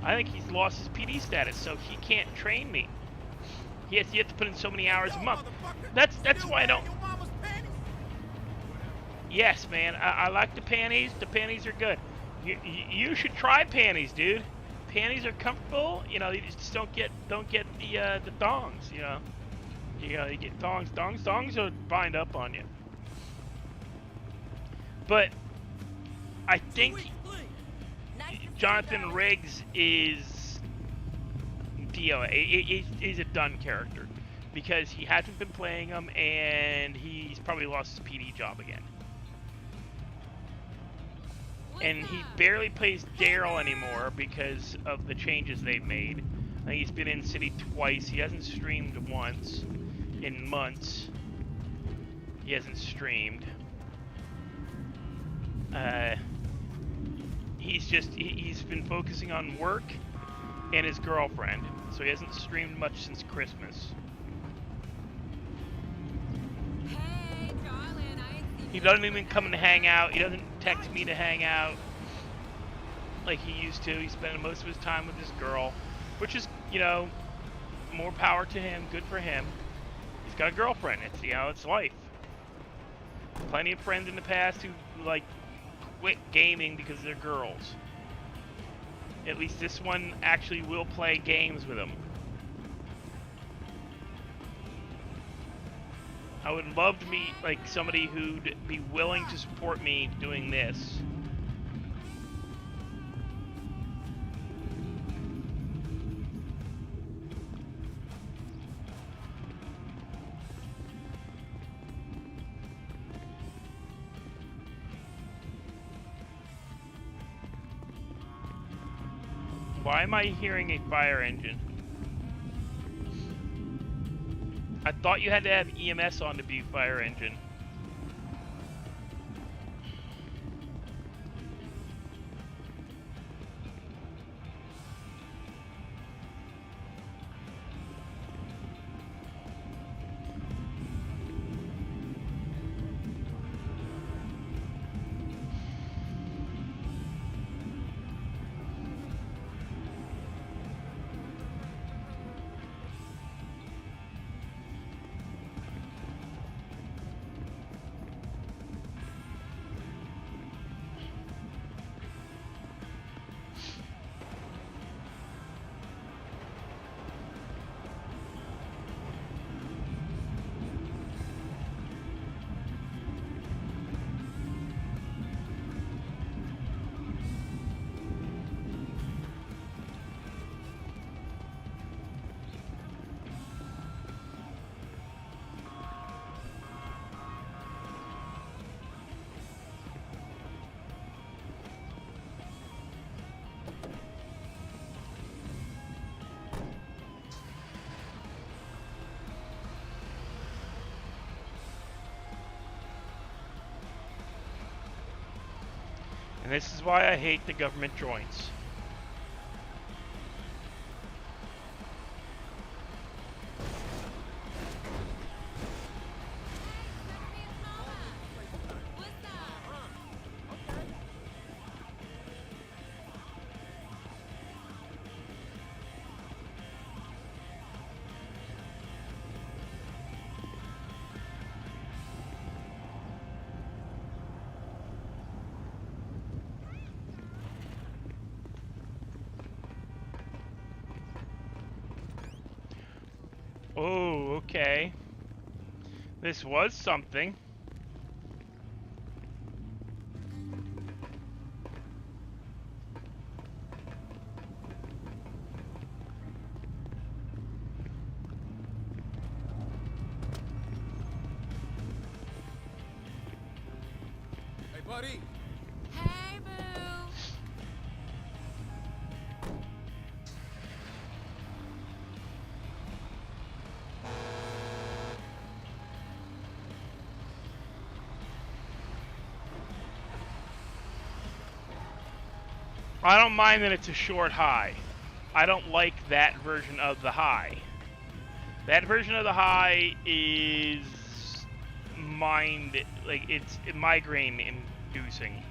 I think he's lost his PD status, so he can't train me. He has to put in so many hours a month. That's why I don't. Yes, man. I like the panties. The panties are good. You should try panties, dude. Panties are comfortable. You know, you just don't get the thongs. You know, you get thongs. Thongs will bind up on you. But I think Jonathan Riggs is he's a done character because he hasn't been playing him and he's probably lost his PD job again. And he barely plays Daryl anymore because of the changes they've made. I think he's been in City twice. He hasn't streamed once in months. He hasn't streamed. He's been focusing on work and his girlfriend, so he hasn't streamed much since Christmas. Hey, darling, I ain't seen He doesn't even come and hang out. He doesn't text me to hang out like he used to. He's spending most of his time with his girl, which is, you know, more power to him. Good for him. He's got a girlfriend. It's, you know, it's life. Plenty of friends in the past who like quit gaming because they're girls. At least this one actually will play games with him. I would love to meet like somebody who'd be willing to support me doing this. Why am I hearing a fire engine? I thought you had to have EMS on to be fire engine. And this is why I hate the government joints. Okay. This was something. Hey, buddy. Hey, boo. I don't mind that it's a short high. I don't like that version of the high. That version of the high is it's migraine inducing.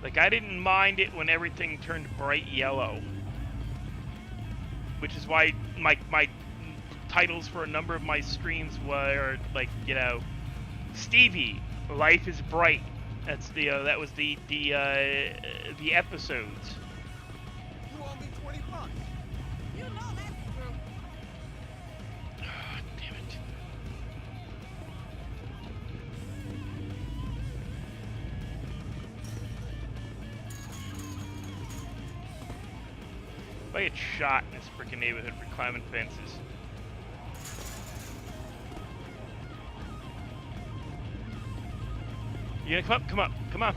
Like, I didn't mind it when everything turned bright yellow. Which is why my titles for a number of my streams were, like, you know, Stevie, Life is Bright. That's the, that was the episodes. You owe me $20. You know that's true. Damn it. If I get shot in this freaking neighborhood for climbing fences. You gonna come up? Come up. Come on.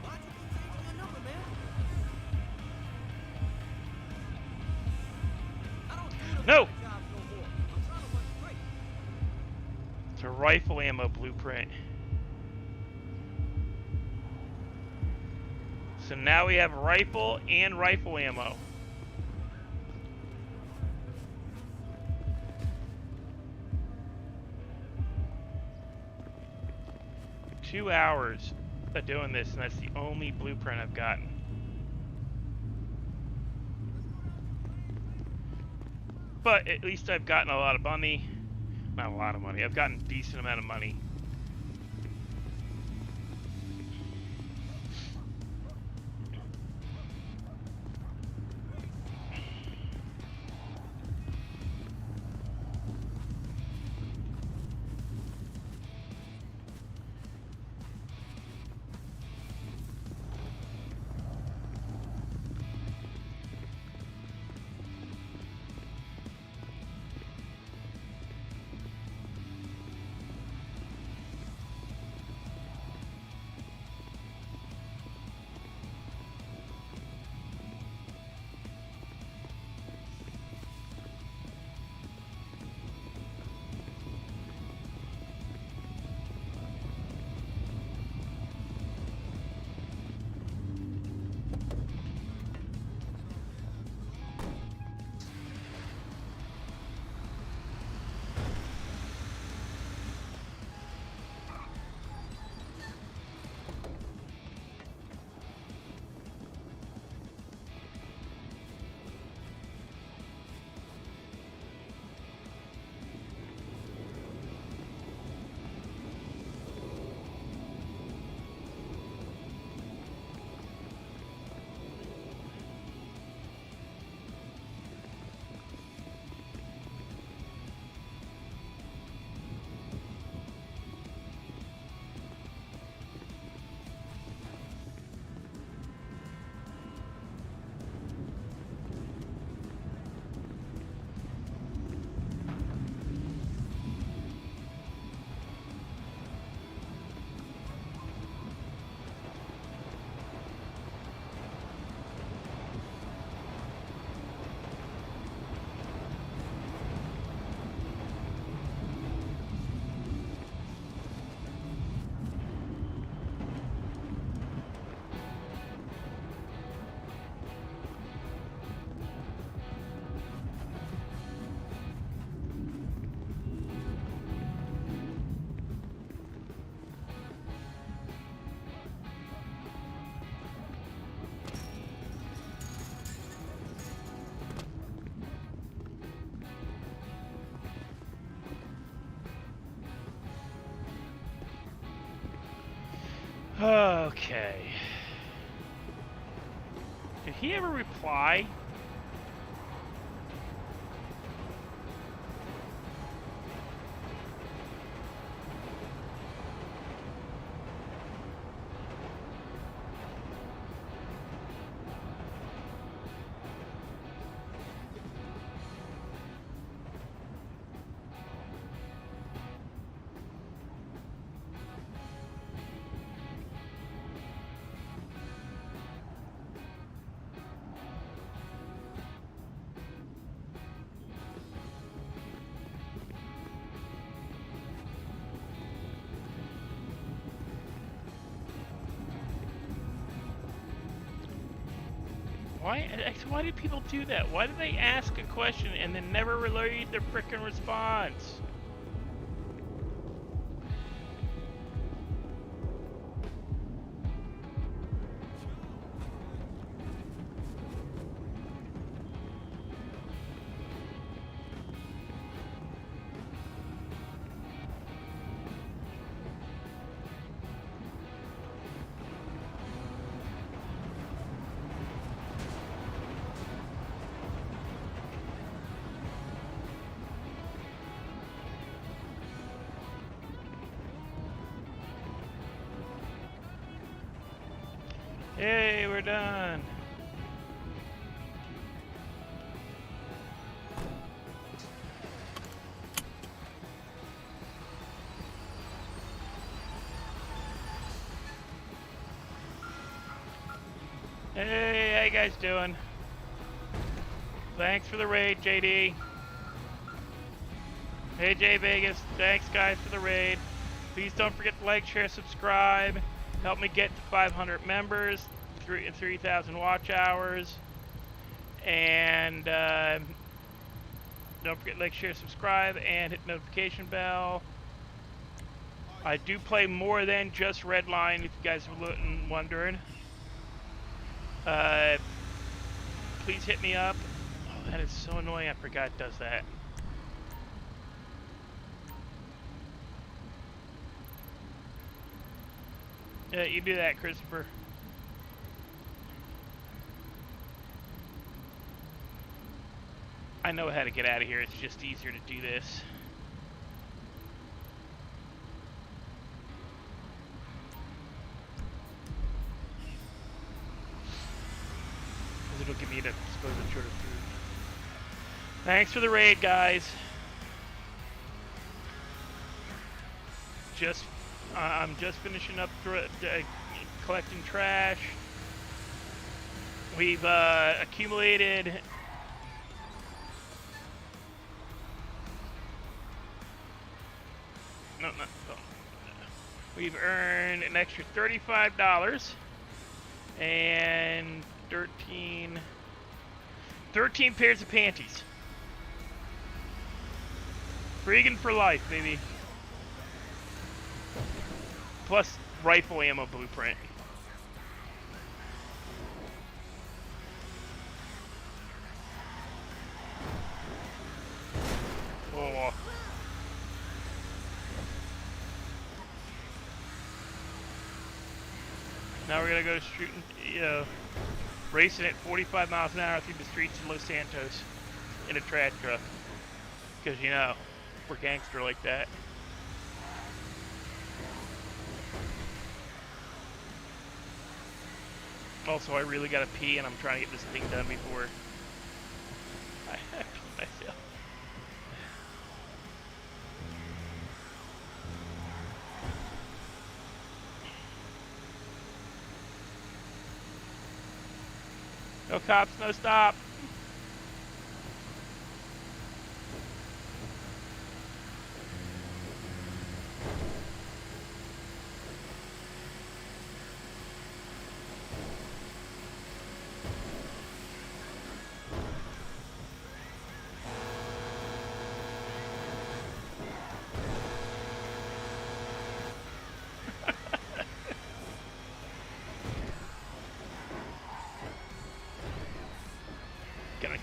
Why'd you keep changing your number, man? I don't do those No! kind of jobs no more. I'm trying to run straight. It's a rifle ammo blueprint. So now we have rifle and rifle ammo. Two hours of doing this, and that's the only blueprint I've gotten. But at least I've gotten a lot of money. Not a lot of money. I've gotten a decent amount of money. Okay. Did he ever reply? Why do people do that? Why do they ask a question and then never relay their frickin' response? Hey, we're done. Hey, how you guys doing? Thanks for the raid, JD. Hey, J Vegas. Thanks, guys, for the raid. Please don't forget to like, share, subscribe. Help me get to 500 members, 3,000 watch hours, and don't forget to like, share, subscribe, and hit notification bell. I do play more than just Redline, if you guys are wondering. Please hit me up. Oh, that is so annoying. I forgot it does that. Yeah, you do that, Christopher. I know how to get out of here. It's just easier to do this. Because it'll give me the supposed shorter food. Thanks for the raid, guys. I'm just finishing up collecting trash. We've accumulated no. We've earned an extra $35 and 13 pairs of panties. Freegan for life, baby. Plus rifle ammo blueprint. Oh. Now we're gonna go shooting, racing at 45 miles an hour through the streets of Los Santos in a trash truck. Because, we're gangster like that. Also, I really gotta pee, and I'm trying to get this thing done before I pee myself. No cops, no stop.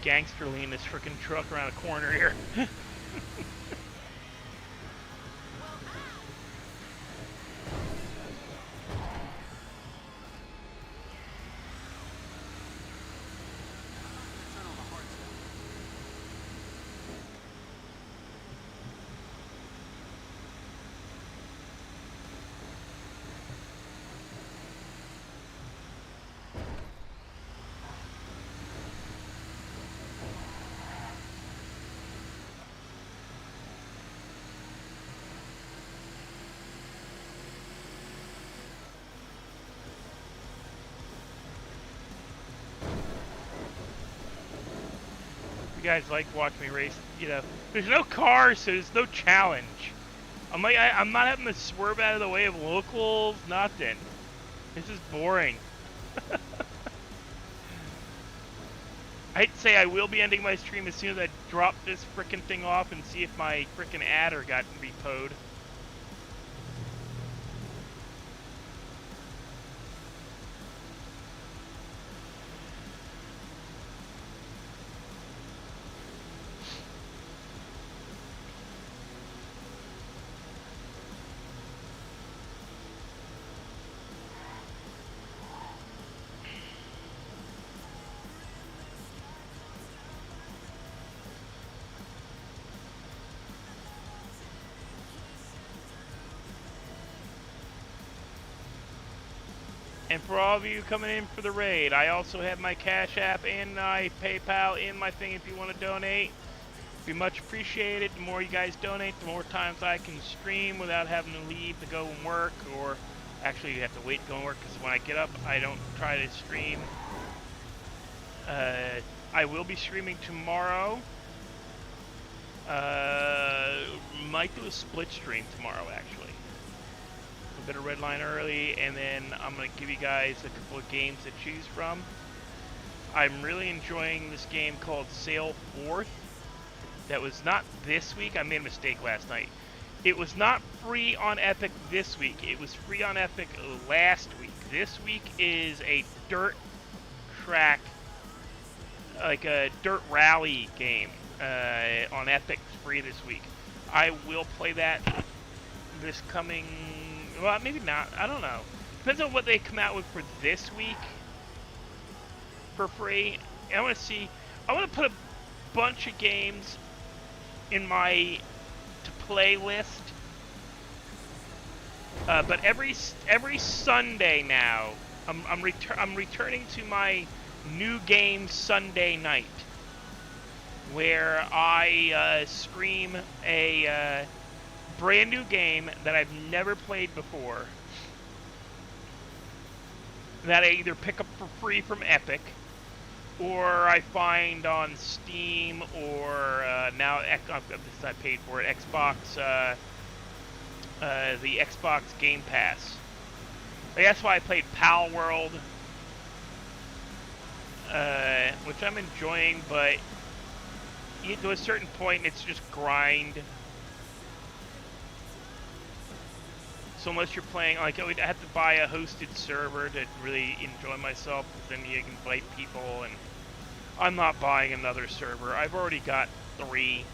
Gangster lean this freaking truck around a corner here. guys like watching me race. You know, there's no cars, so there's no challenge. I'm like, I'm not having to swerve out of the way of locals, nothing. This is boring. I'd say I will be ending my stream as soon as I drop this frickin' thing off and see if my frickin' adder got repoed. And for all of you coming in for the raid, I also have my Cash App and my PayPal in my thing if you want to donate. Be much appreciated. The more you guys donate, the more times I can stream without having to leave to go and work, or actually you have to wait to go and work because when I get up, I don't try to stream. I will be streaming tomorrow. Might do a split stream tomorrow, actually. A bit of Redline early, and then I'm going to give you guys a couple of games to choose from. I'm really enjoying this game called Sail Forth. That was not this week. I made a mistake last night. It was not free on Epic this week. It was free on Epic last week. This week is a dirt track, like a dirt rally game on Epic, free this week. I will play that this coming... Well, maybe not. I don't know. Depends on what they come out with for this week for free. I want to see... I want to put a bunch of games in my to-play list. But every Sunday now, I'm returning to my new game Sunday night, where I stream a brand new game that I've never played before, that I either pick up for free from Epic, or I find on Steam, or now I paid for it, Xbox, the Xbox Game Pass. Like, that's why I played Pal World, which I'm enjoying, but to a certain point, it's just grind. So unless you're playing, like, I would have to buy a hosted server to really enjoy myself, then you can invite people, and I'm not buying another server. I've already got 3.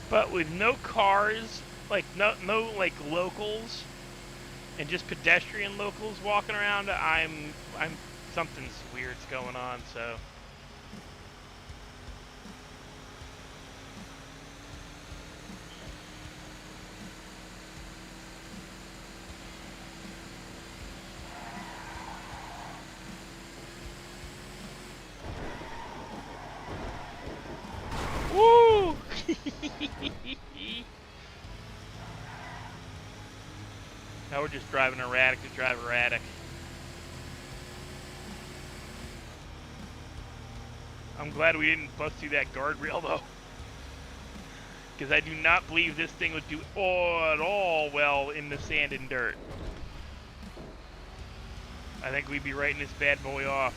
But with no cars, like no like locals, and just pedestrian locals walking around, I'm something's weird's going on. So woo! Now we're just driving erratic to drive erratic. I'm glad we didn't bust through that guardrail though, because I do not believe this thing would do at all well in the sand and dirt. I think we'd be writing this bad boy off.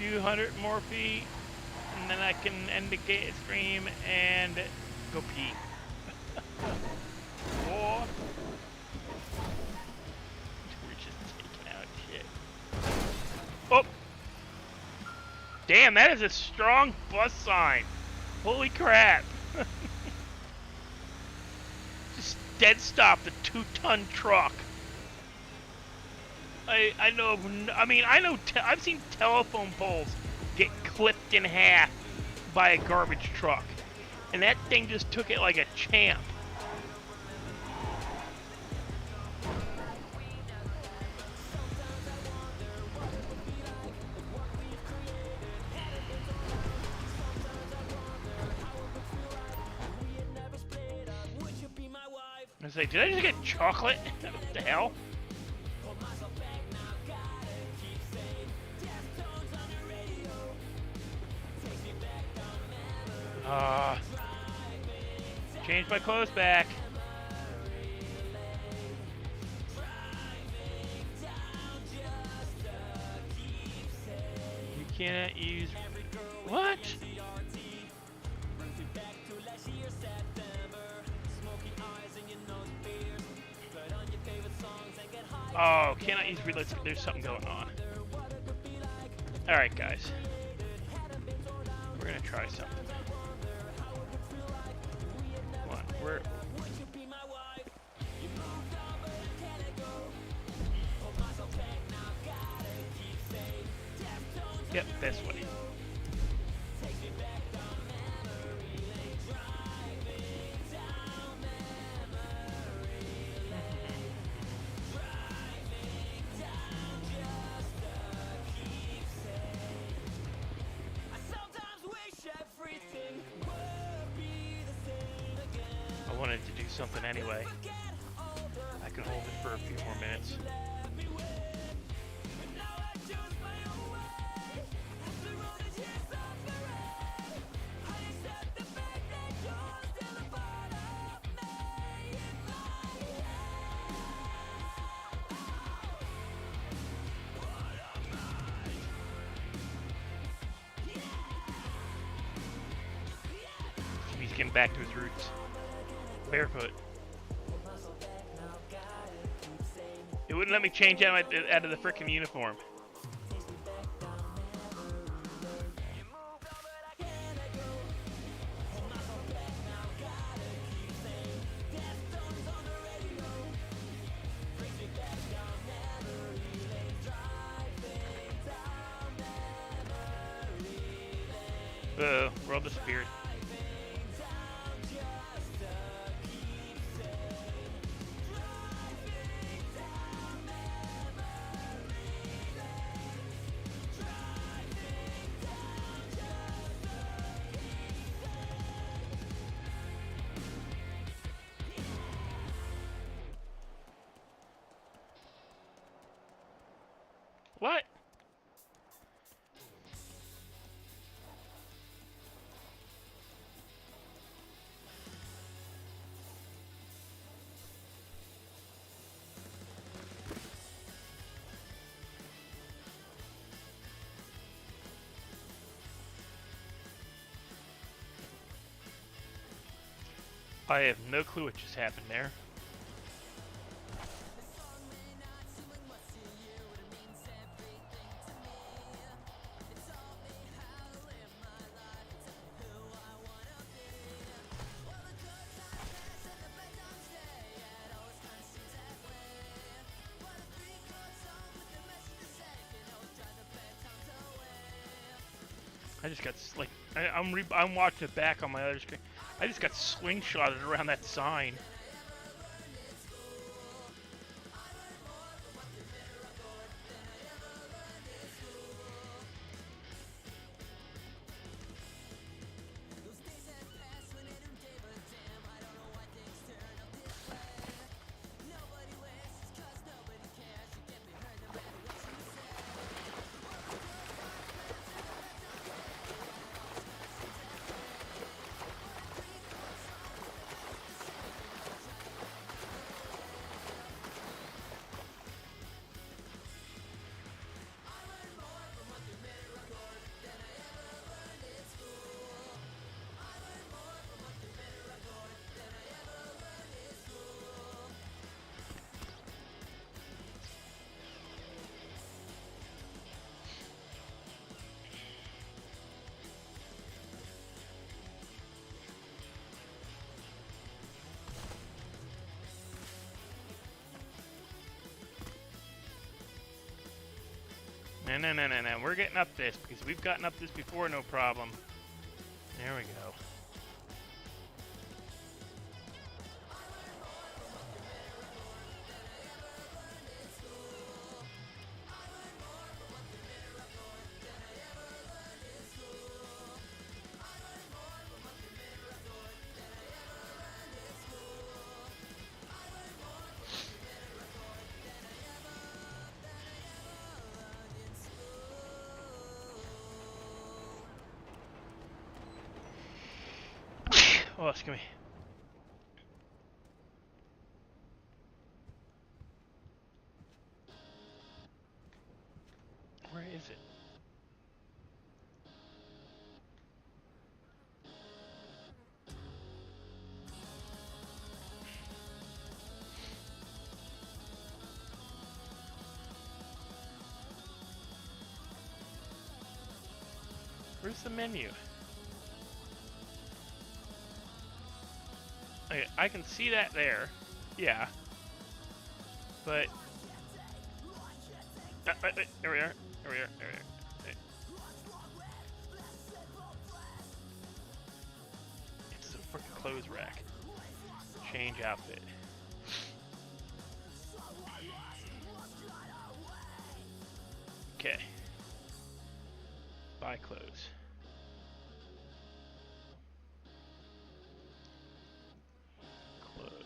few hundred more feet, and then I can end the stream and go pee. Or we're just taking out shit. Oh! Damn, that is a strong bus sign. Holy crap. Just dead stop the 2-ton truck. I know, I've seen telephone poles get clipped in half by a garbage truck. And that thing just took it like a champ. I was like, did I just get chocolate? What the hell? Change my clothes back. You cannot use... What? Oh, cannot use reloads. There's something going on. Alright, guys. We're gonna try something. Come on, we're... Yep, this way. I wanted to do something anyway. I can hold it for a few more minutes. He's getting back to his roots. Barefoot. It wouldn't let me change out of the frickin' uniform. World disappeared. What? I have no clue what just happened there. I just got like I'm watching it back on my other screen. I just got slingshotted around that sign. No, no, no, no, no. We're getting up this because we've gotten up this before, no problem. There we go. Oh, excuse me. Where is it? Where's the menu? Okay, I can see that there. Yeah. But... there we are. There we are. There we are. There. It's the freaking clothes rack. Change outfit. Okay. Buy clothes. Clothes.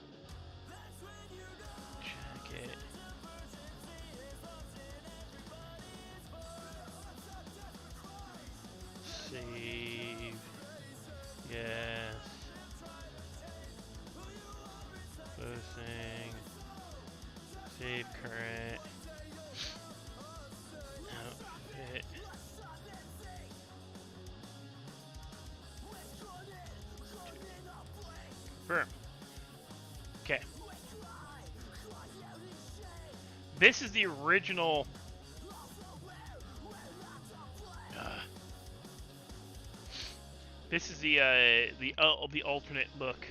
Jacket. Save. Yes. Closing. Save current. Outfit. Confirm. Okay. This is the original. This is the alternate look.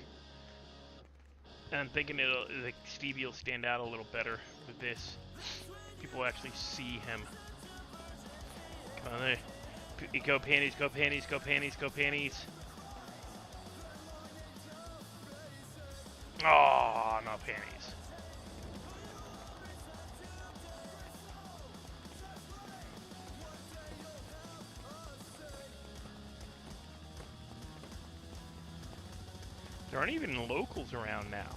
And I'm thinking like Stevie will stand out a little better with this. People will actually see him. Come on there. Go panties, go panties, go panties, go panties. Oh, no panties. There aren't even locals around now.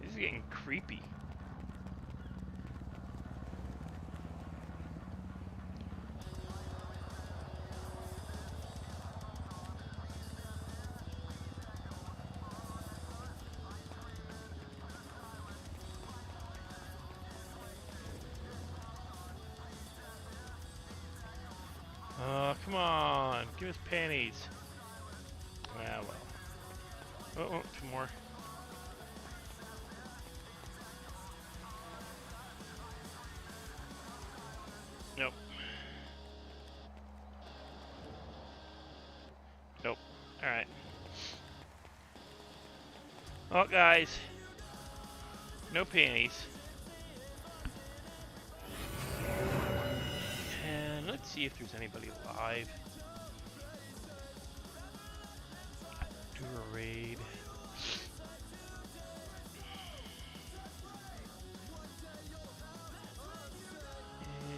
This is getting creepy. Oh, come on. Give us panties. Ah, well. Oh, two more. Nope. Nope. Alright. Well, guys. No panties. And let's see if there's anybody live. Do a raid.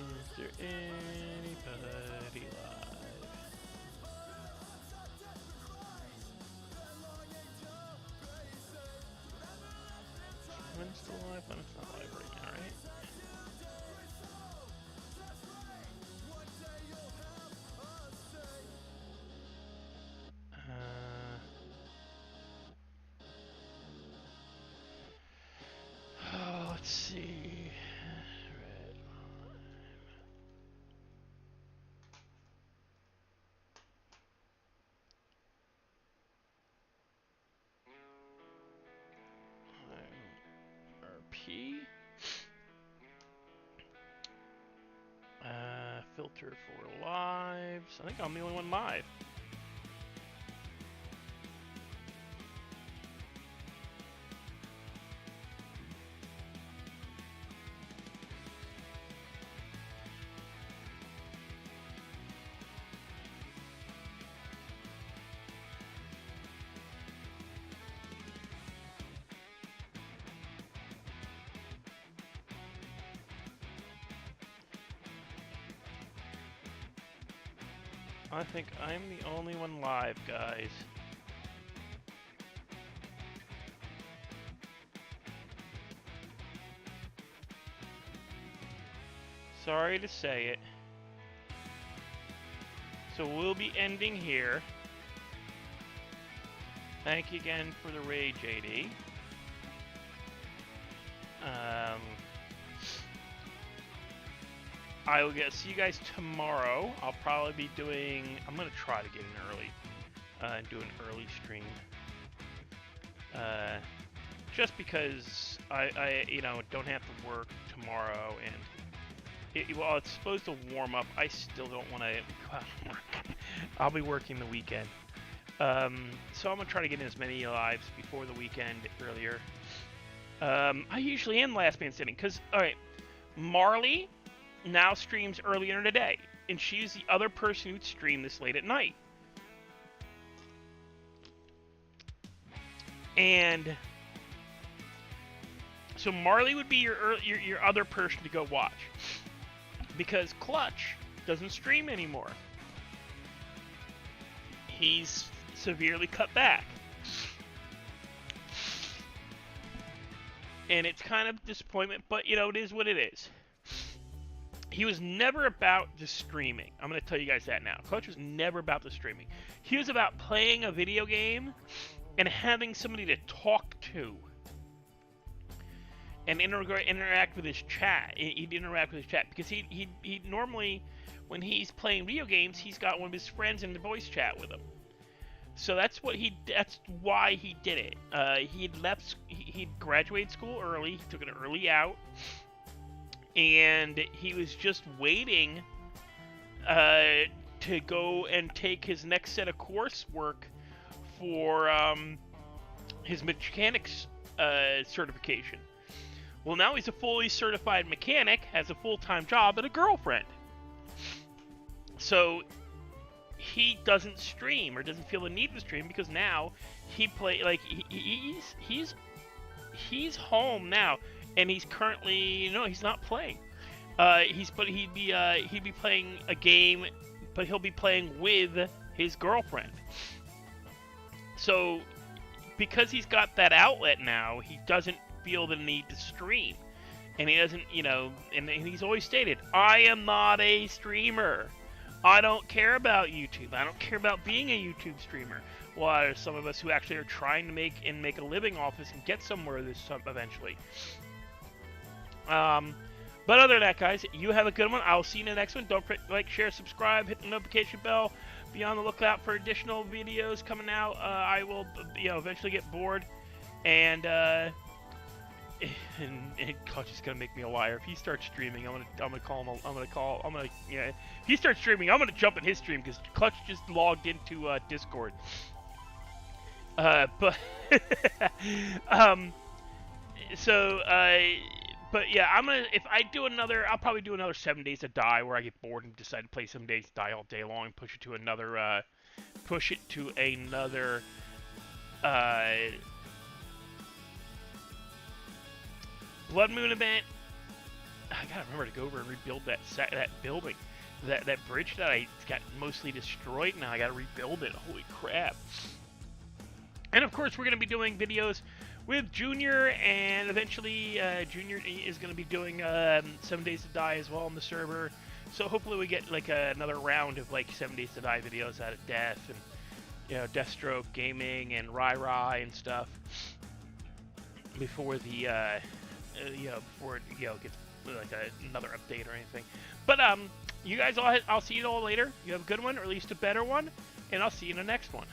Is there anybody live? When's still live? When it's not live right now, right? Oh, let's see. RP. Filter for lives. I think I'm the only one live. I think I'm the only one live, guys. Sorry to say it. So we'll be ending here. Thank you again for the raid, JD. I will see you guys tomorrow. I'll probably be doing. I'm gonna try to get in early and do an early stream. Just because I don't have to work tomorrow, and well, it's supposed to warm up. I still don't want to go out and work. I'll be working the weekend. So I'm gonna try to get in as many lives before the weekend earlier. I usually am last man standing because, all right, Marley now streams earlier in the day, and she's the other person who'd stream this late at night. And so Marley would be your other person to go watch, because Clutch doesn't stream anymore. He's severely cut back. And it's kind of disappointment, but it is what it is. He was never about the streaming. I'm going to tell you guys that now. Clutch was never about the streaming. He was about playing a video game and having somebody to talk to and interact with his chat. He'd interact with his chat because he normally, when he's playing video games, he's got one of his friends in the voice chat with him. So that's why he did it. He'd graduated school early. He took an early out, and he was just waiting to go and take his next set of coursework for his mechanics certification. Well, now he's a fully certified mechanic, has a full-time job, and a girlfriend. So he doesn't stream or doesn't feel the need to stream because now he he's home now, and he's currently he's not playing. He'd be playing a game, but he'll be playing with his girlfriend. So because he's got that outlet now, he doesn't feel the need to stream, and he doesn't, and he's always stated, I am not a streamer. I don't care about YouTube. I don't care about being a YouTube streamer. Well, there's some of us who actually are trying to make a living off this and get somewhere eventually. But other than that, guys, you have a good one. I'll see you in the next one. Don't forget to like, share, subscribe, hit the notification bell. Be on the lookout for additional videos coming out. I will, eventually get bored, and Clutch is gonna make me a liar. If he starts streaming, I'm gonna call him. If he starts streaming, I'm gonna jump in his stream because Clutch just logged into Discord. But yeah, if I do another, I'll probably do another 7 Days to Die where I get bored and decide to play 7 Days to Die all day long and push it to another Blood Moon event. I gotta remember to go over and rebuild that building, that bridge that I got mostly destroyed. Now I gotta rebuild it. Holy crap! And of course, we're gonna be doing videos with Junior, and eventually Junior is gonna be doing 7 Days to Die as well on the server. So hopefully we get like another round of like 7 Days to Die videos out of Death and Deathstroke Gaming and Rai and stuff before the before it gets like another update or anything. But you guys I'll see you all later. You have a good one, or at least a better one, and I'll see you in the next one.